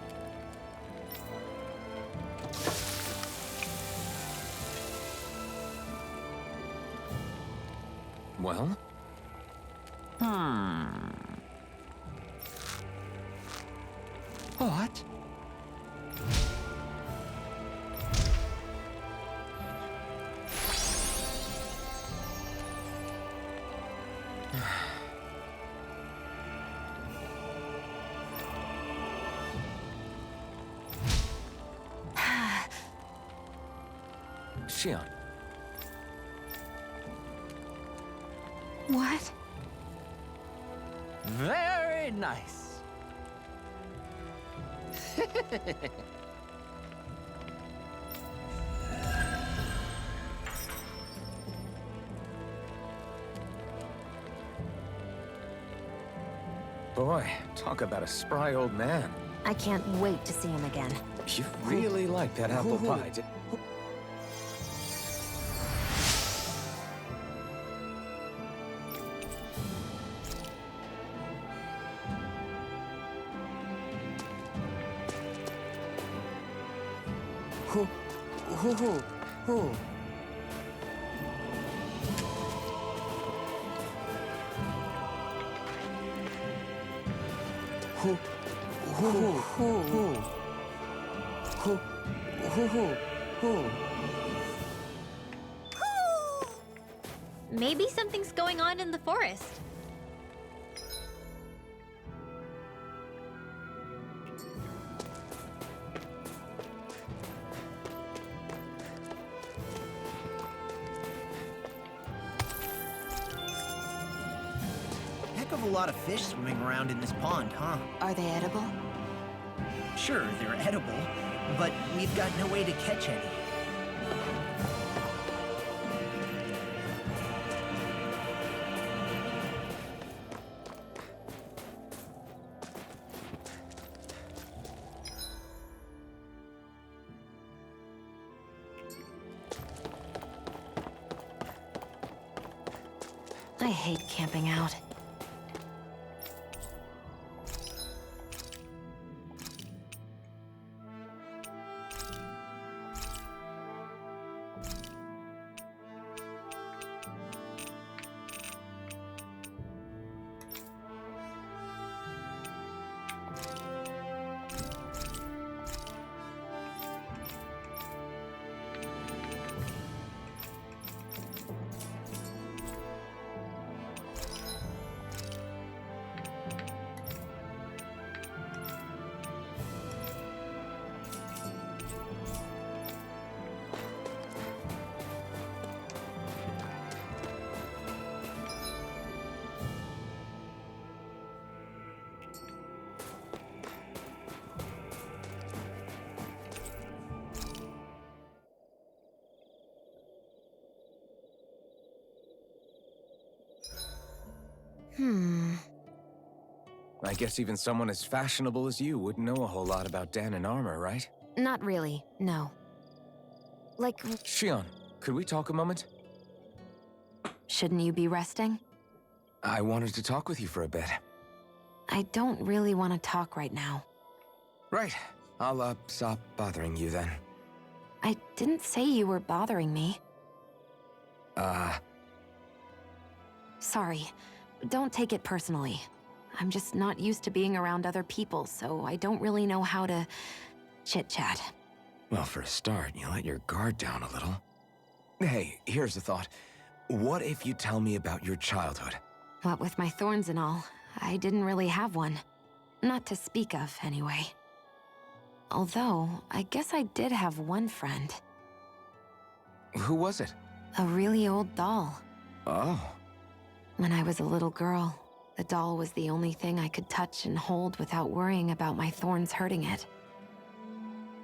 Well? What? Xion. What? Very nice. Boy, talk about a spry old man. I can't wait to see him again. You really like that apple pie. Who? Maybe something's going on in the forest. Heck of a lot of fish swimming around in this pond, huh? Are they edible? Sure, they're edible, but we've got no way to catch any. I hate camping out. I guess even someone as fashionable as you wouldn't know a whole lot about Dan and armor, right? Not really, no. Like, Shion, could we talk a moment? shouldn't you be resting? I wanted to talk with you for a bit. I don't really want to talk right now. Right. I'll, stop bothering you then. I didn't say you were bothering me. Sorry. Don't take it personally. I'm just not used to being around other people, so I don't really know how to chit-chat. Well, for a start, you let your guard down a little. Hey, here's a thought. What if you tell me about your childhood? What with my thorns and all, I didn't really have one. Not to speak of, anyway. Although, I guess I did have one friend. Who was it? A really old doll. Oh. When I was a little girl, the doll was the only thing I could touch and hold without worrying about my thorns hurting it.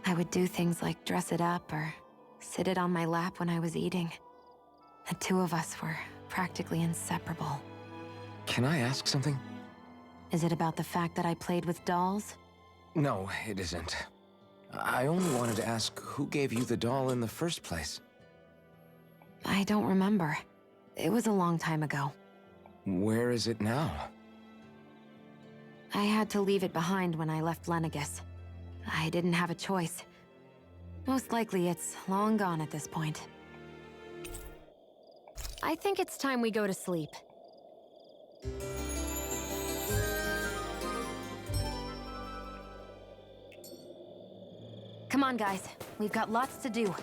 I would do things like dress it up or sit it on my lap when I was eating. The two of us were practically inseparable. Can I ask something? Is it about the fact that I played with dolls? No, it isn't. I only wanted to ask who gave you the doll in the first place. I don't remember. It was a long time ago. Where is it now? I had to leave it behind when I left Lenegis. I didn't have a choice. Most likely it's long gone at this point. I think it's time we go to sleep. Come on, guys. We've got lots to do.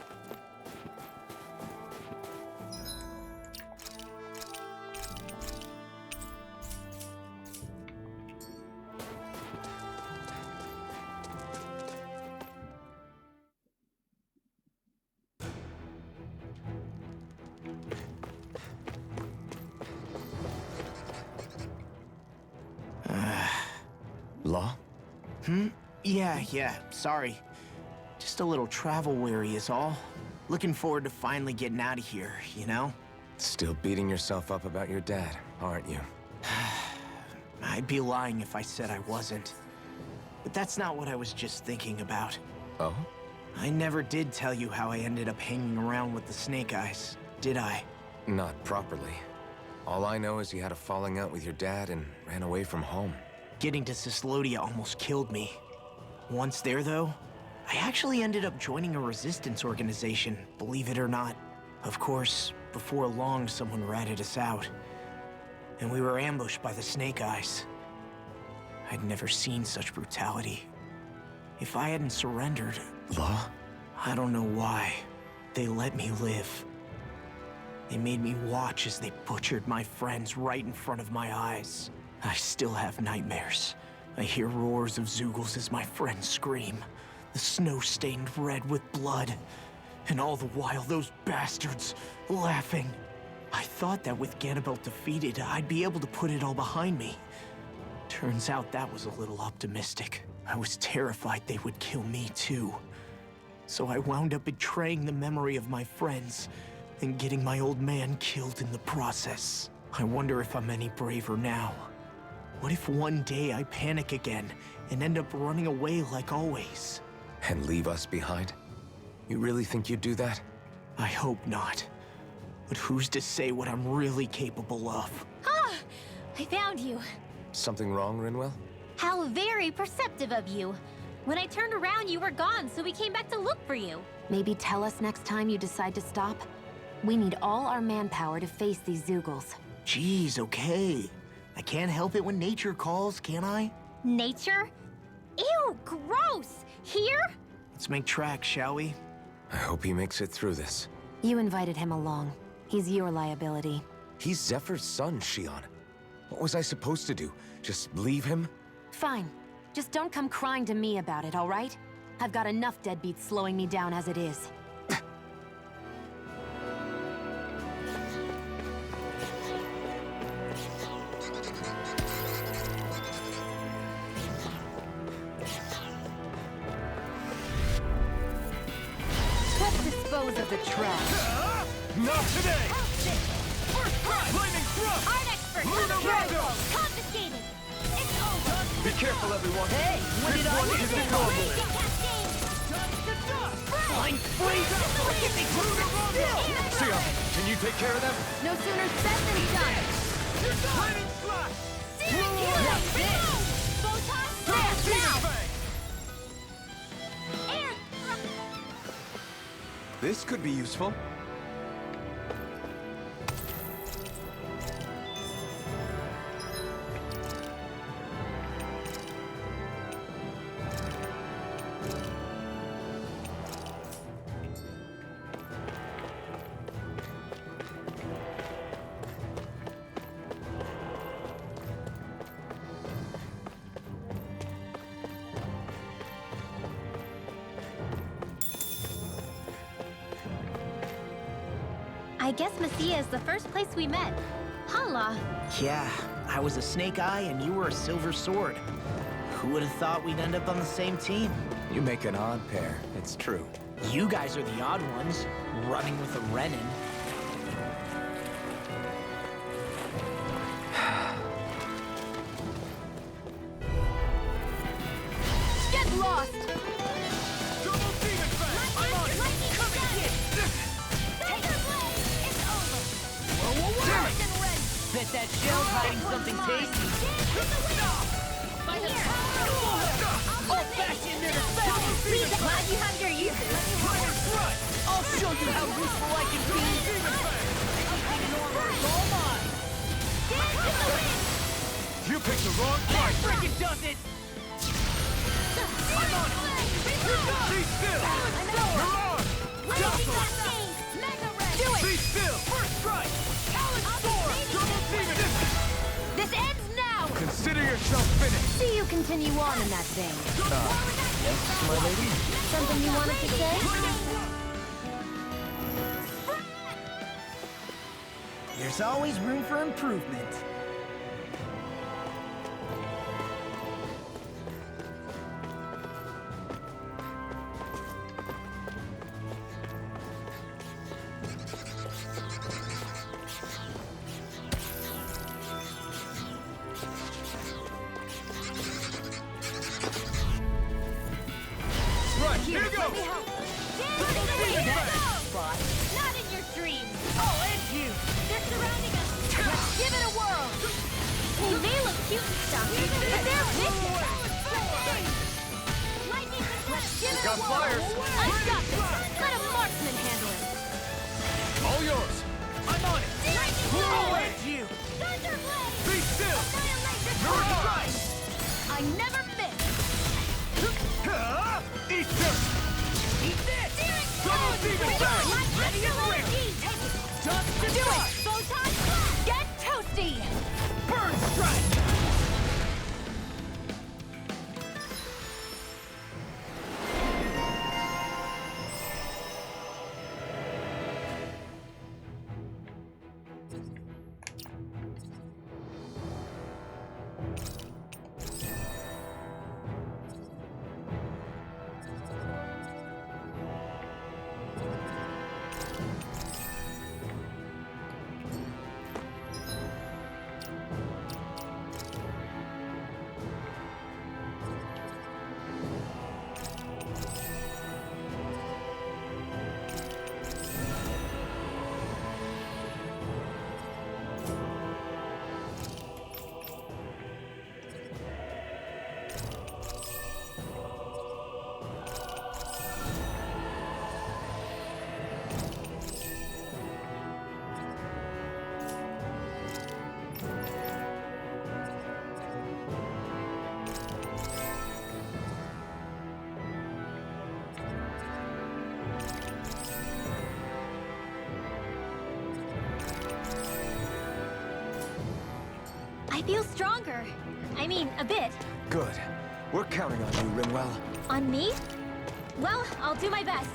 Law? Yeah, sorry. Just a little travel weary is all. Looking forward to finally getting out of here, you know? Still beating yourself up about your dad, aren't you? I'd be lying if I said I wasn't. But that's not what I was just thinking about. Oh? I never did tell you how I ended up hanging around with the Snake Eyes, did I? Not properly. All I know is you had a falling out with your dad and ran away from home. Getting to Cyslodia almost killed me. Once there, though, I actually ended up joining a resistance organization, believe it or not. Of course, before long, someone ratted us out. And we were ambushed by the Snake Eyes. I'd never seen such brutality. If I hadn't surrendered... Law? I don't know why. They let me live. They made me watch as they butchered my friends right in front of my eyes. I still have nightmares. I hear roars of Zeugles as my friends scream. The snow stained red with blood. And all the while, those bastards laughing. I thought that with Ganabelt defeated, I'd be able to put it all behind me. Turns out that was a little optimistic. I was terrified they would kill me too. So I wound up betraying the memory of my friends and getting my old man killed in the process. I wonder if I'm any braver now. What if one day I panic again and end up running away like always? And leave us behind? You really think you'd do that? I hope not. But who's to say what I'm really capable of? Ah! I found you. Something wrong, Rinwell? How very perceptive of you. When I turned around, you were gone, so we came back to look for you. Maybe tell us next time you decide to stop. We need all our manpower to face these Zeugles. Jeez, okay. I can't help it when nature calls, can I? Nature? Ew, gross! Here? Let's make tracks, shall we? I hope he makes it through this. You invited him along. He's your liability. He's Zephyr's son, Shion. What was I supposed to do? Just leave him? Fine. Just don't come crying to me about it, all right? I've got enough deadbeats slowing me down as it is. Let's dispose of the trash. Not today! First try! Lightning thrust! Art expert! Confiscated! It's over! Be careful, everyone. Hey, when did I This one get isn't this? normal. Fine, freeze! Sia, can you take care of them? No sooner said than done. Lightning slash! Photon blast now! Air This could be useful. I guess Messia is the first place we met. Hala. Yeah, I was a Snake Eye and you were a Silver Sword. Who would have thought we'd end up on the same team? You make an odd pair, it's true. You guys are the odd ones, running with a Renin. Get lost! Double demon fang! I'm on it! Come and get! Bet that shell's hiding something tasty. Old-fashioned interference! Glad you have your uses. I'll show you how useful I can be! All mine! You picked the wrong fight! Freaking does it! I'm on it! Be still! You're on! Do it! Be still! First strike! Talon sword! Double demon! This ends now! Consider yourself finished. See you continue on in that vein. Yes, my lady? Something you wanted to say? There's always room for improvement. Right, here goes! Spot. Not in your dreams. I'll end you! They're surrounding us. Let's give it a whirl. They may look cute and stuff, but they're vicious. Lightning Let's give it Got a whirl. flyers. I've got this. Let a marksman handle it. All yours. I'm on it! Lightning I'll Blade. end you! Thunderblade. Be still! Annihilate this You're world. right! I never miss. Eat this! Eat this! Double demon fang! Ready and ready. Just to Do it. Photon blast. Get toasty! Burn strike! I feel stronger. I mean, a bit. Good. We're counting on you, Rinwell. On me? Well, I'll do my best.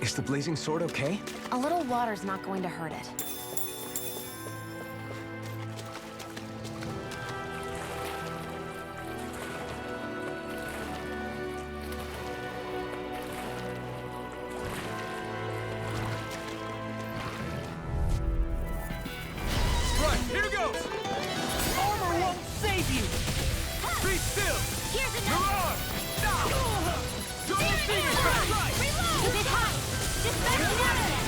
Is the blazing sword okay? A little water's not going to hurt it. Right, here goes! Armor won't save you! Be still! Here's Mirage! Stop! Double Demon Fang! Reload! A bit high! Just back it out of it!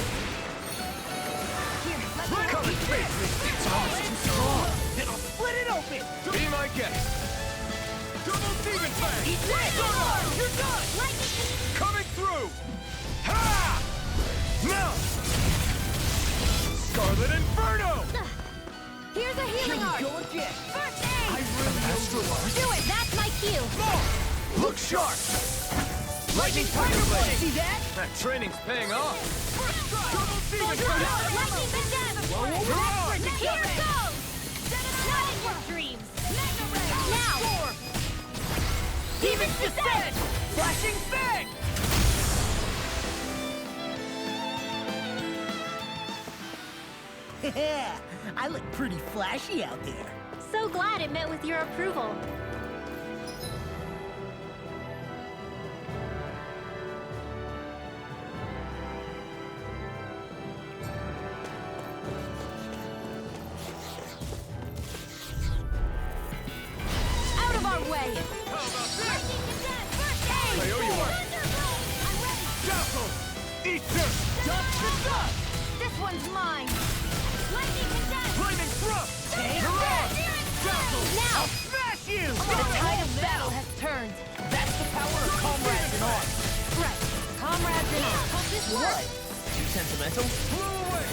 Here, let me Come and face me! Its armor's too strong! It'll split it open! Be my guest! Double Demon Fang! Eat that! You're done! Lightning! Coming through! Ha! Now! Scarlet Inferno! Here's a healing art! Go again! First aid! Really Do it! That's my cue! Look sharp! Lightning Tiger Blade! See that? That training's paying off! Double Demon Lightning Fang! Condemned! Here goes! Not in your dreams! Now! Demon's Descent! Flashing Fang! Yeah, I look pretty flashy out there. So glad it met with your approval. Out of our way! I owe you one! Dazzle! Eat this! Dust to dust! This one's mine! Lightning condemned! Flaming Thrust! Take Mirage! Dazzle! Now! I'll smash you! The tide of battle has turned. That's the power of comrades in arms. Right. Comrades in arms. This What? works. Too sentimental? Blew away!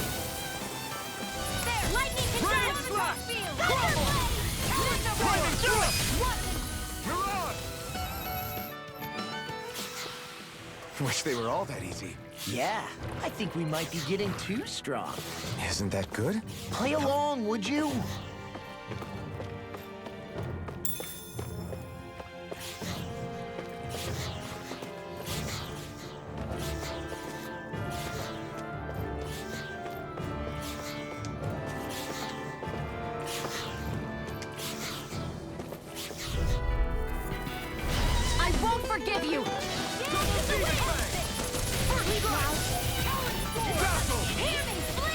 There! Lightning condemned! Rain slash! Thunderblade! Flaming Thrust! What? Mirage! Wish they were all that easy. Yeah, I think we might be getting too strong. Isn't that good? Play along, would you? I won't forgive you!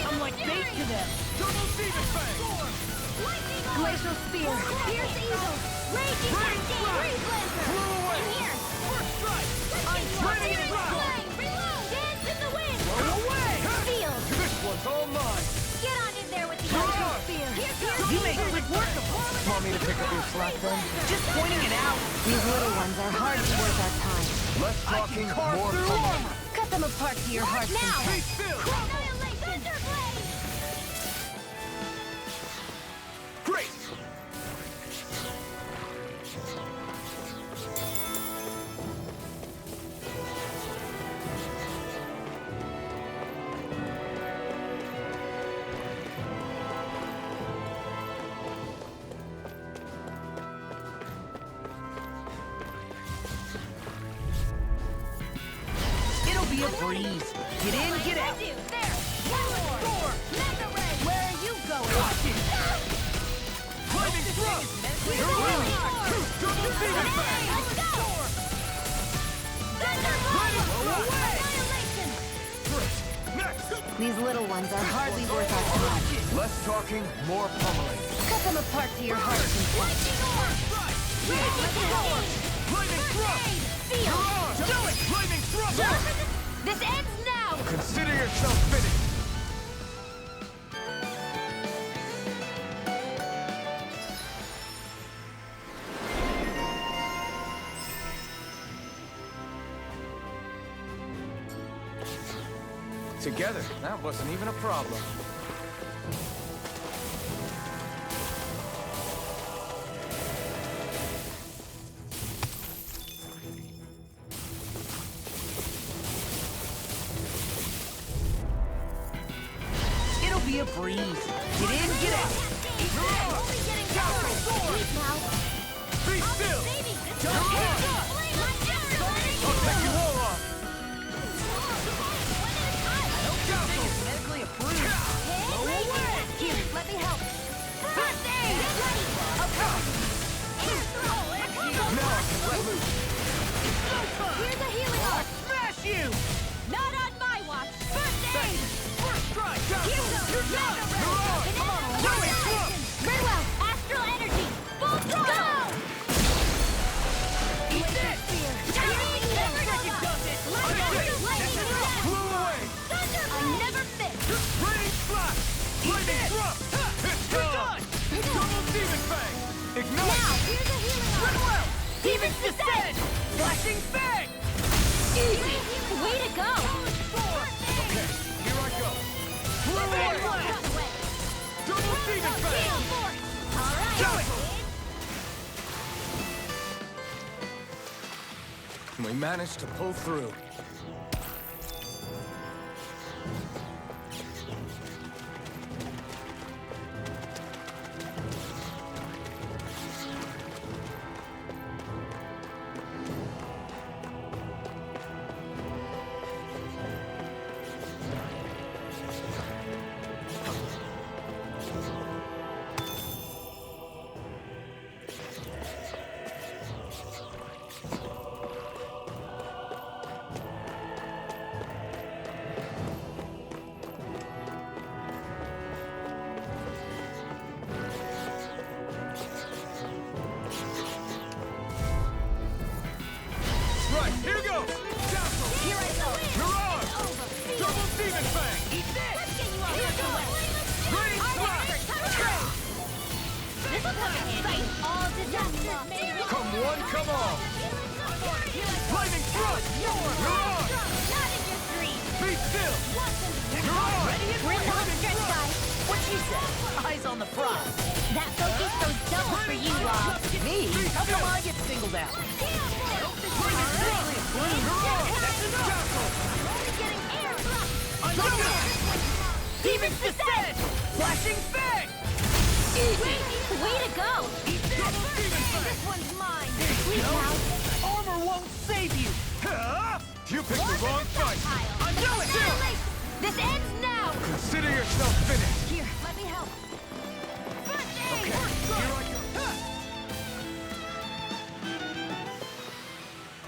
I'm like bait to them. Double Demon Fang! Glacial Spear! Pierce Eagle! Raging Hurricane! Freeze Lancer! Blew away! In here! First strike! I'm ready to rock! Reload! Dance in the wind! Blow away! Field! This one's all mine! Get on in there with the Mirage! Glacial Spear! You make quick work of them. Want me to pick up your slack then? Just pointing it out. These little ones are hardly worth our time. Less talking, carve more through pummeling. armor. Cut them apart to your heart's Now! Be content. still! Annihilation! Thunderblade! Great! It'll be a breeze. Get in, get out. There! War! Mega Ray! Where are you going? Flaming Thrust! Mirage! Double Demon Fang! Let's go! Thunderblade! Annihilation! Next! These little ones are hardly worth our time. Less talking, more pummeling. Cut them apart to your heart's content. Lightning Orb! Raging Hurricane! Flaming Thrust! Field! Mirage! Do it! Flaming Thrust! This ends now! Consider yourself finished. Together, that wasn't even a problem. It'll be a breeze. Get in, get out. Only getting started! Sleep now! Be still! Don't hit! I'll take you all off! Here's a healing arc! Smash you! Not on my watch! First aid! First strike! Here we go! You're done! You're on! Come on! Rolling slump! Very well! Astral energy! Full throttle! Eat this! Lightning Blew away! Thunder! I never miss! Raining flash! Lightning thrust! You're done! Double demon fang! Ignite! Now, here's a healing arc! Run well! Demon's descent! Flashing fang! Easy! Way to go! Okay, here I go. Blew away! Double demon fang! We managed to pull through. Right, here goes! Castle! Here I go! Mirage! Double demon fang! Eat this! Let's get you out of the way! Raining flash! This will come in handy! All disasters may Come one, come all! Lightning thrust! You're on! Not in your dreams! Be still! You're on! Bring on the stretch, guys! What she said? Eyes on the prize. That focus goes double for you, Rob! Me? How come I get singled out? Demon's descent! Flashing fang! Easy! Way to go! This one's mine! Please now! Armor won't save you! Huh? You picked the wrong fight! I'm doing it! This ends now! Consider yourself finished! Here, let me help. Okay, here I go!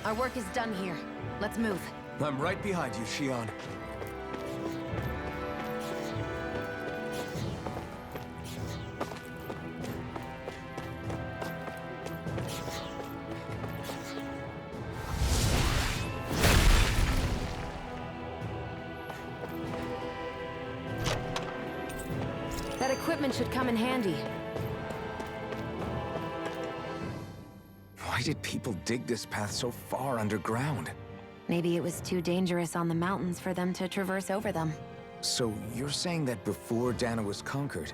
Our work is done here. Let's move. I'm right behind you, Shion. That equipment should come in handy. Why did people dig this path so far underground? Maybe it was too dangerous on the mountains for them to traverse over them. So you're saying that before Dana was conquered,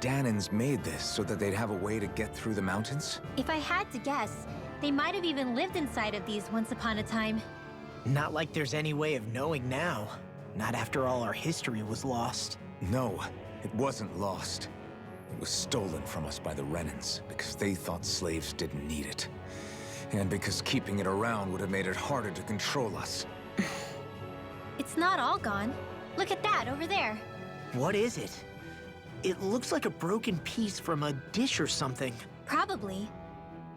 Danans made this so that they'd have a way to get through the mountains? If I had to guess, they might have even lived inside of these once upon a time. Not like there's any way of knowing now. Not after all our history was lost. No, it wasn't lost. It was stolen from us by the Renans because they thought slaves didn't need it. And because keeping it around would have made it harder to control us. It's not all gone. Look at that over there. What is it? It looks like a broken piece from a dish or something. Probably.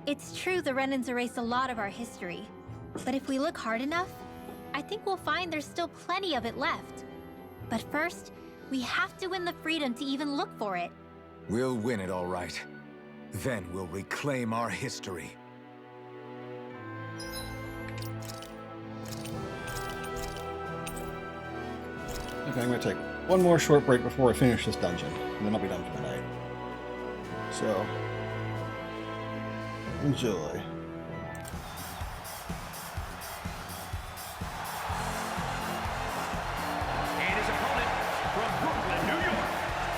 It's true the Renans erased a lot of our history. But if we look hard enough, I think we'll find there's still plenty of it left. But first, we have to win the freedom to even look for it. We'll win it, all right. Then we'll reclaim our history. Okay, I'm going to take one more short break before I finish this dungeon, and then I'll be done for the night. So, enjoy. And his opponent from Brooklyn, New York,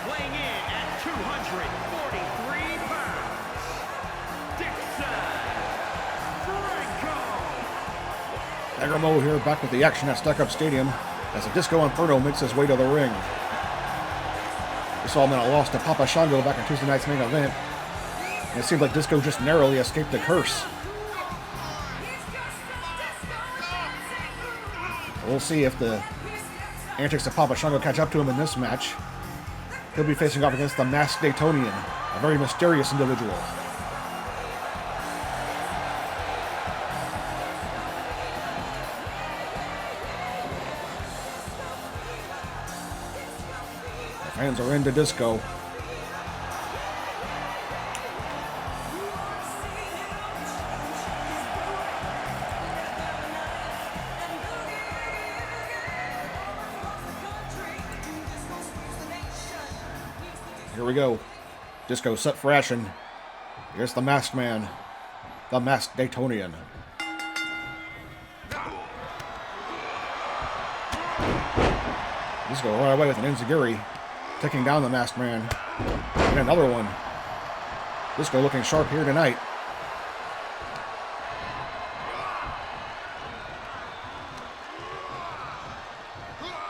weighing in at 243 pounds, Dixon Franco. Negramo here, back with the action at Stack Up Stadium, as the Disco Inferno makes his way to the ring. We saw him in a loss to Papa Shango back in Tuesday night's main event, and it seems like Disco just narrowly escaped the curse. We'll see if the antics of Papa Shango catch up to him in this match. He'll be facing off against the Masked Daytonian, a very mysterious individual. Fans are into disco. Here we go. Disco set for action. Here's the Masked Man, the Masked Daytonian. Disco right away with an enziguri, taking down the Masked Man. And another one. Disco looking sharp here tonight.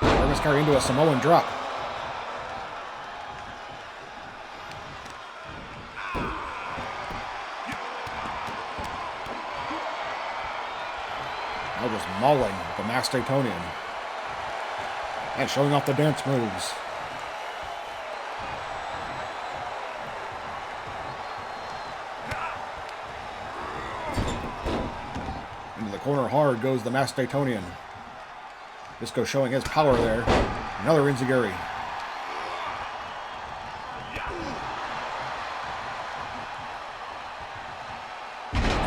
Artemis carry into a Samoan drop. Now just mauling the Masked Daytonian. And showing off the dance moves. Into the corner hard goes the Masked Daytonian. Disco showing his power there. Another enziguri.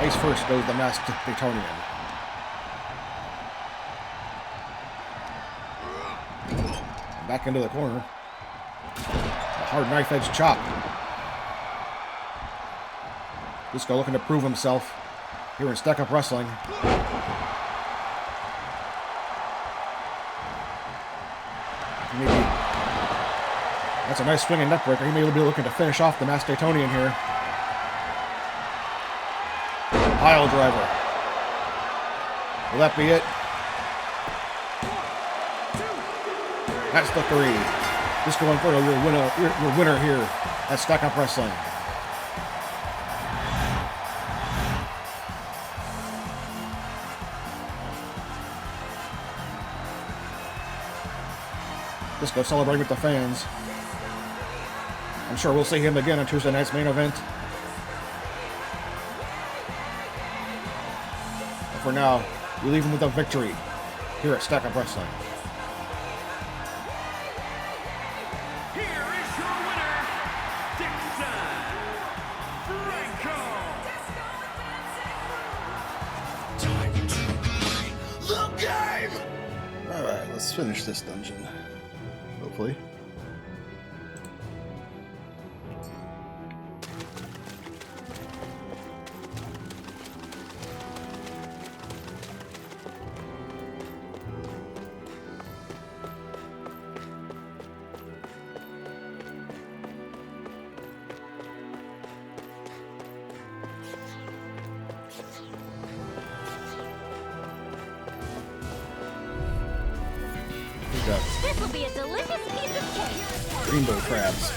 Face first goes the Masked Daytonian. Back into the corner. A hard knife edge chop. Disco looking to prove himself here in Stack Up Wrestling. That's a nice swinging neckbreaker. He may be looking to finish off the Masked Daytonian here. Pile driver. Will that be it? That's the 3. Disco Inferno, your winner here at Stack Up Wrestling. Disco celebrating with the fans. I'm sure we'll see him again on Tuesday night's main event. But for now, we leave him with a victory here at Stack Up Wrestling. Let's finish this dungeon, hopefully. This will be a delicious piece of cake. Rainbow crabs.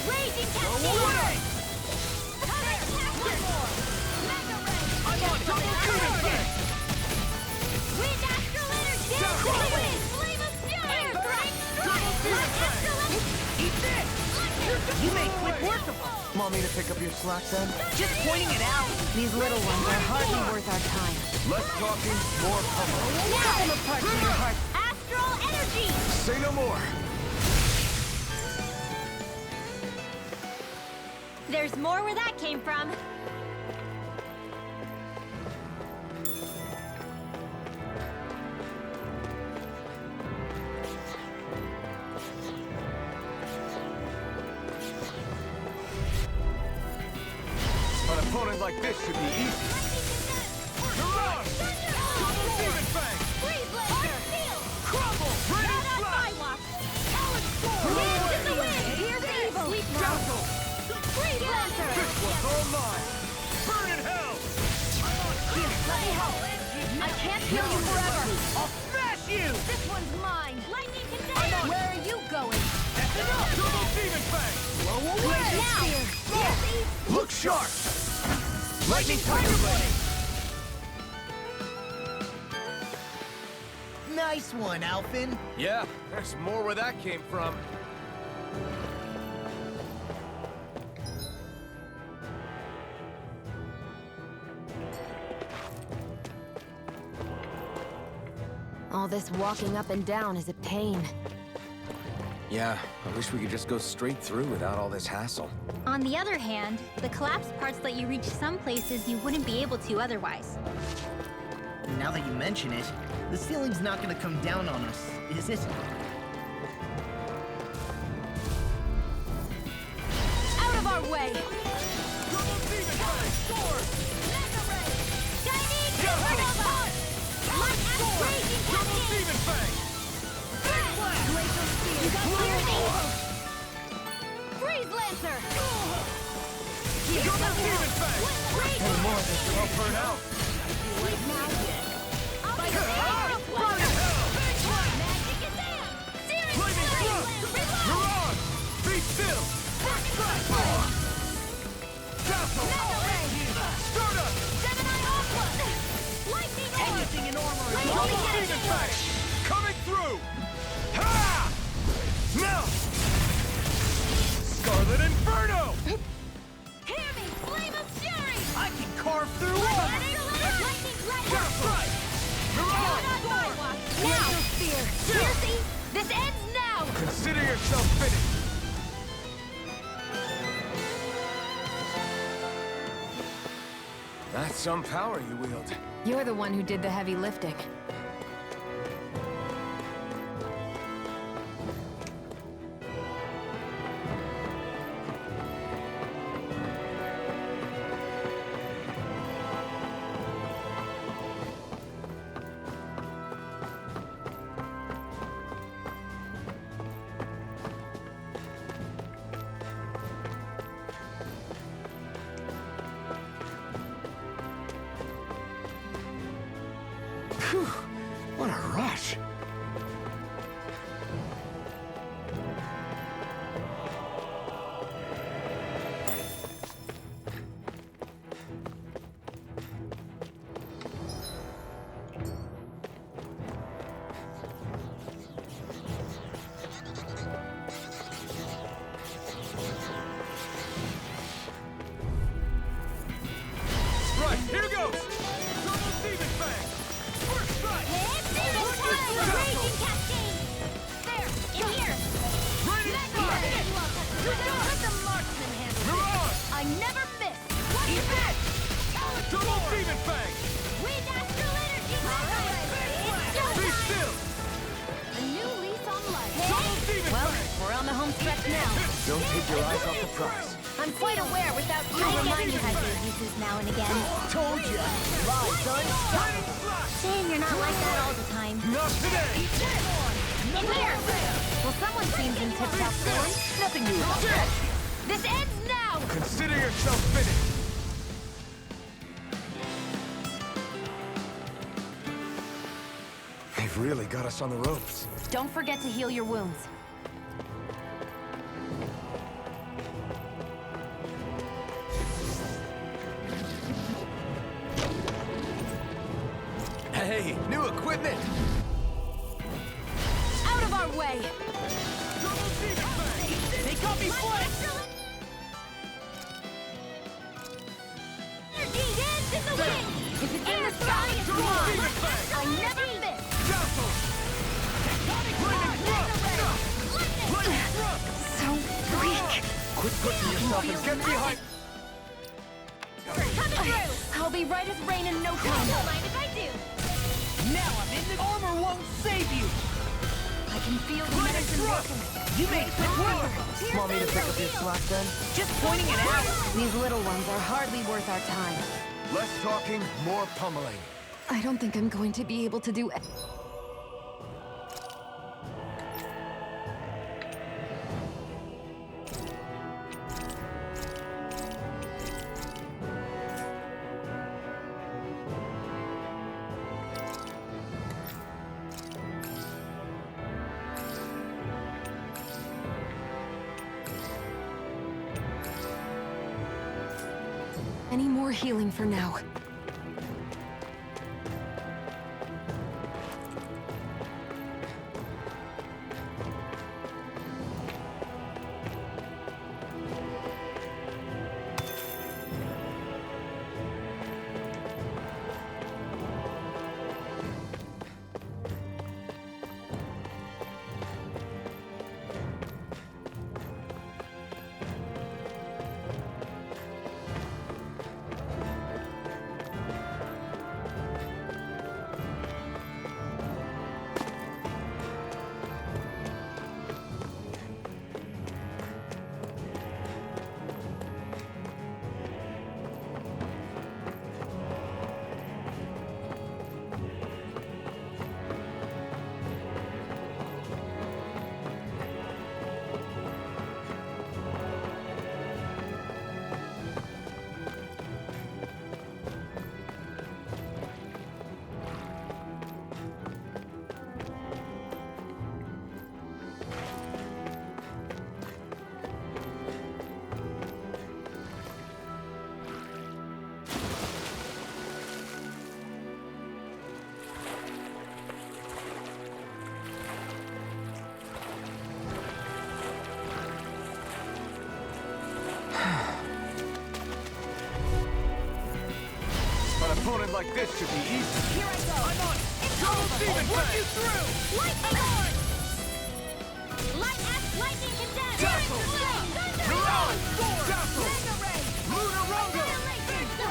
Raging You make quick work of them. Want me to pick up your slack then? Just pointing it out. These little ones are hardly worth our time. Less talking, more pummeling. Rip them apart from your heart. Astral energy! Say no more. There's more where that came from. An opponent like this should be easy. Mirage! Double Demon Fang! Freeze Blaster! Crumble! Radiant Slash! Talon Storm! Hands in the wind! Here's evil! Dazzle! Freeze Blaster! This one's all mine! Burn in hell! Here, let me help. I can't kill you forever. I'll smash you! This one's mine. Lightning container! Where are you going? That's enough! Double Demon Fang! Blow away! Now! Look sharp! Lightning Tiger Blade! Nice one, Alphin. Yeah, there's more where that came from. All this walking up and down is a pain. Yeah, I wish we could just go straight through without all this hassle. On the other hand, the collapsed parts let you reach some places you wouldn't be able to otherwise. Now that you mention it, the ceiling's not gonna come down on us, is it? Out of our way! Double demon ray! Sword! Mega Ray! Chinese Double Supernova! Light and sword! raging Double cascade! demon fang! Glacial Spear! You got clear aim! Freeze Lancer! Double demon fang! Raging More of this will all burn out! Burn in hell! Magic Kazam! Searing Flaming Flame! thrust! You're on! Be still! Castle! Mega Ray! Stardust! Gemini Aqua! Lightning Orb! Anything in armor is Double Lightning demon Energy! fang! Coming through! Ha! Now! Scarlet Inferno! Hear me! Flame of Fury! I can carve through Lightning armor! Lightning! Not on my watch! Now! Spear! Piercy! This ends now! Consider yourself finished! That's some power you wield. You're the one who did the heavy lifting. Whew, what a rush. Right, here goes! Double demon fang! First strike! Raging Cascade! There! In here! Radiant Mega strike! Ray! Let the marksman handle You're on! I never miss! Eat that! Double demon fang! Wind Astral Energy! Mega Ray! It's Be showtime! still! A new lease on life! Double demon Well, fang! we're on the home stretch now. Don't take your eyes off the prize. I'm quite aware without you remind you has their uses now and again. Told ya! Lie, son! Lightning slash! Saying you're not like that all the time. Not today! In here! Well, someone seems in tip-top form. Nothing new about that. This ends now! Consider yourself finished! They've really got us on the ropes. Don't forget to heal your wounds. Hey, new equipment! Out of our way! Double demon fang! They got me flanked! Energy dance in the wind! If it's in the sky, it's Double gone! demon fang! I never miss! Castle! Flaming thrust! Flaming thrust! So weak! Quit pushing yourself and get behind... Coming through! I'll be right as rain in no time. Don't mind if I do! Now I'm in the armor won't save you! I can feel the medicine working. You made it quick work! Want me to pick up your slot gun? Just pointing it out! These little ones are hardly worth our time. Less talking, more pummeling. I don't think I'm going to be able to do... any more healing for now. opponent like this should be easy. Here I go. I'm on. It's Double over. demon I'll work blade. you through. Lightning horn. Light axe, lightning condemned. Dazzle. Mirage. Dazzle. Mega ray. Lunar Rondo.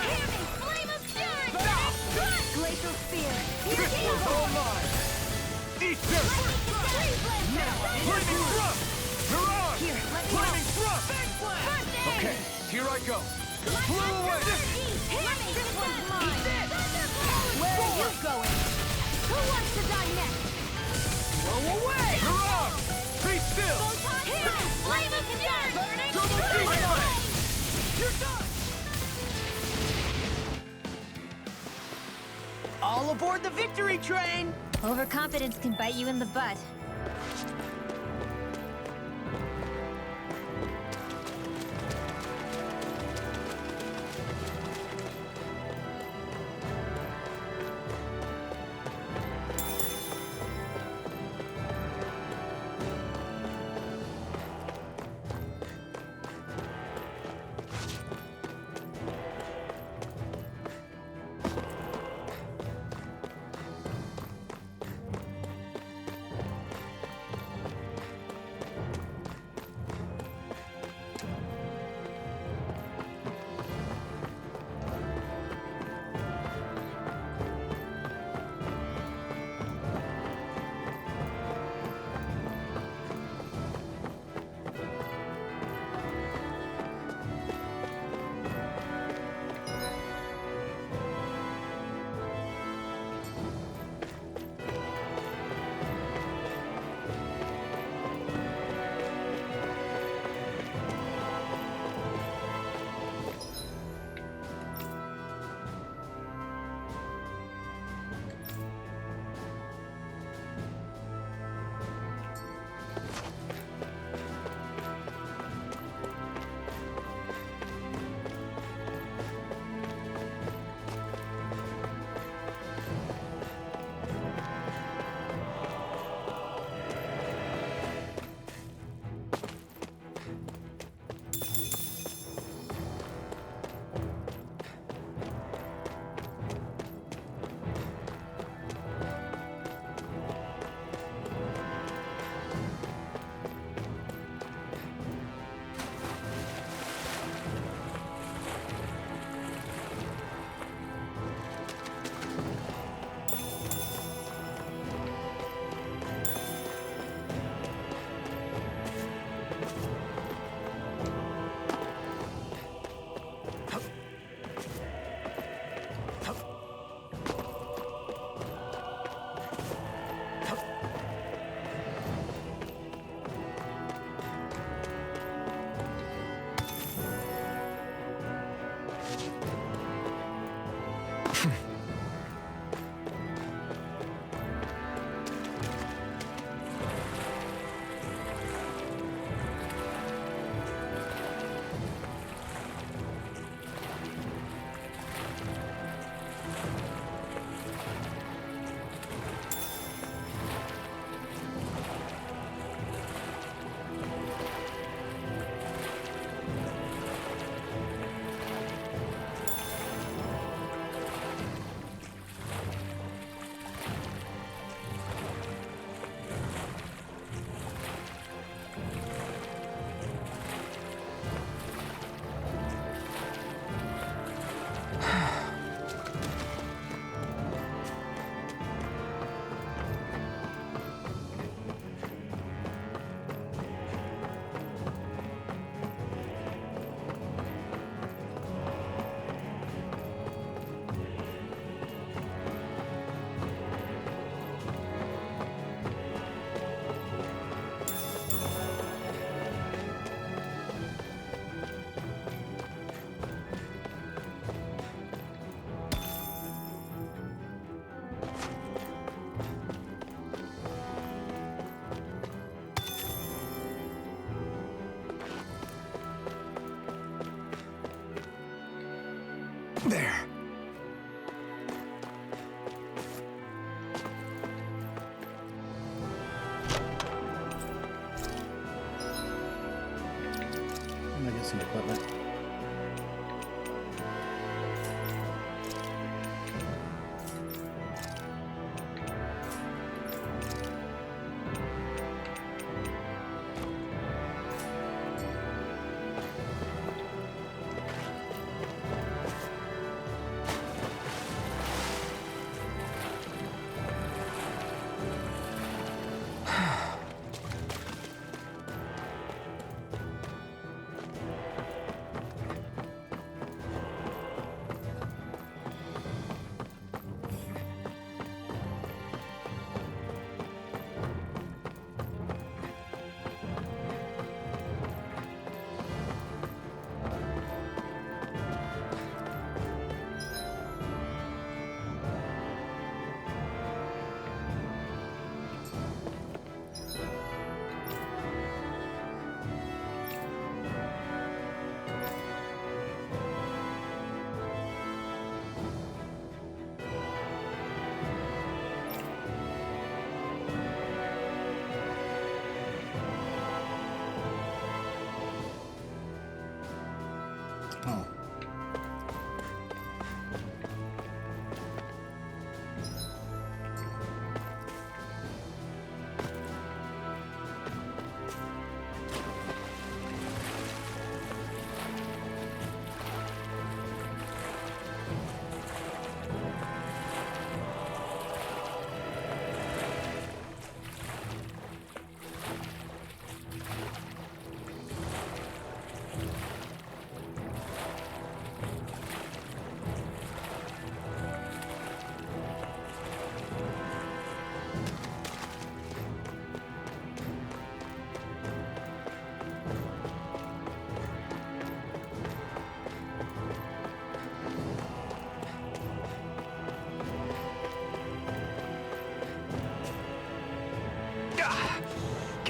Hearing flame of fury. Bow. Glacial spear. This one's all mine. Eat this. Flaming thrust. Mirage. Here, let me Flaming help. thrust. Okay, here I go. Blow away. This one's mine. Where are you going? Who wants to die next? Blow away. Mirage. Be still. Here, flame of fury. Double demon blade. You're done. All aboard the victory train! Overconfidence can bite you in the butt. There. I'm gonna get some equipment.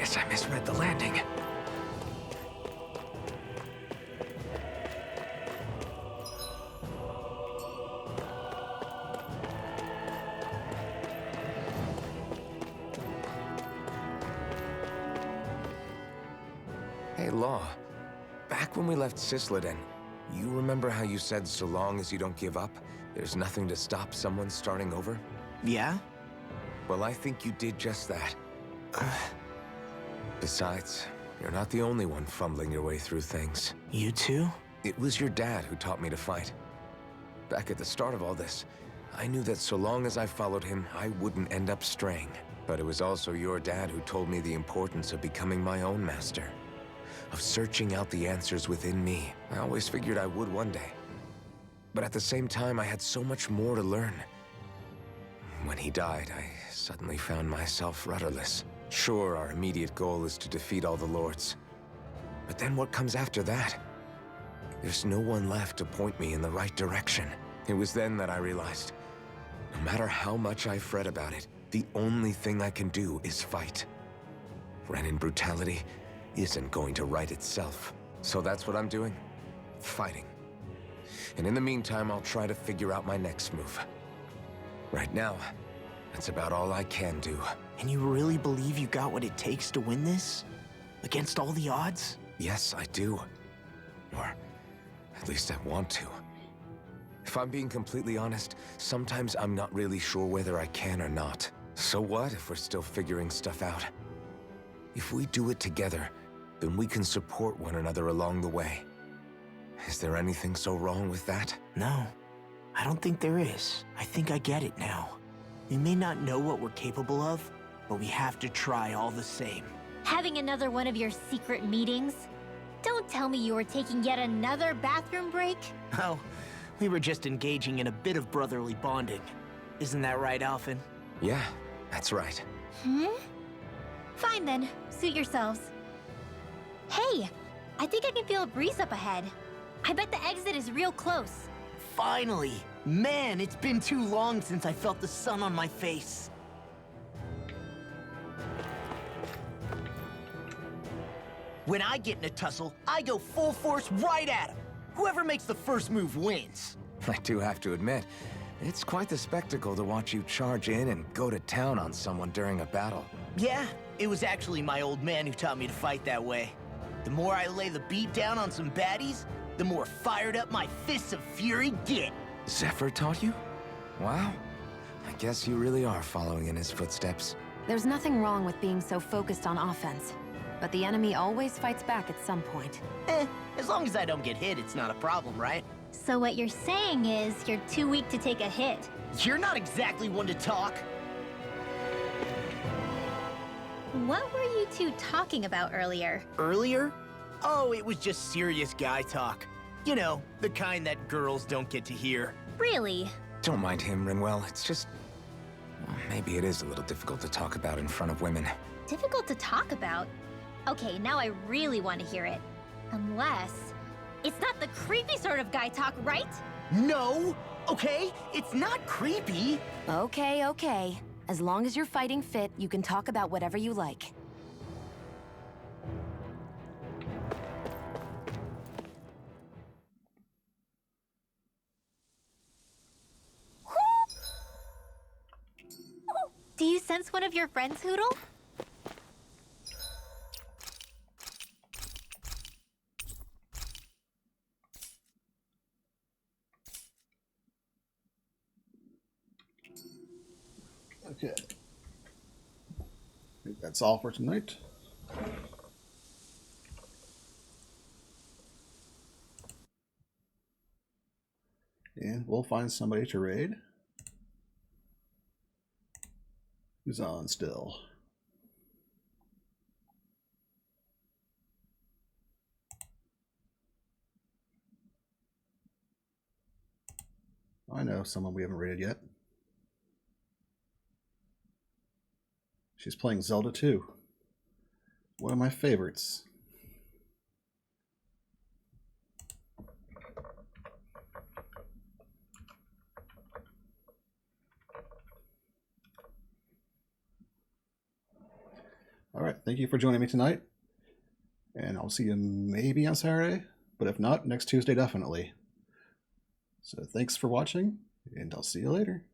Guess I misread the landing. Hey, Law. Back when we left Sisloden, you remember how you said so long as you don't give up, there's nothing to stop someone starting over? Yeah? Well, I think you did just that. Besides, you're not the only one fumbling your way through things. You too? It was your dad who taught me to fight. Back at the start of all this, I knew that so long as I followed him, I wouldn't end up straying. But it was also your dad who told me the importance of becoming my own master. Of searching out the answers within me. I always figured I would one day. But at the same time, I had so much more to learn. When he died, I suddenly found myself rudderless. Sure, our immediate goal is to defeat all the lords. But then what comes after that? There's no one left to point me in the right direction. It was then that I realized, no matter how much I fret about it, the only thing I can do is fight. Renin brutality isn't going to right itself. So that's what I'm doing. Fighting. And in the meantime, I'll try to figure out my next move. Right now, that's about all I can do. And you really believe you got what it takes to win this? Against all the odds? Yes, I do. Or at least I want to. If I'm being completely honest, sometimes I'm not really sure whether I can or not. So what if we're still figuring stuff out? If we do it together, then we can support one another along the way. Is there anything so wrong with that? No, I don't think there is. I think I get it now. We may not know what we're capable of, but we have to try all the same. Having another one of your secret meetings? Don't tell me you were taking yet another bathroom break? Oh, we were just engaging in a bit of brotherly bonding. Isn't that right, Alphen? Yeah, that's right. Fine then, suit yourselves. Hey, I think I can feel a breeze up ahead. I bet the exit is real close. Finally! Man, it's been too long since I felt the sun on my face. When I get in a tussle, I go full force right at him. Whoever makes the first move wins. I do have to admit, it's quite the spectacle to watch you charge in and go to town on someone during a battle. Yeah, it was actually my old man who taught me to fight that way. The more I lay the beat down on some baddies, the more fired up my fists of fury get. Zephyr taught you? Wow. I guess you really are following in his footsteps. There's nothing wrong with being so focused on offense. But the enemy always fights back at some point. As long as I don't get hit, it's not a problem, right? So what you're saying is you're too weak to take a hit. You're not exactly one to talk. What were you two talking about earlier? Earlier? Oh, it was just serious guy talk. You know, the kind that girls don't get to hear. Really? Don't mind him, Rinwell. It's just... well, maybe it is a little difficult to talk about in front of women. Difficult to talk about? Okay, now I really want to hear it. Unless... it's not the creepy sort of guy talk, right? No! Okay, it's not creepy. Okay, okay. As long as you're fighting fit, you can talk about whatever you like. Do you sense one of your friends, Hootle? Okay. I think that's all for tonight. And we'll find somebody to raid. Who's on still? I know someone we haven't raided yet. She's playing Zelda 2. One of my favorites. All right, thank you for joining me tonight. And I'll see you maybe on Saturday, but if not, next Tuesday definitely. So thanks for watching, and I'll see you later.